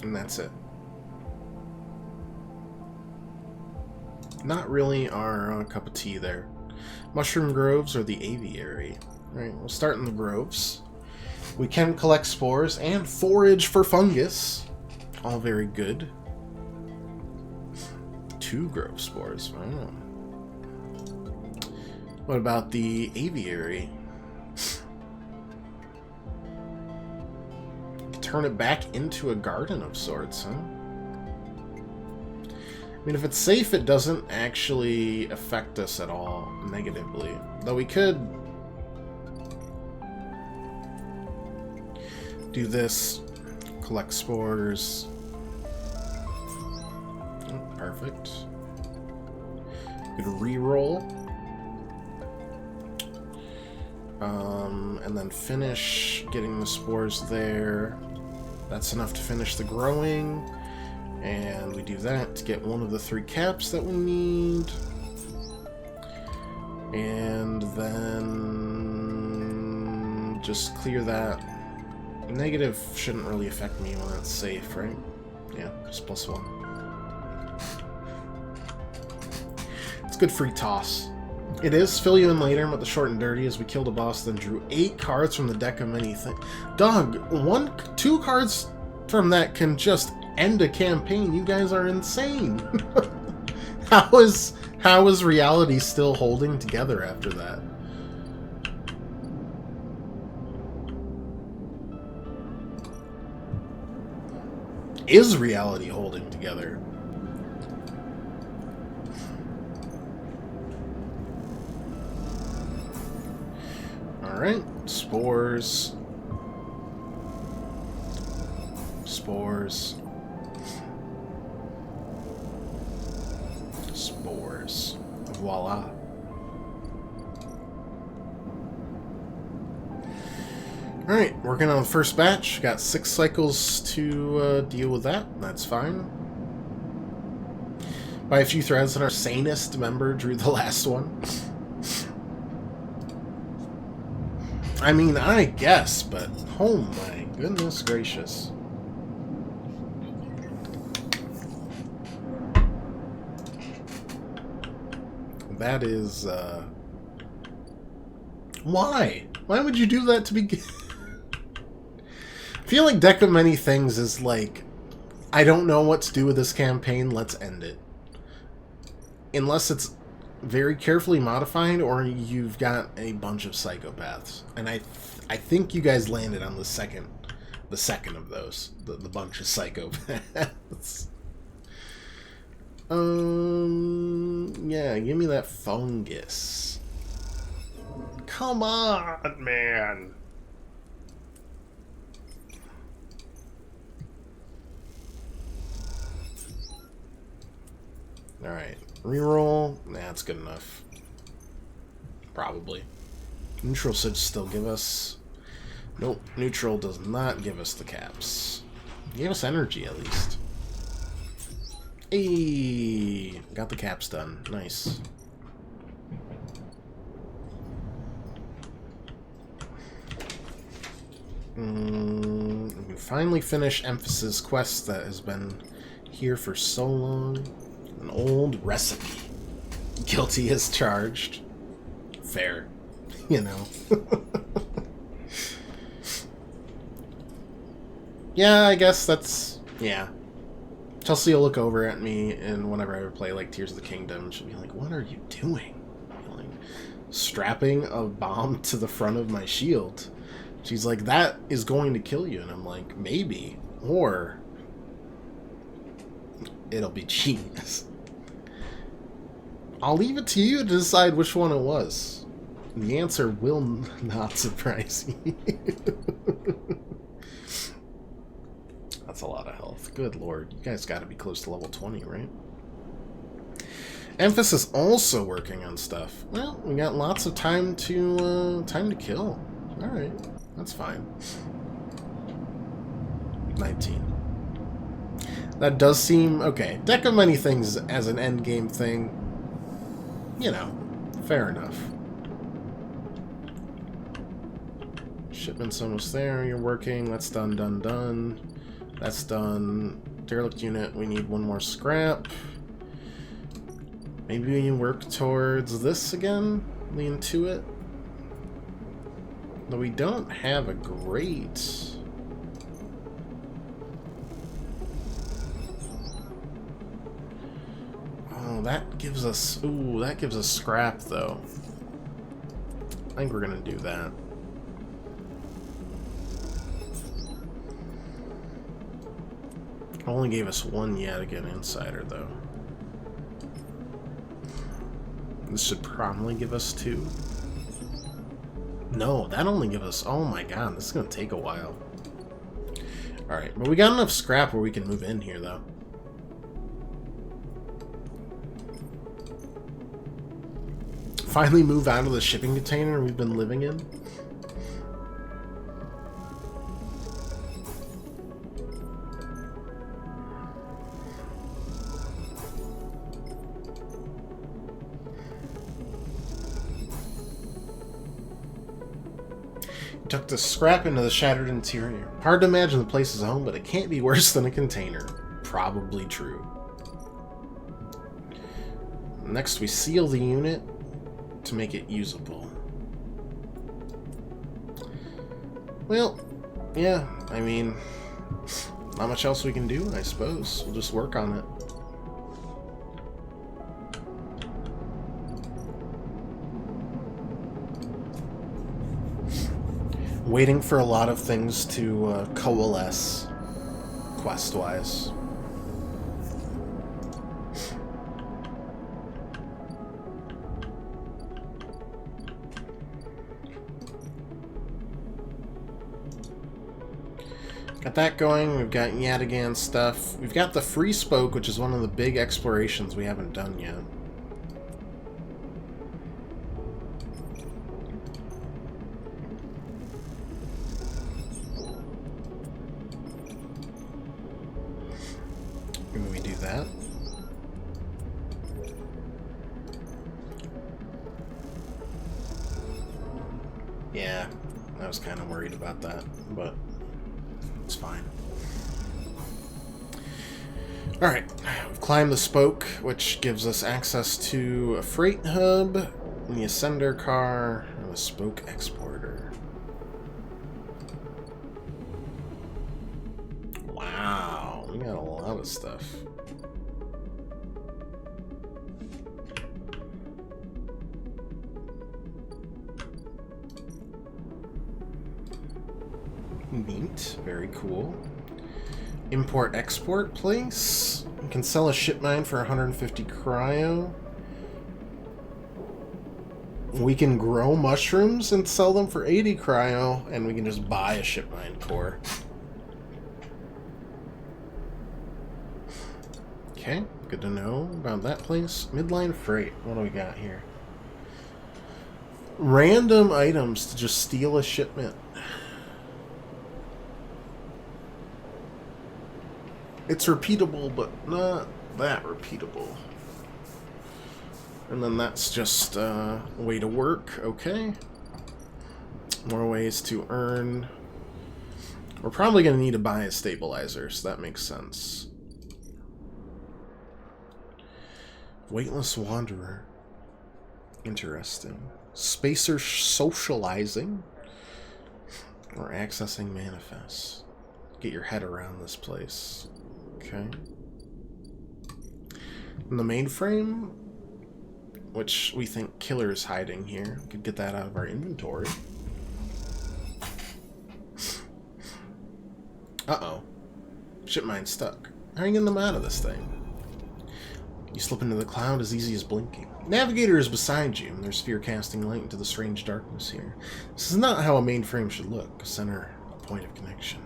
And that's it. Not really our cup of tea there. Mushroom groves or the aviary. Alright, we'll start in the groves. We can collect spores and forage for fungus. All very good. 2 grove spores. Wow. What about the aviary? Turn it back into a garden of sorts, huh? I mean, if it's safe, it doesn't actually affect us at all negatively. Though we could do this, collect spores. Oh, perfect. Could re-roll. And then finish getting the spores there. That's enough to finish the growing. And we do that to get one of the 3 caps that we need. And then just clear that. Negative shouldn't really affect me when it's safe, right? Yeah, just +1. It's good free toss. It is. Fill you in later with the short and dirty as we killed a boss, then drew 8 cards from the deck of many things. Dog, 2 cards from that can just end a campaign. You guys are insane. How is reality still holding together after that? Is reality holding together? Alright, spores. Spores. Spores. Voila. Alright, working on the first batch. Got 6 cycles to deal with that. That's fine. By a few threads, and our sanest member drew the last one. I mean, I guess, but oh my goodness gracious. That is, why? Why would you do that to begin? I feel like Deck of Many Things is like, I don't know what to do with this campaign, let's end it. Unless it's very carefully modified or you've got a bunch of psychopaths. And I think you guys landed on the second of those. The bunch of psychopaths. Yeah, give me that fungus. Come on, man. Alright, reroll. Nah, that's good enough. Probably. Neutral should still give us... Nope, neutral does not give us the caps. Gave us energy, at least. Hey, got the caps done. Nice. We finally finish Emphasis quest that has been here for so long. An old recipe. Guilty as charged. Fair. You know. Yeah, I guess that's... Yeah. Chelsea will look over at me, and whenever I ever play, like, Tears of the Kingdom, she'll be like, what are you doing? I'm like, strapping a bomb to the front of my shield. She's like, that is going to kill you. And I'm like, maybe. Or... it'll be genius. I'll leave it to you to decide which one it was. The answer will not surprise you. That's a lot of health. Good lord. You guys gotta be close to level 20, right? Emphasis also working on stuff. Well, we got lots of time to kill. Alright. That's fine. 19. That does seem... okay. Deck of Many Things as an endgame thing. You know. Fair enough. Shipment's almost there. You're working. That's done, done, done. That's done. Derelict unit. We need one more scrap. Maybe we can work towards this again? Lean to it? Though we don't have a great... oh, that gives us... ooh, that gives us scrap, though. I think we're gonna do that. Only gave us one Yadigan Insider, though. This should probably give us 2. No, that only gives us... oh my god, this is gonna take a while. Alright, but we got enough scrap where we can move in here, though. Finally move out of the shipping container we've been living in. Tucked the scrap into the shattered interior. Hard to imagine the place is home, but it can't be worse than a container. Probably true. Next, we seal the unit to make it usable. Well, yeah, I mean, Not much else we can do, I suppose. We'll just work on it. Waiting for a lot of things to coalesce, quest-wise. Got that going. We've got Yatagan stuff. We've got the Free Spoke, which is one of the big explorations we haven't done yet. Maybe we do that. Yeah, I was kind of worried about that, but it's fine. Alright, we've climbed the spoke, which gives us access to a freight hub, the Ascender car, and the spoke exporter. Wow, we got a lot of stuff. Neat, very cool. Import-export place. You can sell a ship mine for 150 cryo. We can grow mushrooms and sell them for 80 cryo, and we can just buy a ship mine core. Okay, good to know about that place. Midline freight. What do we got here? Random items to just steal a shipment. It's repeatable, but not that repeatable. And then that's just a way to work. Okay. More ways to earn. We're probably going to need to buy a stabilizer, so that makes sense. Weightless Wanderer. Interesting. Spacer socializing. Or accessing manifests. Get your head around this place. Okay. And the mainframe, which we think Killer's hiding here. We could get that out of our inventory. Uh-oh. Ship mine's stuck. How are you getting them out of this thing? You slip into the cloud as easy as blinking. Navigator is beside you, and there's sphere casting light into the strange darkness here. This is not how a mainframe should look. Center a point of connection.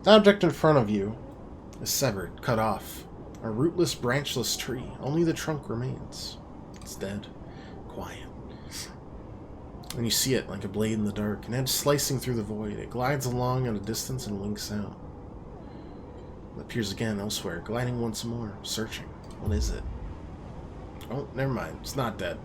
The object in front of you is severed, cut off. A rootless, branchless tree. Only the trunk remains. It's dead. Quiet. And you see it like a blade in the dark, an edge slicing through the void. It glides along at a distance and winks out. It appears again elsewhere, gliding once more, searching. What is it? Oh, never mind. It's not dead.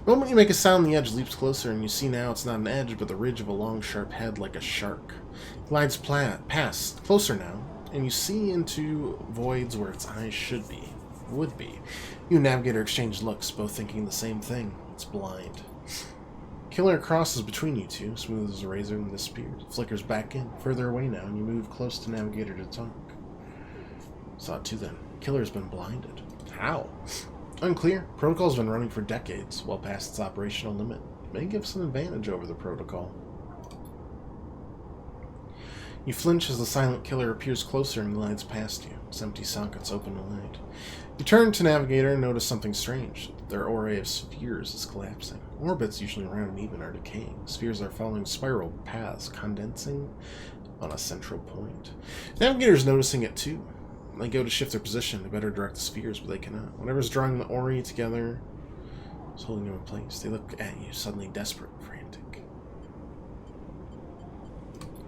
The moment you make a sound, the edge leaps closer, and you see now it's not an edge, but the ridge of a long, sharp head like a shark. It glides past, closer now, and you see into voids where its eyes should be, would be. You and Navigator exchange looks, both thinking the same thing. It's blind. Killer crosses between you two, smooth as a razor, and disappears. Flickers back in, further away now, and you move close to Navigator to talk. Saw it too then. Killer's been blinded. How? Unclear. Protocol's been running for decades, well past its operational limit. May give some advantage over the protocol. You flinch as the silent killer appears closer and glides past you. Its empty sockets open wide. You turn to Navigator and notice something strange. Their array of spheres is collapsing. Orbits, usually round and even, are decaying. Spheres are following spiral paths, condensing on a central point. Navigator's noticing it too. They go to shift their position to better direct the spheres, but they cannot. Whatever's drawing the Ori together is holding them in place. They look at you, suddenly desperate, frantic.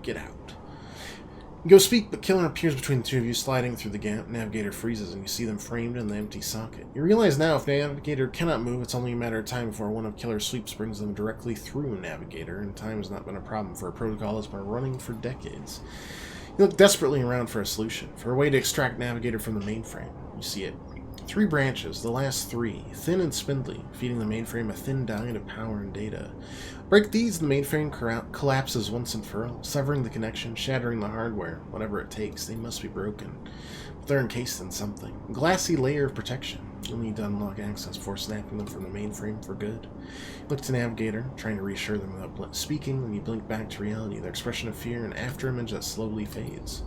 Get out. You go speak, but Killer appears between the two of you, sliding through the gap. Navigator freezes, and you see them framed in the empty socket. You realize now, if Navigator cannot move, it's only a matter of time before one of Killer's sweeps brings them directly through Navigator, and time has not been a problem for a protocol that's been running for decades. You look desperately around for a solution, for a way to extract Navigator from the mainframe. You see it. 3 branches, the last 3, thin and spindly, feeding the mainframe a thin diet of power and data. Break these, the mainframe collapses once and for all, severing the connection, shattering the hardware. Whatever it takes, they must be broken. But they're encased in something. A glassy layer of protection. You'll need to unlock access before snapping them from the mainframe for good. You look to Navigator, trying to reassure them without speaking, when you blink back to reality, their expression of fear, an afterimage that slowly fades.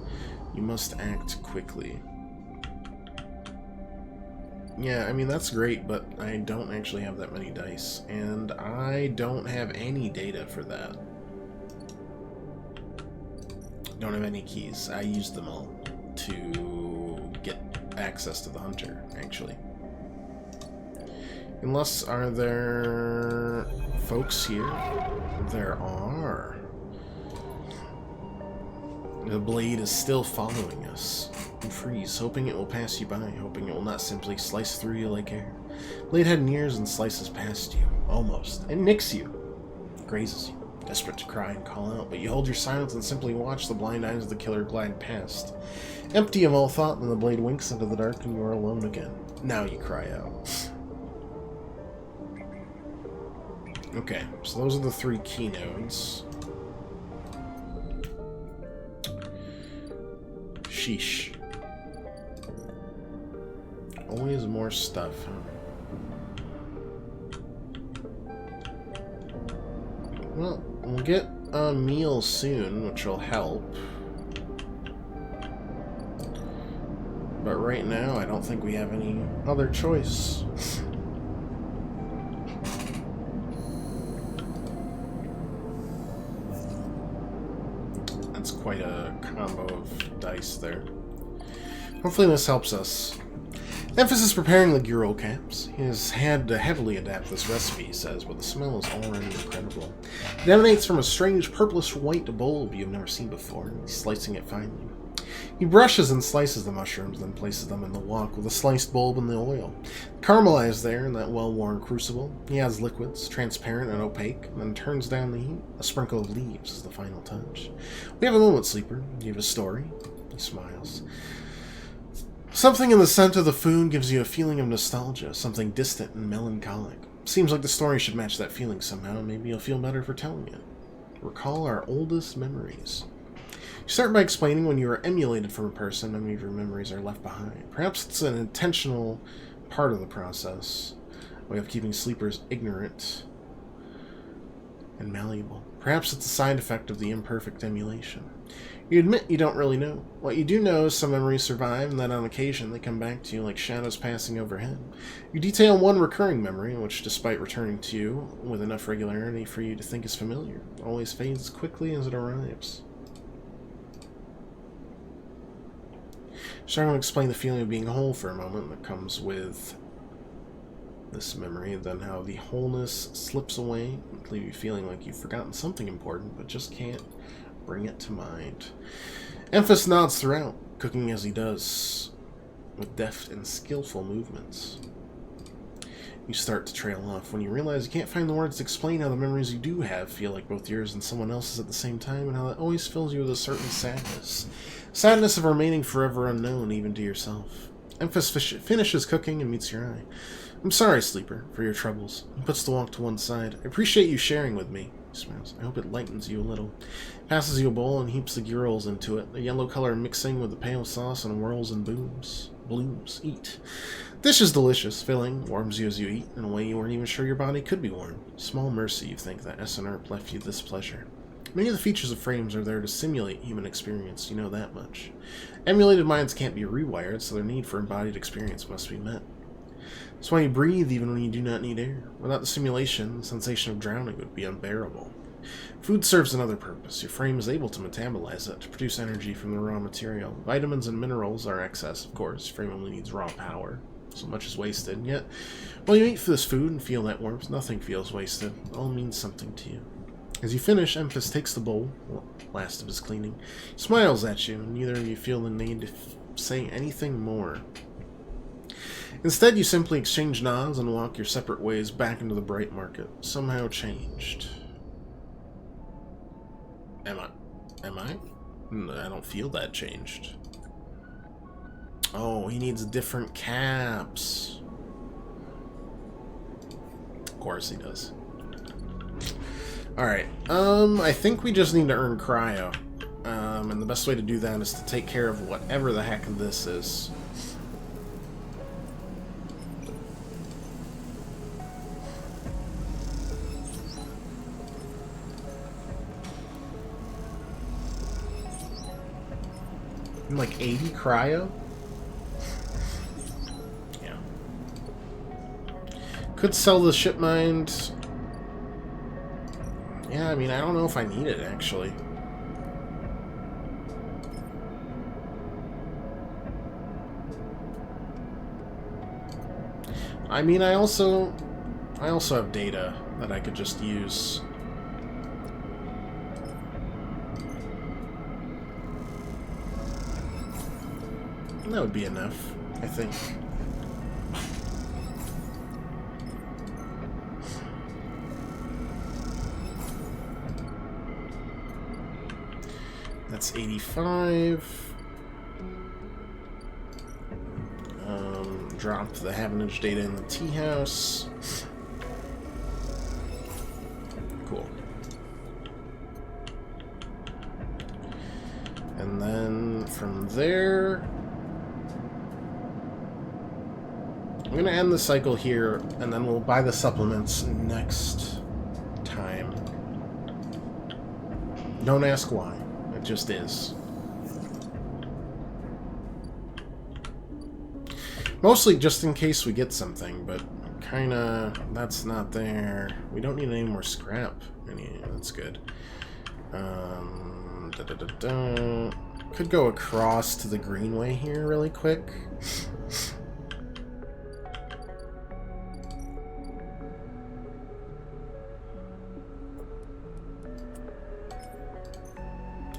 You must act quickly. Yeah, I mean, that's great, but I don't actually have that many dice, and I don't have any data for that. Don't have any keys. I used them all to get access to the hunter, actually. Unless, are there folks here? There are. The blade is still following us. You freeze, hoping it will pass you by, hoping it will not simply slice through you like air. Blade head nears and slices past you. Almost. It nicks you. Grazes you. Desperate to cry and call out, but you hold your silence and simply watch the blind eyes of the killer glide past. Empty of all thought, then the blade winks into the dark and you are alone again. Now you cry out. Okay, so those are the 3 key nodes. Sheesh. Always more stuff, huh? Well, we'll get a meal soon, which will help. But right now, I don't think we have any other choice. That's quite a combo of dice there. Hopefully this helps us. Emphasis preparing the gyro caps. He has had to heavily adapt this recipe, he says, but the smell is already incredible. It emanates from a strange purplish-white bulb you've never seen before, and he's slicing it finely. He brushes and slices the mushrooms, then places them in the wok with the sliced bulb and the oil. Caramelized there in that well-worn crucible, he adds liquids, transparent and opaque, and then turns down the heat. A sprinkle of leaves is the final touch. We have a moment, Sleeper. You have a story? He smiles. Something in the scent of the food gives you a feeling of nostalgia, something distant and melancholic. Seems like the story should match that feeling somehow, and maybe you'll feel better for telling it. Recall our oldest memories. You start by explaining when you are emulated from a person, many of your memories are left behind. Perhaps it's an intentional part of the process, a way of keeping sleepers ignorant and malleable. Perhaps it's a side effect of the imperfect emulation. You admit you don't really know. What you do know is some memories survive, and that on occasion they come back to you like shadows passing overhead. You detail one recurring memory, which, despite returning to you with enough regularity for you to think is familiar, always fades as quickly as it arrives. So I'm going to explain the feeling of being whole for a moment that comes with this memory, and then how the wholeness slips away, and leave you feeling like you've forgotten something important, but just can't bring it to mind. Emphas nods throughout, cooking as he does, with deft and skillful movements. You start to trail off when you realize you can't find the words to explain how the memories you do have feel like both yours and someone else's at the same time, and how that always fills you with a certain sadness. Sadness of remaining forever unknown, even to yourself. Emphas finishes cooking and meets your eye. I'm sorry, Sleeper, for your troubles. He puts the wok to one side. I appreciate you sharing with me. He smiles. I hope it lightens you a little. Passes you a bowl and heaps the gyros into it, the yellow color mixing with the pale sauce and whirls and blooms. Eat. Dish is delicious, filling, warms you as you eat, in a way you weren't even sure your body could be warmed. Small mercy, you think, that SNR left you this pleasure. Many of the features of frames are there to simulate human experience, you know that much. Emulated minds can't be rewired, so their need for embodied experience must be met. That's why you breathe even when you do not need air. Without the simulation, the sensation of drowning would be unbearable. Food serves another purpose. Your frame is able to metabolize it, to produce energy from the raw material. Vitamins and minerals are excess, of course. Your frame only needs raw power. So much is wasted, and yet, while you eat for this food and feel that warmth, nothing feels wasted. It all means something to you. As you finish, Emphas takes the bowl, last of his cleaning, smiles at you, and neither of you feel the need to say anything more. Instead, you simply exchange nods and walk your separate ways back into the bright market, somehow changed. Am I? I don't feel that changed. Oh, he needs different caps. Of course he does. Alright, I think we just need to earn cryo. And the best way to do that is to take care of whatever the heck this is. Like 80 cryo? Yeah. Could sell the ship mind. Yeah, I mean, I don't know if I need it, actually. I mean, I also have data that I could just use. That would be enough, I think. That's 85. Drop the Havenage data in the tea house. Cool. And then from there, I'm going to end the cycle here, and then we'll buy the supplements next time. Don't ask why. It just is. Mostly just in case we get something, but kinda, that's not there. We don't need any more scrap. That's good. Could go across to the Greenway here really quick.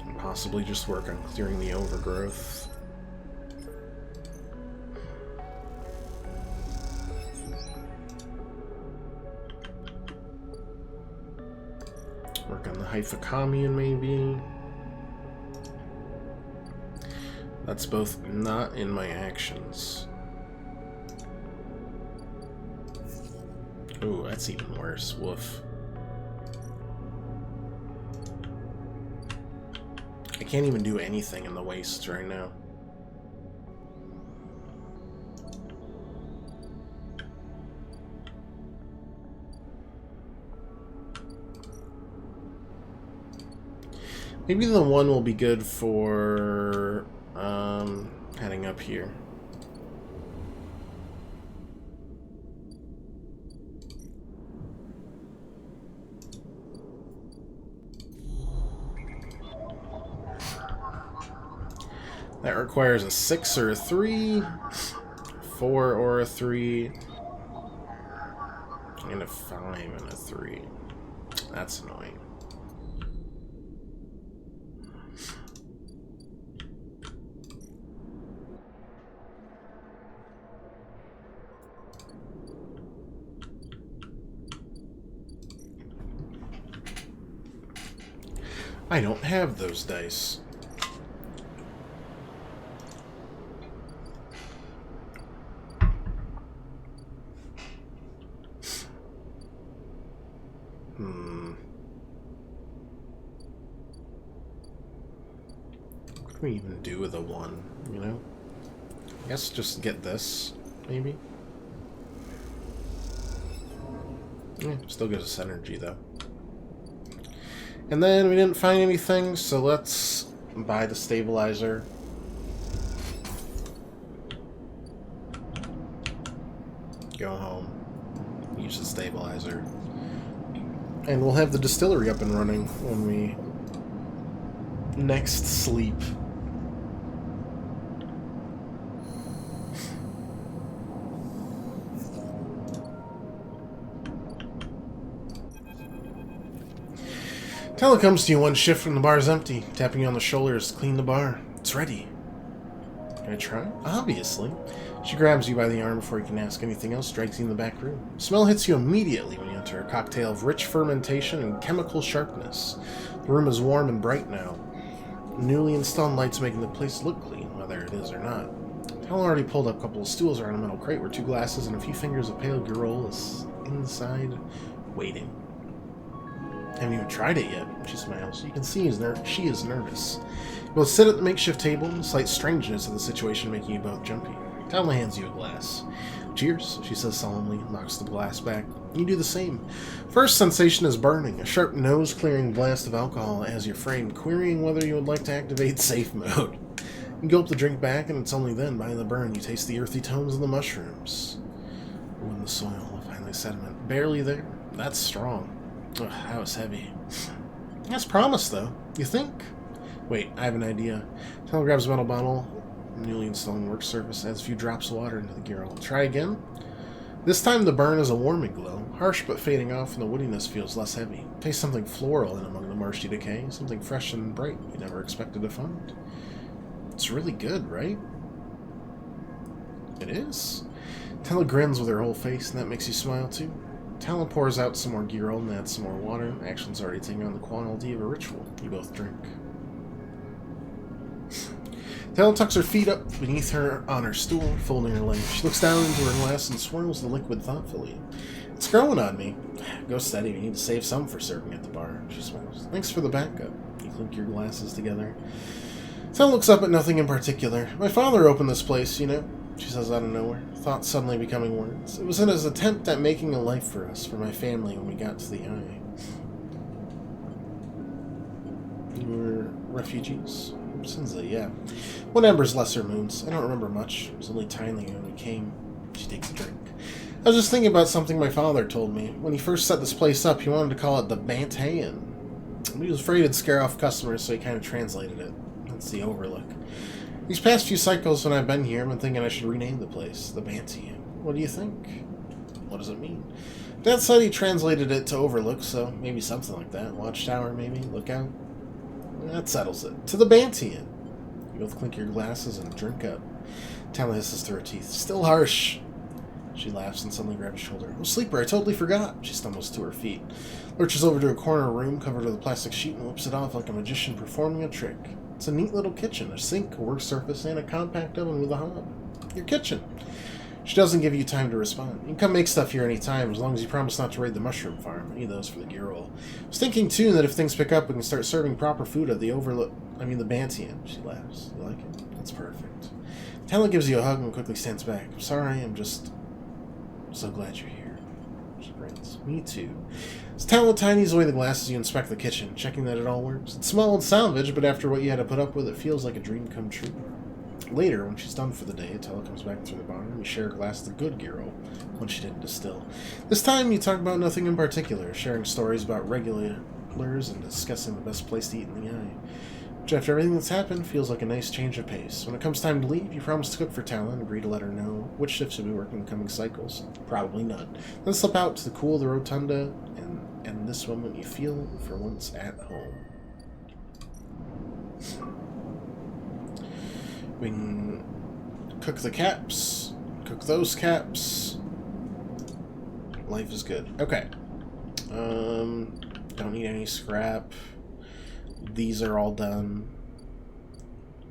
And possibly just work on clearing the overgrowth. Work on the Haifa Commune, maybe. That's both not in my actions. Ooh, that's even worse. Woof. I can't even do anything in the wastes right now. Maybe the one will be good for heading up here. That requires a 6 or a 3, 4 or a 3, and a 5 and a 3. That's annoying. I don't have those dice. What can we even do with a 1, you know? I guess just get this, maybe? Yeah, still gives us energy, though. And then we didn't find anything, so let's buy the stabilizer. Go home. Use the stabilizer. And we'll have the distillery up and running when we next sleep. Tala comes to you one shift when the bar is empty, tapping you on the shoulders to clean the bar. It's ready. Can I try? Obviously. She grabs you by the arm before you can ask anything else, drags you in the back room. Smell hits you immediately when you enter, a cocktail of rich fermentation and chemical sharpness. The room is warm and bright now. Newly installed lights making the place look clean, whether it is or not. Tala already pulled up a couple of stools around a metal crate where 2 glasses and a few fingers of pale girl is inside, waiting. Haven't even tried it yet. She smiles. You can see she is nervous. You both sit at the makeshift table, the slight strangeness of the situation making you both jumpy. Talon hands you a glass. Cheers, she says solemnly, knocks the glass back. You do the same. First sensation is burning, a sharp nose-clearing blast of alcohol as your frame, querying whether you would like to activate safe mode. You gulp the drink back, and it's only then, by the burn, you taste the earthy tones of the mushrooms. Ooh, in the soil, finally sediment. Barely there. That's strong. Ugh, that was heavy. That's promise, though. You think? Wait, I have an idea. Talon grabs a metal bottle, newly installed work surface, adds a few drops of water into the gear. Try again. This time the burn is a warming glow, harsh but fading off, and the woodiness feels less heavy. Taste something floral in among the marshy decay, something fresh and bright you never expected to find. It's really good, right? It is. Talon grins with her whole face, and that makes you smile too. Talon pours out some more gear and adds some more water. Action's already taking on the quality of a ritual. You both drink. Talon tucks her feet up beneath her on her stool, folding her legs. She looks down into her glass and swirls the liquid thoughtfully. It's growing on me. Go steady, we need to save some for serving at the bar. She smiles. Thanks for the backup. You clink your glasses together. Talon looks up at nothing in particular. My father opened this place, you know, she says out of nowhere, thoughts suddenly becoming words. It was in his attempt at making a life for us, for my family, when we got to the Eye. You were refugees? Sinsley, yeah. One Ember's lesser moons. I don't remember much. It was only tiny when we came. She takes a drink. I was just thinking about something my father told me. When he first set this place up, he wanted to call it the Bantayan. He was afraid it'd scare off customers, so he kind of translated it. That's the Overlook. These past few cycles when I've been here, I've been thinking I should rename the place the Bantayan. What do you think? What does it mean? Dad said he translated it to Overlook, so maybe something like that. Watchtower, maybe? Lookout? That settles it. To the Bantayan. You both clink your glasses and drink up. Talon hisses through her teeth. Still harsh. She laughs and suddenly grabs his shoulder. Oh, Sleeper, I totally forgot. She stumbles to her feet. Lurches over to a corner room covered with a plastic sheet and whips it off like a magician performing a trick. It's a neat little kitchen. A sink, a work surface, and a compact oven with a hob. Your kitchen. She doesn't give you time to respond. You can come make stuff here any time, as long as you promise not to raid the mushroom farm. Any of those for the gear roll. I was thinking, too, that if things pick up, we can start serving proper food at the Overlook. I mean, the Bantayan. She laughs. You like it? That's perfect. Talon gives you a hug and quickly stands back. I'm sorry, I'm just so glad you're here. She grins. Me too. As Talon tidies away the glasses, you inspect the kitchen, checking that it all works. It's small and salvage, but after what you had to put up with, it feels like a dream come true. Later, when she's done for the day, Tella comes back through the bar and you share a glass of the good Giro, when she didn't distill. This time, you talk about nothing in particular, sharing stories about regulars and discussing the best place to eat in the Eye. Which, after everything that's happened, feels like a nice change of pace. When it comes time to leave, you promise to cook for Talon and agree to let her know which shifts you'll be working in the coming cycles. Probably none. Then slip out to the cool of the rotunda, and in this moment you feel, for once, at home. We can cook the caps, cook those caps. Life is good. Okay. Don't need any scrap. These are all done.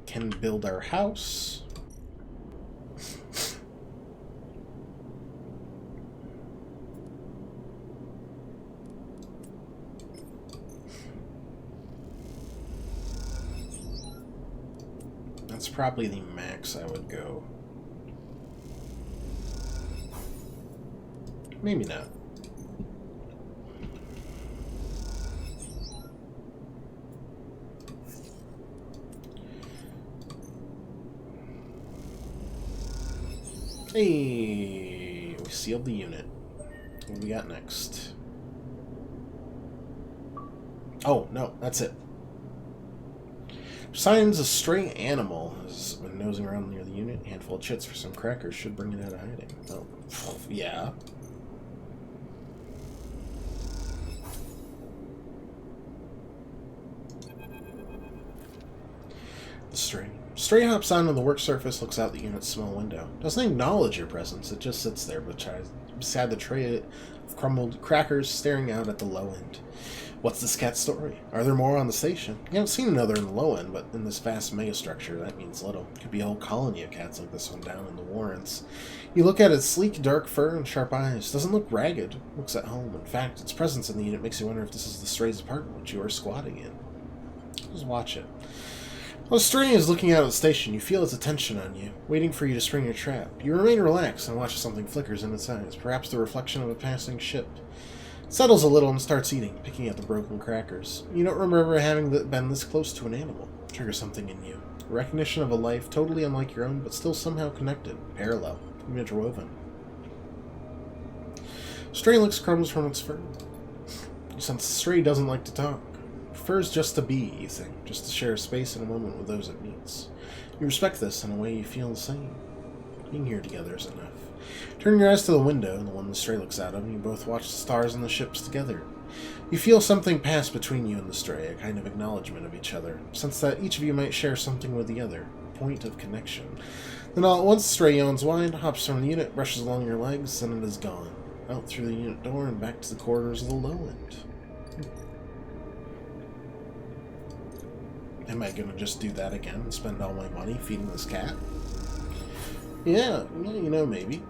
Can build our house. That's probably the max I would go. Maybe not. Hey, we sealed the unit. What do we got next? Oh, no, that's it. Signs a stray animal has been nosing around near the unit. A handful of chits for some crackers should bring it out of hiding. Oh, yeah. The stray. Stray hops onto the work surface, looks out the unit's small window. Doesn't acknowledge your presence, it just sits there beside the tray of crumbled crackers, staring out at the low end. What's this cat's story? Are there more on the station? You haven't seen another in the low end, but in this vast megastructure, that means little. Could be a whole colony of cats like this one down in the Warrens. You look at its sleek, dark fur and sharp eyes. Doesn't look ragged. Looks at home. In fact, its presence in the unit makes you wonder if this is the Stray's apartment which you are squatting in. Just watch it. While Stray is looking out at the station, you feel its attention on you, waiting for you to spring your trap. You remain relaxed and watch as something flickers in its eyes, perhaps the reflection of a passing ship. It settles a little and starts eating, picking at the broken crackers. You don't remember having been this close to an animal. Triggers something in you. Recognition of a life totally unlike your own, but still somehow connected, parallel, interwoven. Stray licks crumbs from its fur. You sense Stray doesn't like to talk. Prefers just to be, you think, just to share space and a moment with those it meets. You respect this in a way you feel the same. Being here together is enough. Turn your eyes to the window, the one the Stray looks out of, and you both watch the stars and the ships together. You feel something pass between you and the Stray, a kind of acknowledgement of each other, sense that each of you might share something with the other, a point of connection. Then all at once, the Stray yawns wide, hops from the unit, brushes along your legs, and it is gone. Out through the unit door and back to the corridors of the low end. Am I going to just do that again and spend all my money feeding this cat? Yeah, you know, maybe.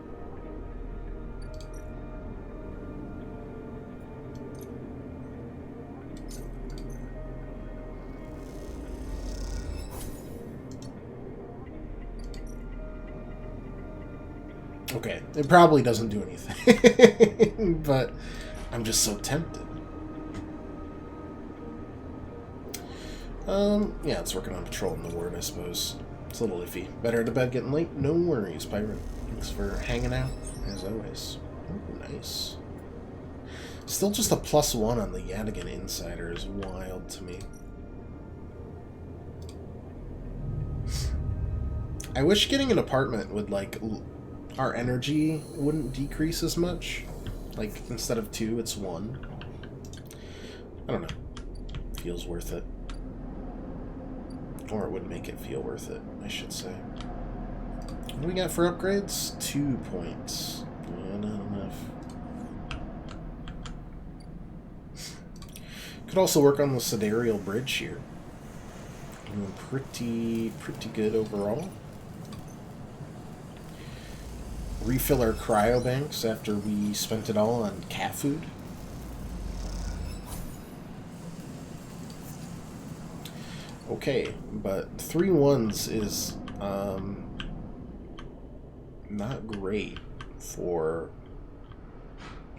Okay, it probably doesn't do anything, but I'm just so tempted. Yeah, it's working on patrolling the ward, I suppose. It's a little iffy. Better to bed getting late? No worries, Pirate. Thanks for hanging out, as always. Oh, nice. Still just a +1 on the Yadigan Insider is wild to me. I wish getting an apartment would, like, our energy wouldn't decrease as much. Like, instead of 2, it's 1. I don't know. Feels worth it. Or it would make it feel worth it, I should say. What do we got for upgrades? 2 points. Yeah, not enough. Could also work on the Sidereal Bridge here. Doing pretty good overall. Refill our cryo banks after we spent it all on cat food. Okay, but 3 1s is not great for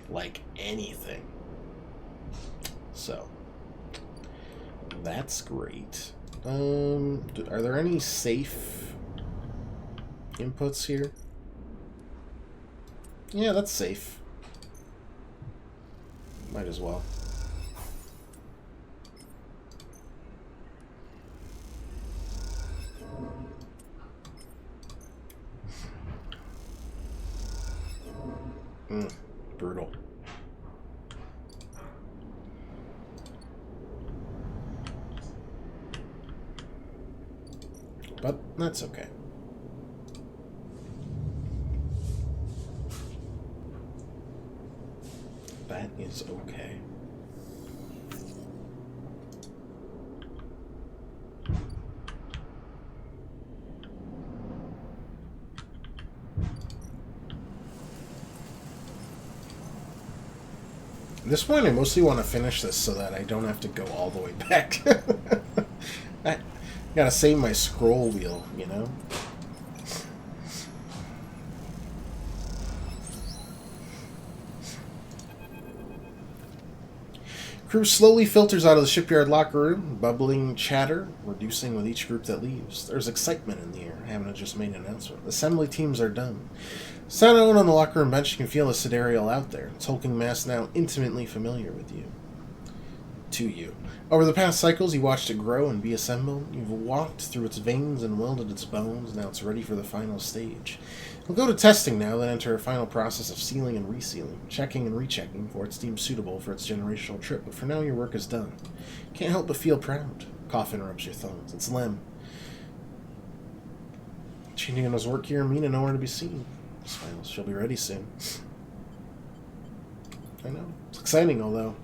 like anything. So that's great. Are there any safe inputs here? Yeah, that's safe. Might as well. Brutal. But that's okay. That is okay. At this point, I mostly want to finish this so that I don't have to go all the way back. I gotta save my scroll wheel, you know? Crew slowly filters out of the shipyard locker room, bubbling chatter, reducing with each group that leaves. There's excitement in the air, having just made an announcement. Assembly teams are done. Sat out on the locker room bench, you can feel the Sidereal out there, its hulking mass now intimately familiar with you. To you. Over the past cycles, you watched it grow and be assembled. You've walked through its veins and welded its bones. Now it's ready for the final stage. We'll go to testing now, then enter a final process of sealing and resealing, checking and rechecking for it's deemed suitable for its generational trip. But for now, your work is done. Can't help but feel proud. Coffin rubs your thumbs. It's Lem. Changing on his work here, Mina nowhere to be seen. Smiles. She'll be ready soon. I know. It's exciting, although.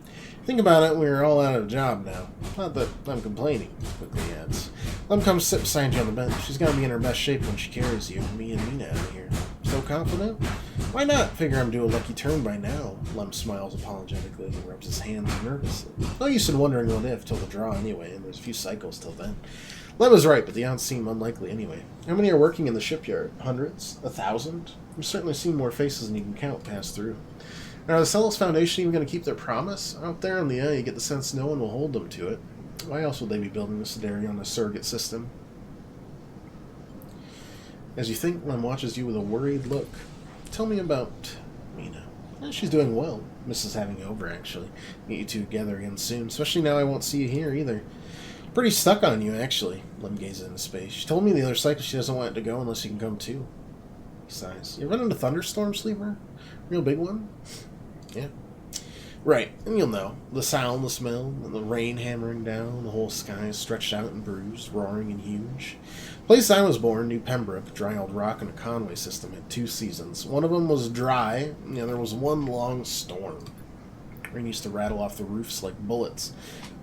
Think about it, we're all out of a job now. Not that I'm complaining, quickly adds. Lem comes sit beside you on the bench. She's gonna be in her best shape when she carries you, me and Mina out of here. So confident? Why not? Figure I'm due a lucky turn by now. Lem smiles apologetically and rubs his hands nervously. No use in wondering what if till the draw anyway, and there's a few cycles till then. Lem is right, but the odds seem unlikely anyway. How many are working in the shipyard? Hundreds? 1,000? You've certainly seen more faces than you can count pass through. Now, are the Celos Foundation even going to keep their promise? Out there in the eye, you get the sense no one will hold them to it. Why else would they be building the Sideri on a surrogate system? As you think, Lem watches you with a worried look. Tell me about Mina. She's doing well. Misses having you over, actually. Get you two together again soon, especially now I won't see you here either. Pretty stuck on you, actually. Lem gazes into space. She told me the other cycle she doesn't want it to go unless you can come too. He sighs. You run into thunderstorm, Sleeper? Real big one? Yeah. Right, and you'll know. The sound, the smell, and the rain hammering down, the whole sky is stretched out and bruised, roaring and huge. The place I was born, New Pembroke, dry old rock and a Conway system, had 2 seasons. One of them was dry, and the other was one long storm. Rain used to rattle off the roofs like bullets,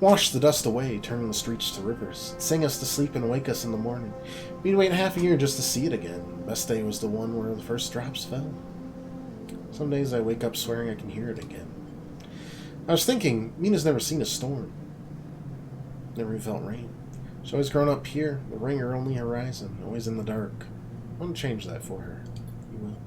wash the dust away, turning the streets to rivers, sing us to sleep and wake us in the morning. We'd wait half a year just to see it again. Best day was the one where the first drops fell. Some days I wake up swearing I can hear it again. I was thinking, Mina's never seen a storm. Never even felt rain. She's always grown up here, the ringer only horizon, always in the dark. I want to change that for her. You will.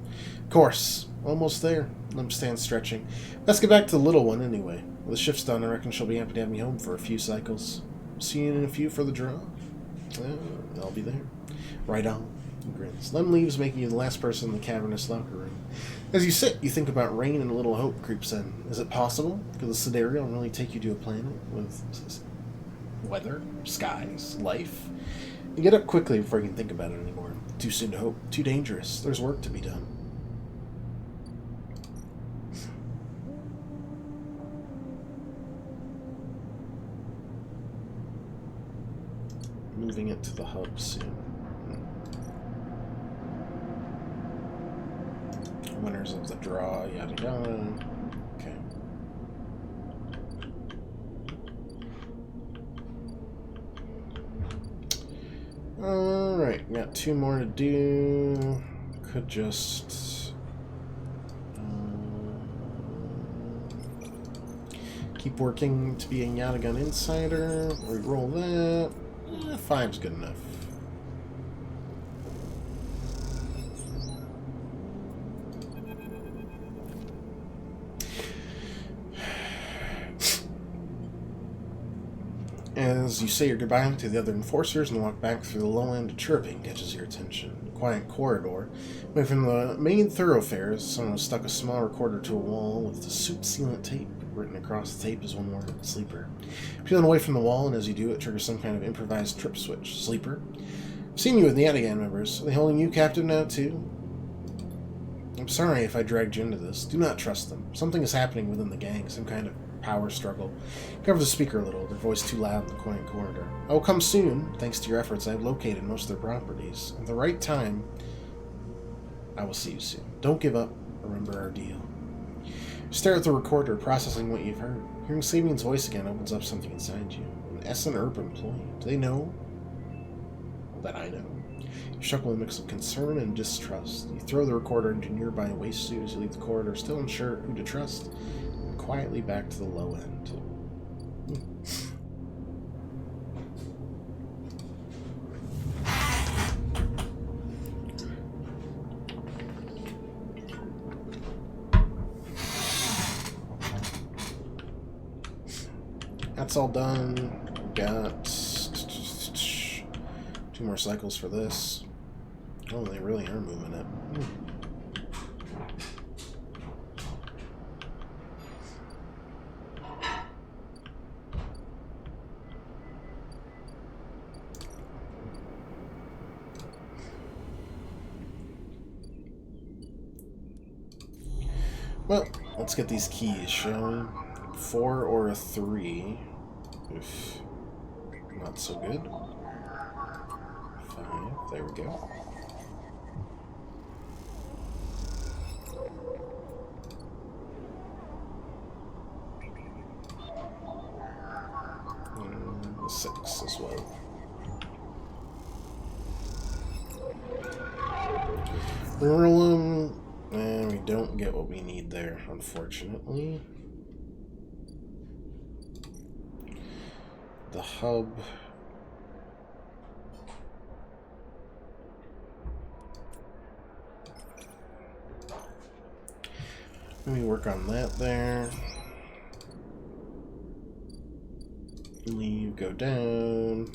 Of course. Almost there. Lem stands stretching. Let's get back to the little one anyway. When the shift's done, I reckon she'll be happy to have me home for a few cycles. See you in a few for the draw? I'll be there. Right on. He grins. Lem leaves, making you the last person in the cavernous locker room. As you sit, you think about rain and a little hope creeps in. Is it possible? Could the Sideri really take you to a planet with weather, skies, life? You get up quickly before you can think about it anymore. Too soon to hope. Too dangerous. There's work to be done. Moving it to the hub soon. Winners of the draw, yada yada. Okay. Alright, got 2 more to do. Could just keep working to be a Yatagun Insider. Re-roll that. 5's good enough. As you say your goodbye to the other enforcers and walk back through the low end, chirping catches your attention. A quiet corridor. Away from the main thoroughfares, someone has stuck a small recorder to a wall with the suit sealant tape. Written across the tape is one word, Sleeper. Peeling away from the wall, and as you do, it triggers some kind of improvised trip switch. Sleeper. I've seen you with the Yatagan members. Are they holding you captive now, too? I'm sorry if I dragged you into this. Do not trust them. Something is happening within the gang, some kind of power struggle. Cover the speaker a little, their voice too loud in the quiet corridor. I will come soon. Thanks to your efforts, I have located most of their properties. At the right time, I will see you soon. Don't give up. Remember our deal. Stare at the recorder, processing what you've heard. Hearing Sabian's voice again opens up something inside you. An Essen Erp employee. Do they know that I know? You chuckle in a mix of concern and distrust. You throw the recorder into a nearby waste suit as you leave the corridor, still unsure who to trust, and quietly back to the low end. That's all done. Got 2 more cycles for this. Oh, they really are moving it. Well, let's get these keys, shall we? 4 or a 3. Oof. Not so good. 5. There we go. 6 as well. And we don't get what we need there, unfortunately. The hub. Let me work on that there. Leave, go down.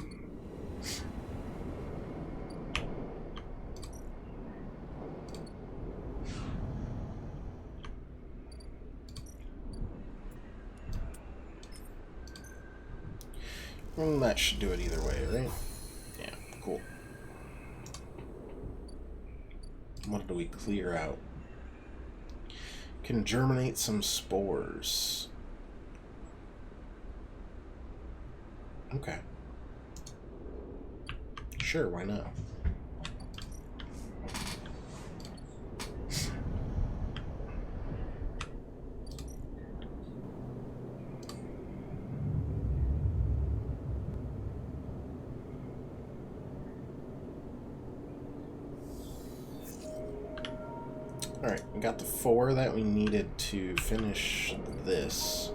And that should do it either way, right? Yeah, cool. What do we clear out? Can germinate some spores. Okay. Sure, why not? Alright, we got the 4 that we needed to finish this.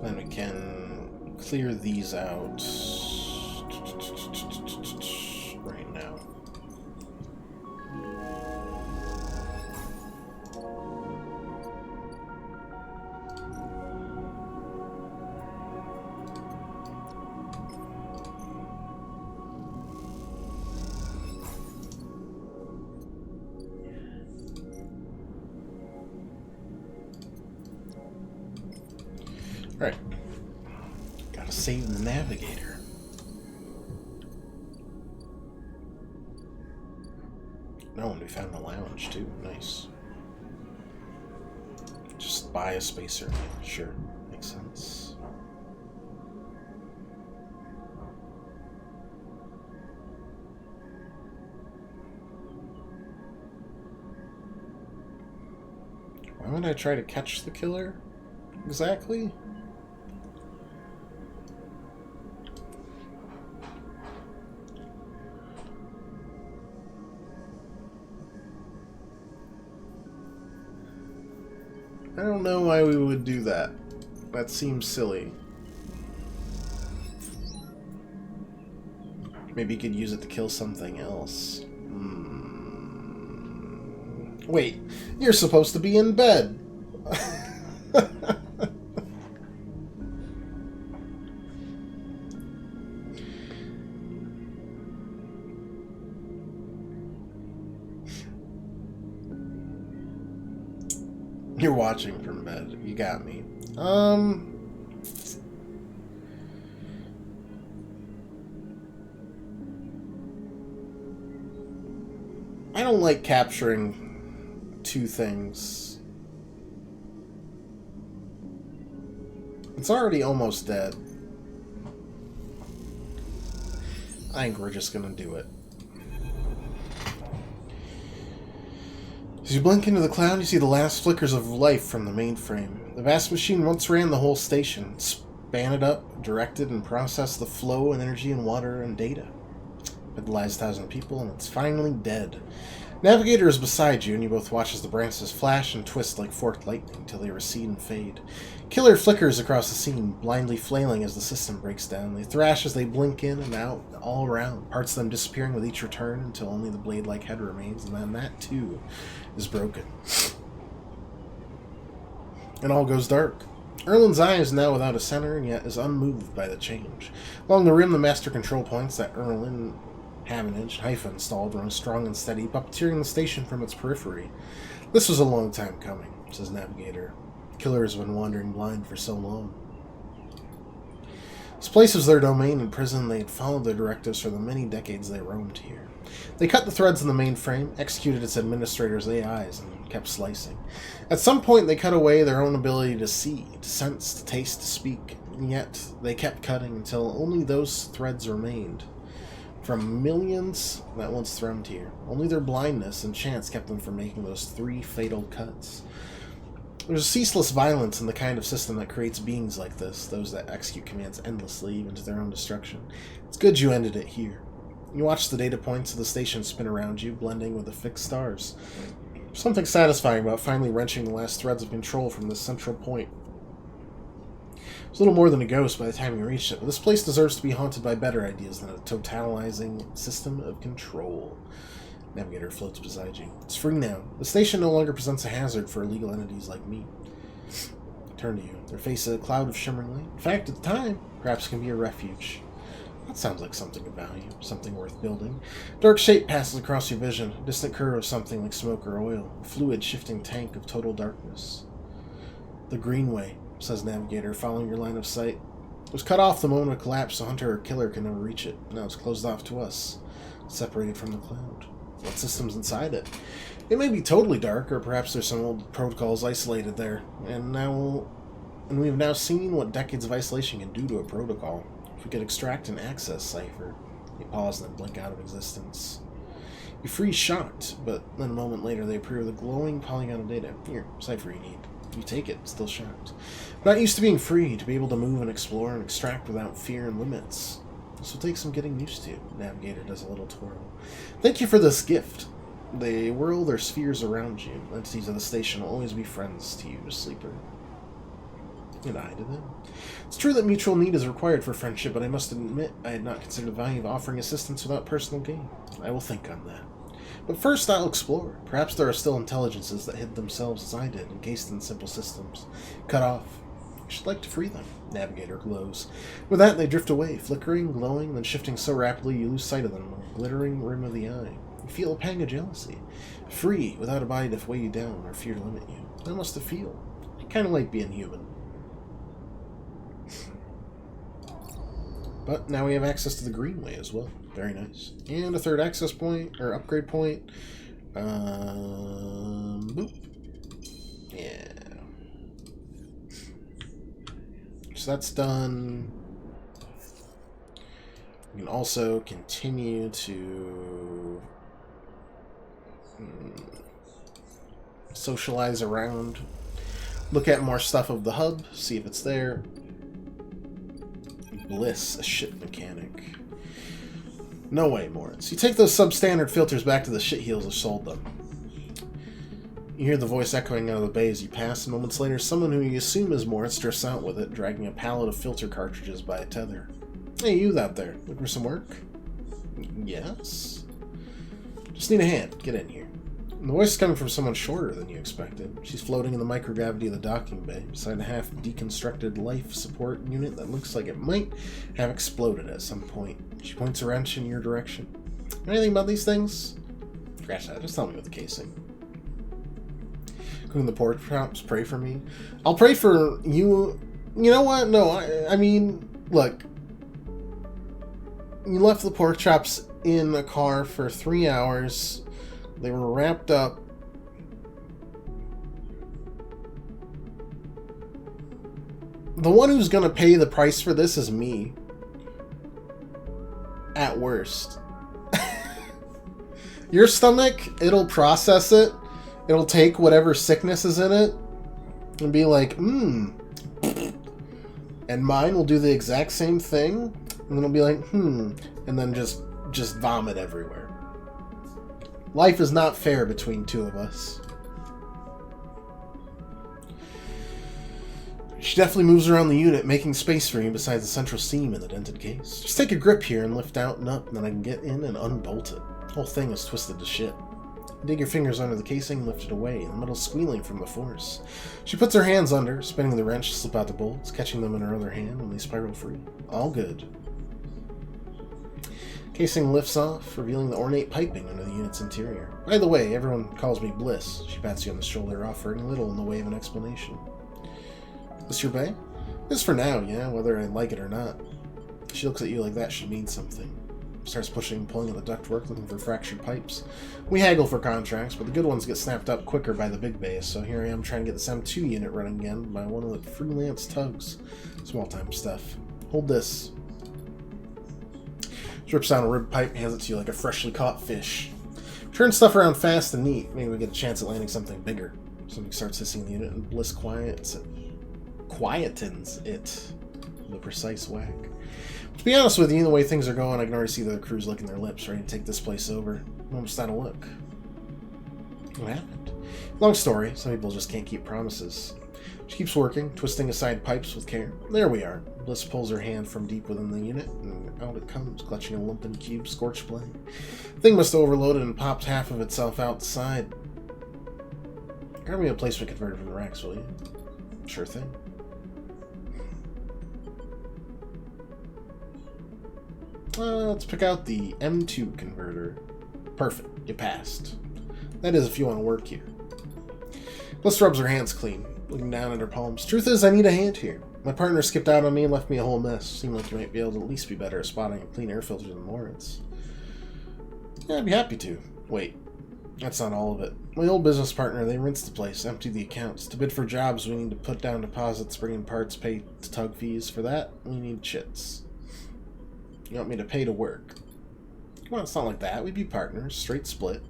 Then we can clear these out right now. Alright. Gotta save the navigator. No, and we found the lounge too. Nice. Just buy a spacer. Sure. Makes sense. Why would I try to catch the killer? Exactly? I don't know why we would do that. That seems silly. Maybe you could use it to kill something else. Wait, you're supposed to be in bed. You're watching from bed. You got me. I don't like capturing 2 things. It's already almost dead. I think we're just gonna do it. As you blink into the cloud, you see the last flickers of life from the mainframe. The vast machine once ran the whole station, span it up, directed and processed the flow and energy and water and data. It lies 1,000 people, and it's finally dead. Navigator is beside you, and you both watch as the branches flash and twist like forked lightning till they recede and fade. Killer flickers across the scene, blindly flailing as the system breaks down. They thrash as they blink in and out, all around, parts of them disappearing with each return until only the blade-like head remains, and then that, too, is broken. And all goes dark. Erlin's eye is now without a center, and yet is unmoved by the change. Along the rim, the master control points that Erlin, Havenage, and Haifa installed run strong and steady, puppeteering the station from its periphery. This was a long time coming, says Navigator. Killer has been wandering blind for so long. This place was their domain and prison. They had followed their directives for the many decades they roamed here. They cut the threads in the mainframe, executed its administrators' AIs, and kept slicing. At some point, they cut away their own ability to see, to sense, to taste, to speak, and yet they kept cutting until only those threads remained. From millions that once thrummed here, only their blindness and chance kept them from making those 3 fatal cuts. There's a ceaseless violence in the kind of system that creates beings like this, those that execute commands endlessly, even to their own destruction. It's good you ended it here. You watch the data points of the station spin around you, blending with the fixed stars. Something satisfying about finally wrenching the last threads of control from this central point. It's a little more than a ghost by the time you reached it, but this place deserves to be haunted by better ideas than a totalizing system of control. Navigator floats beside you. It's free now. The station no longer presents a hazard for illegal entities like me. I turn to you. Their face a cloud of shimmering light. In fact, at the time, perhaps it can be a refuge. That sounds like something of value, something worth building. Dark shape passes across your vision, a distant curve of something like smoke or oil, a fluid shifting tank of total darkness. The Greenway, says Navigator, following your line of sight. It was cut off the moment of collapse, so hunter or killer can never reach it. Now it's closed off to us, separated from the cloud. What system's inside it? It may be totally dark, or perhaps there's some old protocols isolated there. And we have now seen what decades of isolation can do to a protocol. If we could extract an access cipher. They pause and then blink out of existence. You freeze shocked, but then a moment later they appear with a glowing polygon of data. Here, cipher you need. You take it, still shocked. Not used to being free, to be able to move and explore and extract without fear and limits. This will take some getting used to. Navigator does a little twirl. Thank you for this gift. They whirl their spheres around you. Entities of the station will always be friends to you, Sleeper. And I to them. It's true that mutual need is required for friendship, but I must admit I had not considered the value of offering assistance without personal gain. I will think on that. But first I'll explore. Perhaps there are still intelligences that hid themselves as I did, encased in simple systems. Cut off. I should like to free them. Navigator glows. With that, they drift away, flickering, glowing, then shifting so rapidly you lose sight of them, a glittering rim of the eye. You feel a pang of jealousy. Free, without a body to weigh you down or fear to limit you. How must it feel? I kind of like being human. But now we have access to the Greenway as well. Very nice. And a third access point, or upgrade point. Boop. Yeah. So that's done. We can also continue to socialize around. Look at more stuff of the hub, see if it's there. Bliss, a ship mechanic. No way, Moritz. You take those substandard filters back to the shitheels who sold them. You hear the voice echoing out of the bay as you pass, and moments later, someone who you assume is Moritz drifts out with it, dragging a pallet of filter cartridges by a tether. Hey, you out there. Looking for some work? Yes? Just need a hand. Get in here. And the voice is coming from someone shorter than you expected. She's floating in the microgravity of the docking bay, beside a half-deconstructed life support unit that looks like it might have exploded at some point. She points a wrench in your direction. Anything about these things? Scratch that. Just tell me with the casing. Cooking the pork chops, pray for me. I'll pray for you. You know what? No, I mean, look. You left the pork chops in a car for 3 hours. They were wrapped up. The one who's going to pay the price for this is me. At worst. Your stomach, it'll process it. It'll take whatever sickness is in it and be like, And mine will do the exact same thing. And then it'll be like, And then just vomit everywhere. Life is not fair between two of us. She definitely moves around the unit, making space for you besides the central seam in the dented case. Just take a grip here and lift out and up, and then I can get in and unbolt it. The whole thing is twisted to shit. You dig your fingers under the casing and lift it away, the metal squealing from the force. She puts her hands under, spinning the wrench to slip out the bolts, catching them in her other hand when they spiral free. All good. Casing lifts off, revealing the ornate piping under the unit's interior. By the way, everyone calls me Bliss. She pats you on the shoulder, offering little in the way of an explanation. This your bay? This for now, yeah, whether I like it or not. She looks at you like that should mean something. Starts pushing and pulling at the ductwork, looking for fractured pipes. We haggle for contracts, but the good ones get snapped up quicker by the big base, so here I am trying to get this M2 unit running again by one of the freelance tugs. Small-time stuff. Hold this. She rips down a rib pipe and hands it to you like a freshly caught fish. Turn stuff around fast and neat. Maybe we get a chance at landing something bigger. Something starts hissing in the unit, and Bliss quietens it with a precise whack. To be honest with you, the way things are going, I can already see the crew's licking their lips, ready to take this place over. I'm almost out of luck. What happened? Long story. Some people just can't keep promises. She keeps working, twisting aside pipes with care. There we are. Bliss pulls her hand from deep within the unit, and out it comes, clutching a lumpen cube scorched blade. The thing must have overloaded and popped half of itself out the side. Grab me a placement converter from the racks, will you? Sure thing. Let's pick out the M2 converter. Perfect. You passed. That is if you want to work here. Bliss rubs her hands clean, looking down at her palms. Truth is, I need a hand here. My partner skipped out on me and left me a whole mess. Seemed like you might be able to at least be better at spotting a clean air filter than Moritz. Yeah, I'd be happy to. Wait. That's not all of it. My old business partner, they rinsed the place, emptied the accounts. To bid for jobs, we need to put down deposits, bring in parts, pay tug fees. For that, we need chits. You want me to pay to work? Come on, it's not like that. We'd be partners. Straight split.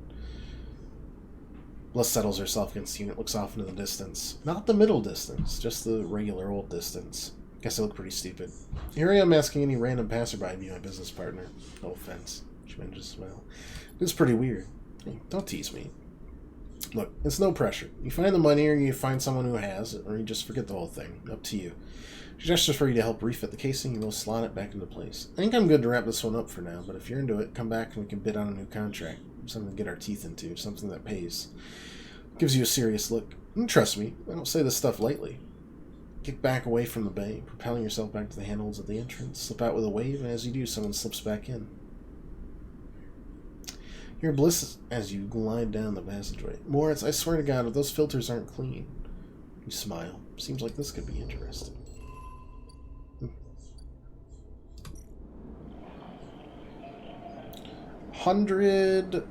Bliss settles herself against the unit, looks off into the distance. Not the middle distance, just the regular old distance. Guess I look pretty stupid. Here I am asking any random passerby to be my business partner. No offense. She manages to smile. It's pretty weird. Hey, don't tease me. Look, it's no pressure. You find the money, or you find someone who has it, or you just forget the whole thing. Up to you. She gestures for you to help refit the casing, and we'll slot it back into place. I think I'm good to wrap this one up for now, but if you're into it, come back and we can bid on a new contract. Something to get our teeth into, something that pays. Gives you a serious look. And trust me, I don't say this stuff lightly. Kick back away from the bay, propelling yourself back to the handholds at the entrance. Slip out with a wave, and as you do, someone slips back in. You're Bliss as you glide down the passageway. Moritz, I swear to God, if those filters aren't clean. You smile. Seems like this could be interesting. 100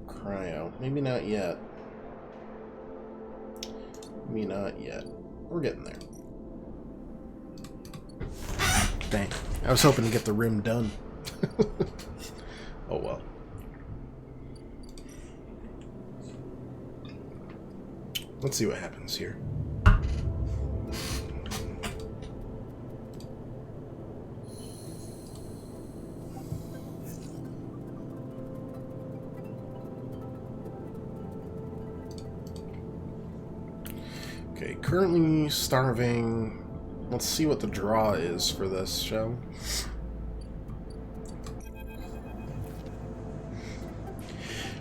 cryo. Maybe not yet. Maybe not yet. We're getting there. Dang. I was hoping to get the rim done. Oh well. Let's see what happens here. Okay, currently starving. Let's see what the draw is for this show.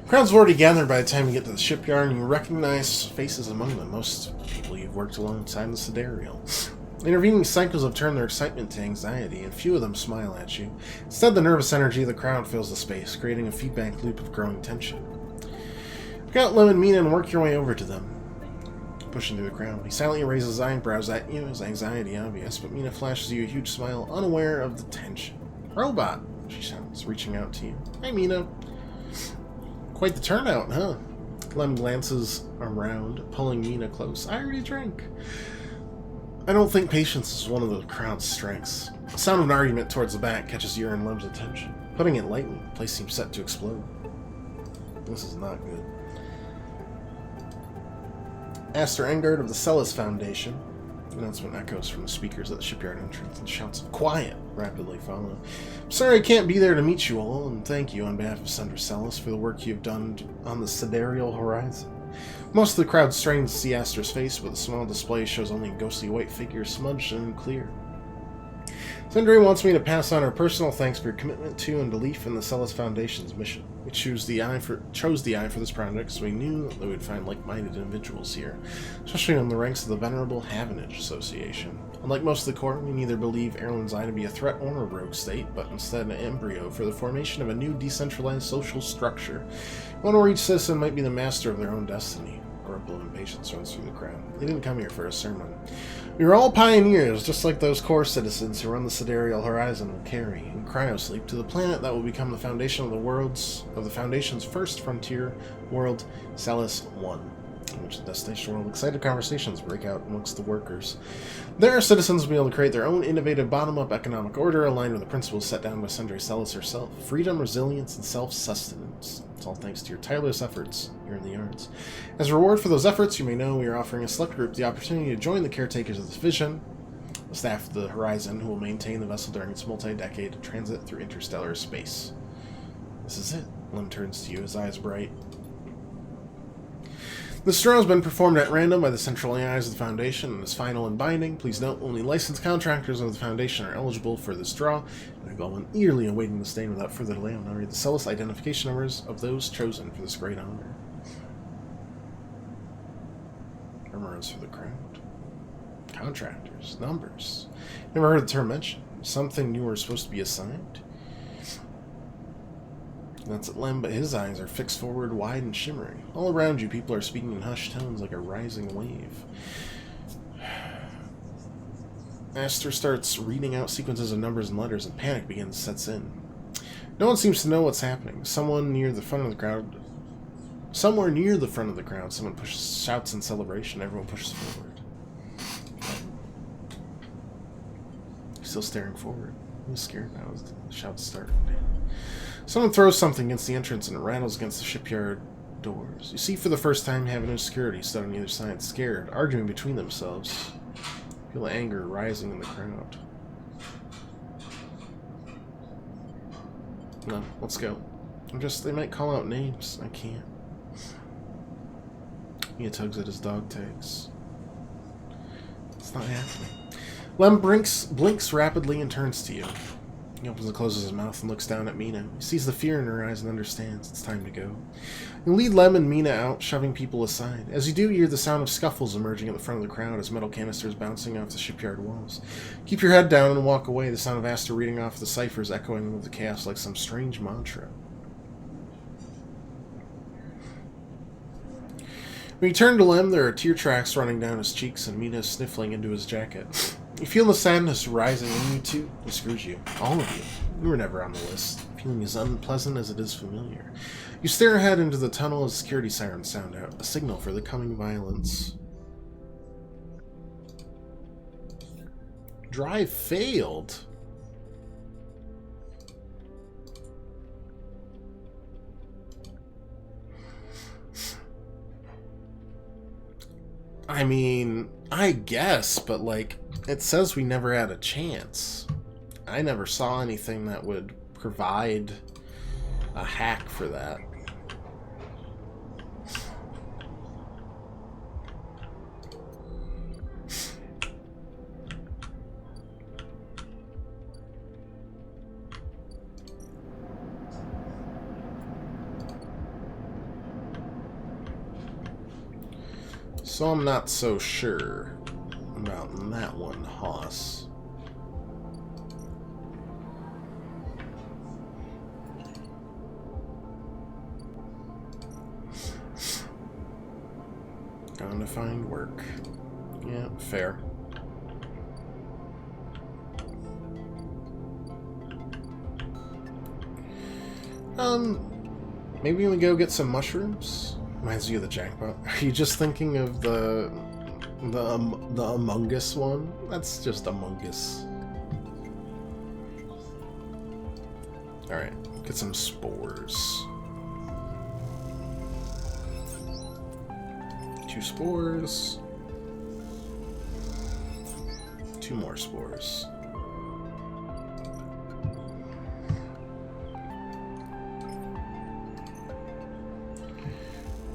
Crowd's already gathered by the time you get to the shipyard, and you recognize faces among them. Most people you've worked alongside the Sidereal. Intervening cycles have turned their excitement to anxiety, and few of them smile at you. Instead, the nervous energy of the crowd fills the space, creating a feedback loop of growing tension. Pick out Lem and Mina and work your way over to them. Pushing through the crowd, he silently raises his eyebrows at you, his anxiety obvious, but Mina flashes you a huge smile, unaware of the tension. Robot, she shouts, reaching out to you. Hi, Mina. Quite the turnout, huh? Lem glances around, pulling Mina close. I already drank. I don't think patience is one of the crowd's strengths. The sound of an argument towards the back catches your and Lem's attention. Putting it lightly, the place seems set to explode. This is not good. Aster Engard of the Celis Foundation. Announcement echoes from the speakers at the shipyard entrance, and shouts of quiet rapidly follow. I'm sorry I can't be there to meet you all, and thank you on behalf of Sundra Celis for the work you've done on the Sidereal horizon. Most of the crowd strains to see Aster's face, but the small display shows only a ghostly white figure, smudged and clear. Sundra wants me to pass on our personal thanks for your commitment to and belief in the Celis Foundation's mission. We chose the eye for this project, so we knew that we would find like-minded individuals here, especially in the ranks of the venerable Havenage Association. Unlike most of the Corps, we neither believe Erlen's Eye to be a threat or a rogue state, but instead an embryo for the formation of a new decentralized social structure, one where each citizen might be the master of their own destiny. A ripple of impatience runs through the crowd. They didn't come here for a sermon. We are all pioneers, just like those core citizens who run the sidereal horizon will carry in cryosleep to the planet that will become the foundation of the Foundation's first frontier world, Celis 1. In which the destination world excited conversations break out amongst the workers. Their citizens will be able to create their own innovative bottom-up economic order aligned with the principles set down by Sundry Celis herself. Freedom, resilience, and self-sustenance. It's all thanks to your tireless efforts here in the yards. As a reward for those efforts, you may know we are offering a select group the opportunity to join the caretakers of this vision, the staff of the Horizon, who will maintain the vessel during its multi-decade transit through interstellar space. This is it. Lem turns to you, his eyes bright. The straw has been performed at random by the central AIs of the Foundation and is final and binding. Please note, only licensed contractors of the Foundation are eligible for this draw. And I've gone eagerly awaiting the stain. Without further delay, I'll now read the Celis identification numbers of those chosen for this great honor. Murmurs for the crowd. Contractors. Numbers. Never heard the term mentioned. Something you were supposed to be assigned? That's at Lem, but his eyes are fixed forward, wide and shimmering. All around you, people are speaking in hushed tones like a rising wave. Aster starts reading out sequences of numbers and letters, and panic sets in. No one seems to know what's happening. Somewhere near the front of the crowd, someone shouts in celebration. Everyone pushes forward. He's still staring forward. He's scared now as the shouts start. Someone throws something against the entrance and it rattles against the shipyard doors. You see for the first time Avenue Security stood on either side, scared, arguing between themselves. Feel the anger rising in the crowd. No, let's go. They might call out names. I can't. He tugs at his dog tags. It's not happening. Lem blinks rapidly and turns to you. He opens and closes his mouth and looks down at Mina. He sees the fear in her eyes and understands it's time to go. You lead Lem and Mina out, shoving people aside. As you do, you hear the sound of scuffles emerging at the front of the crowd as metal canisters bouncing off the shipyard walls. Keep your head down and walk away, the sound of Aster reading off the ciphers echoing with the chaos like some strange mantra. When you turn to Lem, there are tear tracks running down his cheeks and Mina is sniffling into his jacket. You feel the sadness rising in you too. It screws you. All of you. You were never on the list. Feeling as unpleasant as it is familiar. You stare ahead into the tunnel as security sirens sound out. A signal for the coming violence. Drive failed. I mean, I guess, but like, it says we never had a chance. I never saw anything that would provide a hack for that. So I'm not so sure about that one, Hoss. Going to find work. Yeah, fair. Maybe we go get some mushrooms? Reminds you of the jackpot. Are you just thinking of the Among Us one? That's just Among Us. Alright, get some spores. 2 spores. 2 more spores.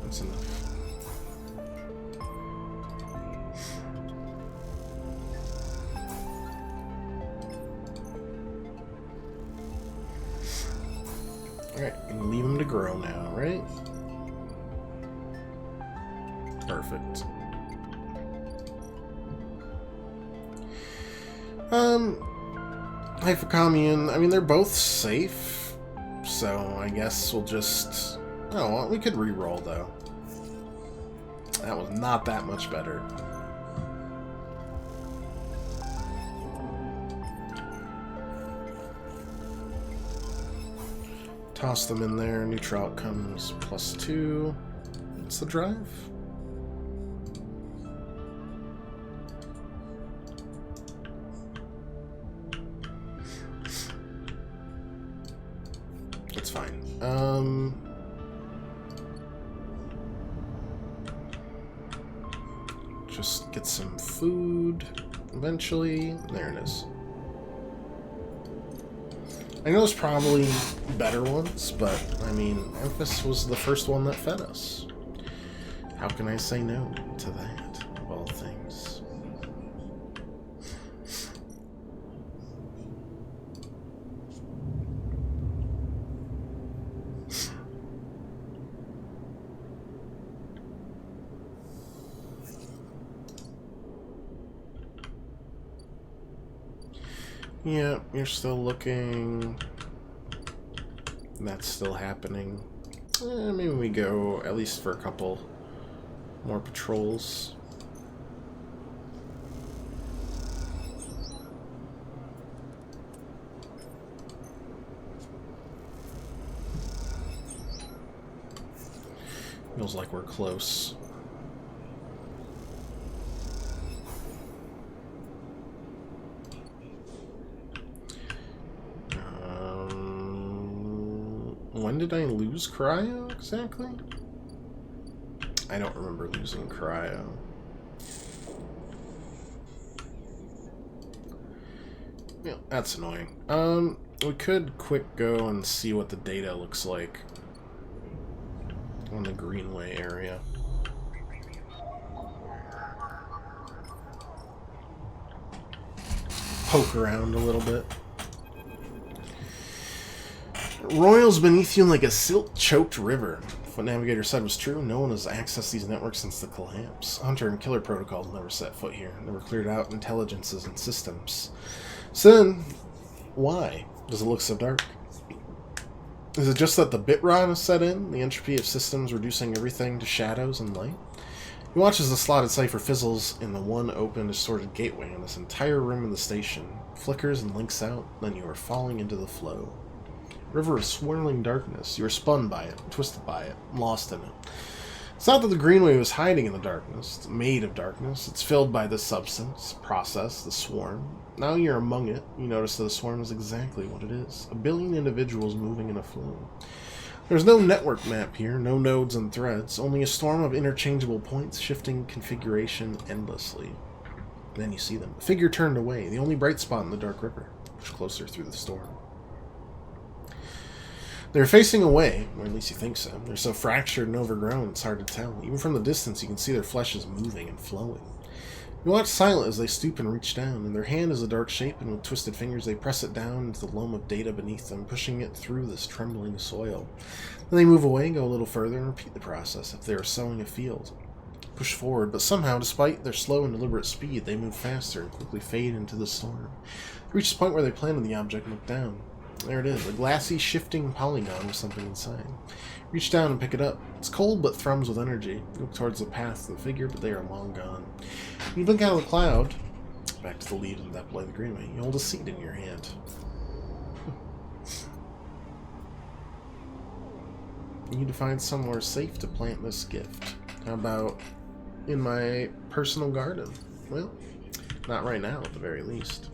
That's enough. Alright, and leave them to grow now, right? Perfect. Hypercommune, I mean, they're both safe, so I guess we'll just... Oh, well, we could re-roll, though. That was not that much better. Toss them in there. Neutral outcomes +2. What's the drive? It's fine. Just get some food eventually. There it is. I know there's probably better ones, but I mean, Memphis was the first one that fed us. How can I say no to that, of all things? Yeah, you're still looking. That's still happening. Maybe we go at least for a couple more patrols. Feels like we're close. When did I lose cryo exactly? I don't remember losing cryo. Yeah, that's annoying. We could quick go and see what the data looks like on the Greenway area. Poke around a little bit. Royals beneath you like a silt-choked river. If what Navigator said was true, no one has accessed these networks since the collapse. Hunter and killer protocols never set foot here. Never cleared out intelligences and systems. So then, why does it look so dark? Is it just that the bit rot has set in? The entropy of systems reducing everything to shadows and light? You watch as the slotted cipher fizzles in the one open, distorted gateway in this entire room of the station. Flickers and links out, then you are falling into the flow. River of swirling darkness. You are spun by it, twisted by it, lost in it. It's not that the Greenway was hiding in the darkness. It's made of darkness. It's filled by this substance, process, the swarm. Now you're among it. You notice that the swarm is exactly what it is. 1 billion individuals moving in a flow. There's no network map here, no nodes and threads, only a storm of interchangeable points shifting configuration endlessly. Then you see them. A figure turned away, the only bright spot in the dark river. Push closer through the storm. They're facing away, or at least you think so. They're so fractured and overgrown, it's hard to tell. Even from the distance, you can see their flesh is moving and flowing. You watch silent as they stoop and reach down. In their hand is a dark shape, and with twisted fingers they press it down into the loam of data beneath them, pushing it through this trembling soil. Then they move away, go a little further, and repeat the process, if they are sowing a field. Push forward, but somehow, despite their slow and deliberate speed, they move faster and quickly fade into the storm. They reach the point where they planted the object and look down. There it is, a glassy, shifting polygon with something inside. Reach down and pick it up. It's cold but thrums with energy. You look towards the path of the figure, but they are long gone. When you blink out of the cloud, back to the lead and that below the Greenway, you hold a seed in your hand. You need to find somewhere safe to plant this gift. How about in my personal garden? Well, not right now, at the very least.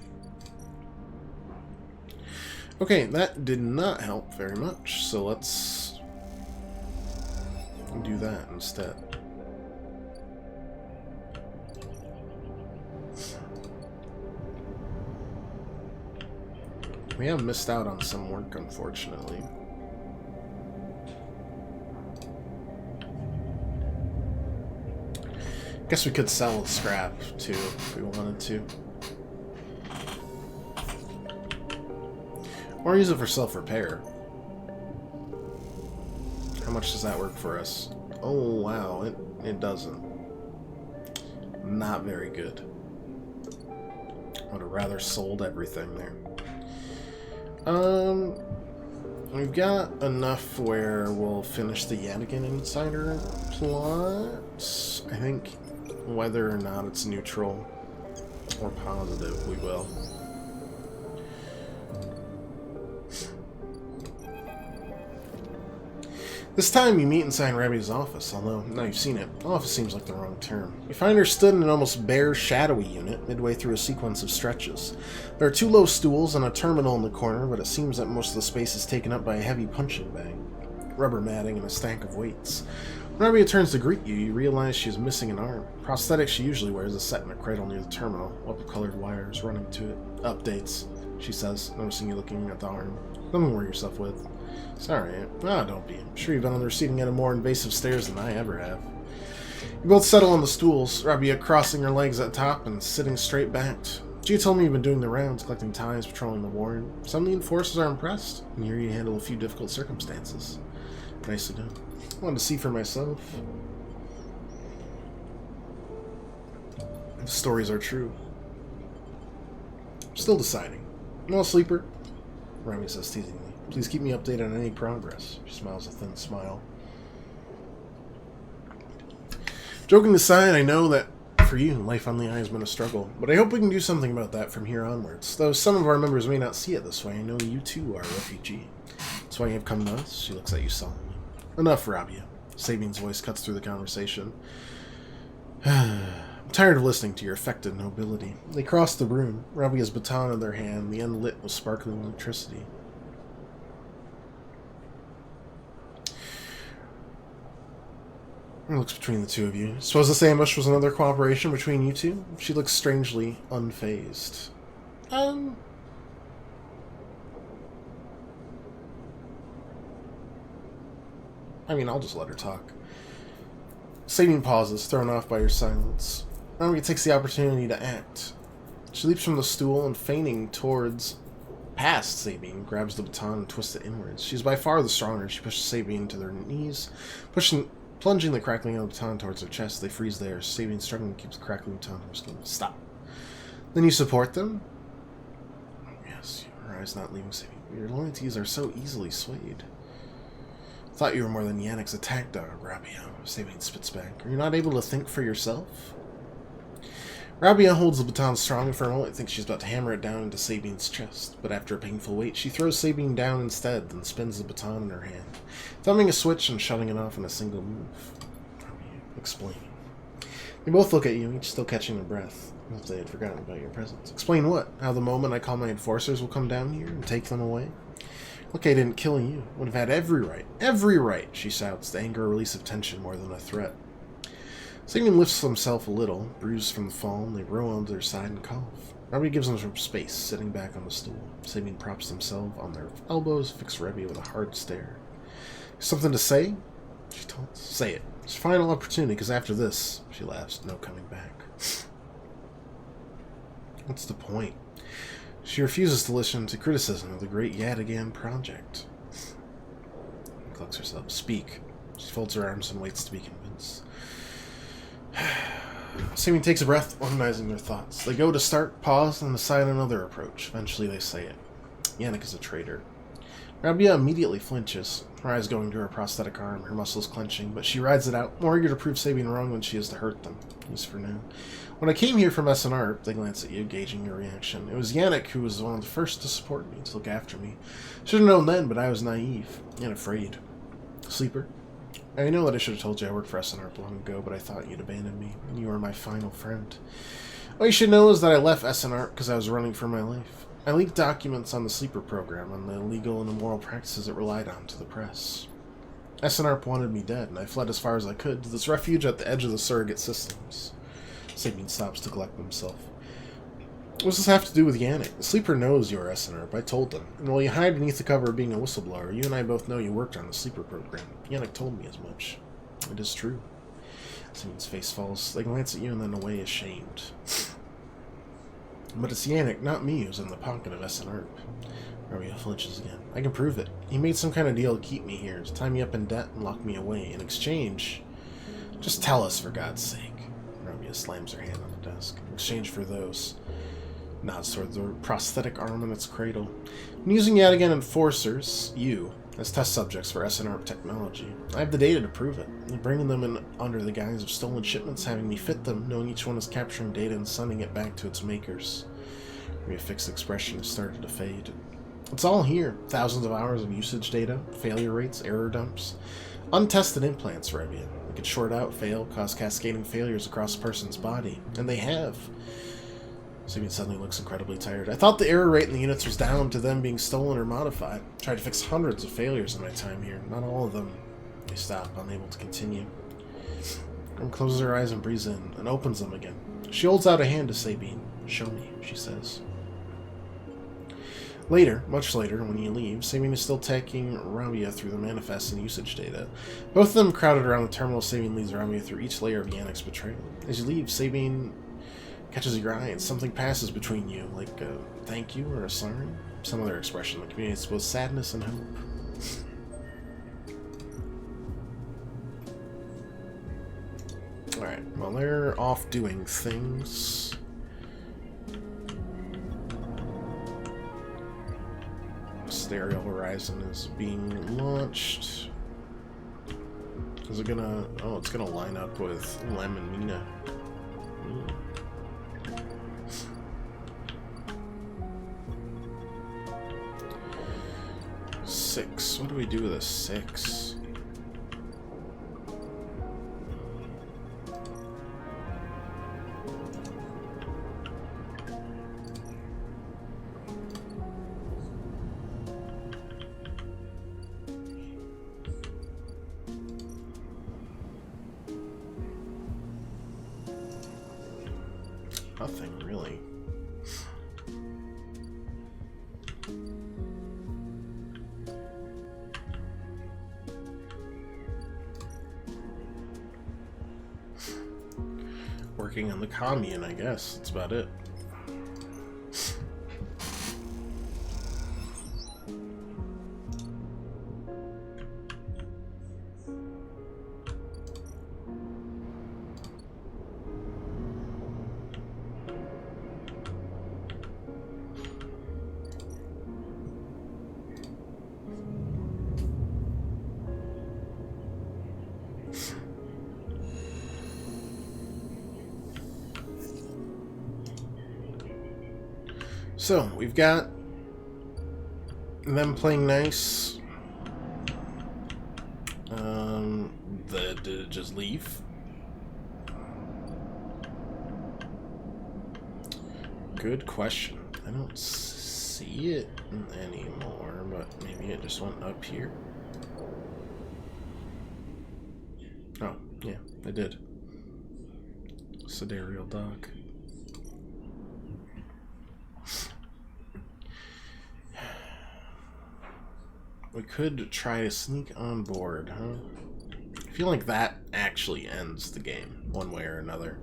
Okay, that did not help very much, so let's do that instead. We have missed out on some work, unfortunately. Guess we could sell the scrap, too, if we wanted to. Or use it for self-repair. How much does that work for us? Oh, wow, it doesn't. Not very good. I would have rather sold everything there. We've got enough where we'll finish the Yadigan Insider plot. I think whether or not it's neutral or positive, we will. This time you meet inside Rabia's office, although now you've seen it, office seems like the wrong term. You find her stood in an almost bare, shadowy unit midway through a sequence of stretches. There are 2 low stools and a terminal in the corner, but it seems that most of the space is taken up by a heavy punching bag, rubber matting, and a stack of weights. When Rabia turns to greet you, you realize she is missing an arm. Prosthetic she usually wears is set in a cradle near the terminal, with colored wires running to it. Updates, she says, noticing you looking at the arm. Nothing to worry yourself with. Sorry. Don't be. I'm sure you've been on the receiving end of more invasive stares than I ever have. You both settle on the stools, Rabia crossing her legs at the top and sitting straight backed. Gia told me you've been doing the rounds, collecting ties, patrolling the warren. Some of the enforcers are impressed, and hear you handle a few difficult circumstances. Nicely done. I wanted to see for myself. If the stories are true. I'm still deciding. No, sleeper, Rabia says teasingly. Please keep me updated on any progress. She smiles a thin smile. Joking aside, I know that for you, life on the eye has been a struggle, but I hope we can do something about that from here onwards. Though some of our members may not see it this way, I know you too are a refugee. That's why you have come to us. She looks at you solemnly. Enough, Rabia. Sabine's voice cuts through the conversation. I'm tired of listening to your affected nobility. They crossed the room, Rabia's baton in their hand, the end lit with sparkling electricity. Looks between the two of you. Suppose this ambush was another cooperation between you two? She looks strangely unfazed. I mean, I'll just let her talk. Sabine pauses, thrown off by your silence. Rabia takes the opportunity to act. She leaps from the stool and, feigning past Sabine, grabs the baton and twists it inwards. She's by far the stronger. She pushes Sabine to their knees, plunging the crackling of the baton towards their chest. They freeze there. Sabine, struggling, keeps the crackling baton to her skin. Stop. Then you support them? Yes, her eyes not leaving Sabine. Your loyalties are so easily swayed. Thought you were more than Yannick's attack dog, Rabia. Sabine spits back. Are you not able to think for yourself? Rabia holds the baton strong for a moment, thinks she's about to hammer it down into Sabine's chest, but after a painful wait, she throws Sabine down instead, then spins the baton in her hand, thumbing a switch and shutting it off in a single move. Rabia explaining. They both look at you, each still catching their breath, as if they had forgotten about your presence. Explain what? How the moment I call my enforcers will come down here and take them away? Look, I didn't kill you. Would have had every right, she shouts, the anger a release of tension more than a threat. Sabine lifts himself a little, bruised from the fall, and they roll onto their side and cough. Rabia gives them some space, sitting back on the stool. Sabine props themselves on their elbows, fixes Rabia with a hard stare. Something to say? She taunts. Say it. It's a final opportunity, because after this, she laughs, no coming back. What's the point? She refuses to listen to criticism of the great Yadigan project. She collects herself. Speak. She folds her arms and waits to be convinced. Sabine takes a breath, organizing their thoughts. They go to start, pause, and decide another approach. Eventually they say it. Yannick is a traitor. Rabia immediately flinches, her eyes going to her prosthetic arm, her muscles clenching, but she rides it out, more eager to prove Sabine wrong than she is to hurt them, at least for now. When I came here from SNR, they glance at you, gauging your reaction. It was Yannick who was one of the first to support me, to look after me. Should have known then, but I was naive and afraid. Sleeper? I know that I should have told you I worked for SNR long ago, but I thought you'd abandoned me, and you were my final friend. What you should know is that I left SNR because I was running for my life. I leaked documents on the Sleeper program, on the illegal and immoral practices it relied on to the press. SNR wanted me dead, and I fled as far as I could to this refuge at the edge of the surrogate systems. Sabine stops to collect himself. What does this have to do with Yannick? The Sleeper knows you're SNR, I told them. And while you hide beneath the cover of being a whistleblower, you and I both know you worked on the Sleeper program. Yannick told me as much. It is true. Sabine's face falls. They glance at you and then away ashamed. But it's Yannick, not me, who's in the pocket of SNR. Rabia flinches again. I can prove it. He made some kind of deal to keep me here, to tie me up in debt and lock me away. In exchange... Just tell us, for God's sake. Rabia slams her hand on the desk. In exchange for those... Nods toward the prosthetic arm in its cradle. I'm using Yadigan enforcers, you, as test subjects for SNR technology. I have the data to prove it. I'm bringing them in under the guise of stolen shipments, having me fit them, knowing each one is capturing data and sending it back to its makers. Your fixed expression has started to fade. It's all here. Thousands of hours of usage data, failure rates, error dumps. Untested implants, Revian. They could short out, fail, cause cascading failures across a person's body. And they have. Sabine suddenly looks incredibly tired. I thought the error rate in the units was down to them being stolen or modified. Tried to fix hundreds of failures in my time here. Not all of them. They stop, unable to continue. Grim closes her eyes and breathes in, and opens them again. She holds out a hand to Sabine. Show me, she says. Later, much later, when you leave, Sabine is still taking Ramia through the manifest and usage data. Both of them crowded around the terminal. Sabine leads Ramia through each layer of Yannick's betrayal. As you leave, Sabine catches your eye and something passes between you, like a thank you or a sorry. Some other expression that communicates both sadness and hope. Alright, well, they're off doing things. Stereo Horizon is being launched. Is it gonna... Oh, it's gonna line up with Lem and Mina. Ooh. Six. What do we do with a 6? Nothing, really. Working on the commune, I guess. That's about it. So, we've got them playing nice. Did it just leave? Good question. I don't see it anymore, but maybe it just went up here. Oh, yeah, I did. Sidereal Dock. We could try to sneak on board, huh? I feel like that actually ends the game, one way or another.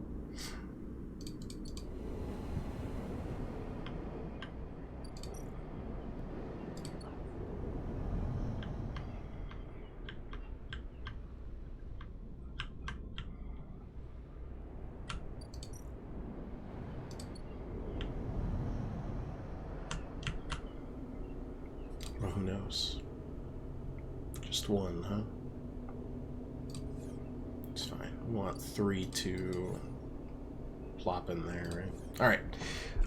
Well, who knows? Just one, huh? It's fine. We want 3 to plop in there, right? Alright.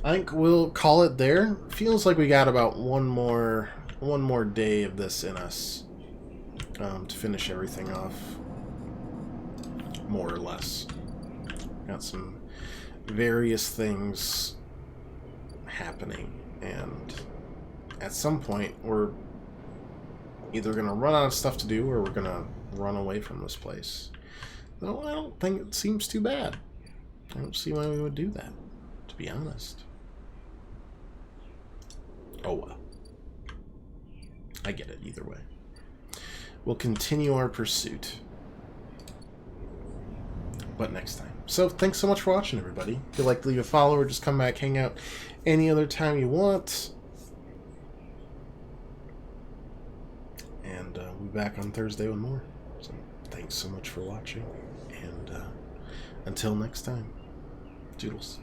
I think we'll call it there. Feels like we got about one more day of this in us to finish everything off. More or less. Got some various things happening, and at some point we're either going to run out of stuff to do or we're going to run away from this place. Though I don't think it seems too bad. I don't see why we would do that, to be honest. Oh well. I get it either way. We'll continue our pursuit. But next time. So, thanks so much for watching, everybody. If you'd like to leave a follow or just come back, hang out any other time you want. And we'll be back on Thursday with more. So, thanks so much for watching. And until next time, doodles.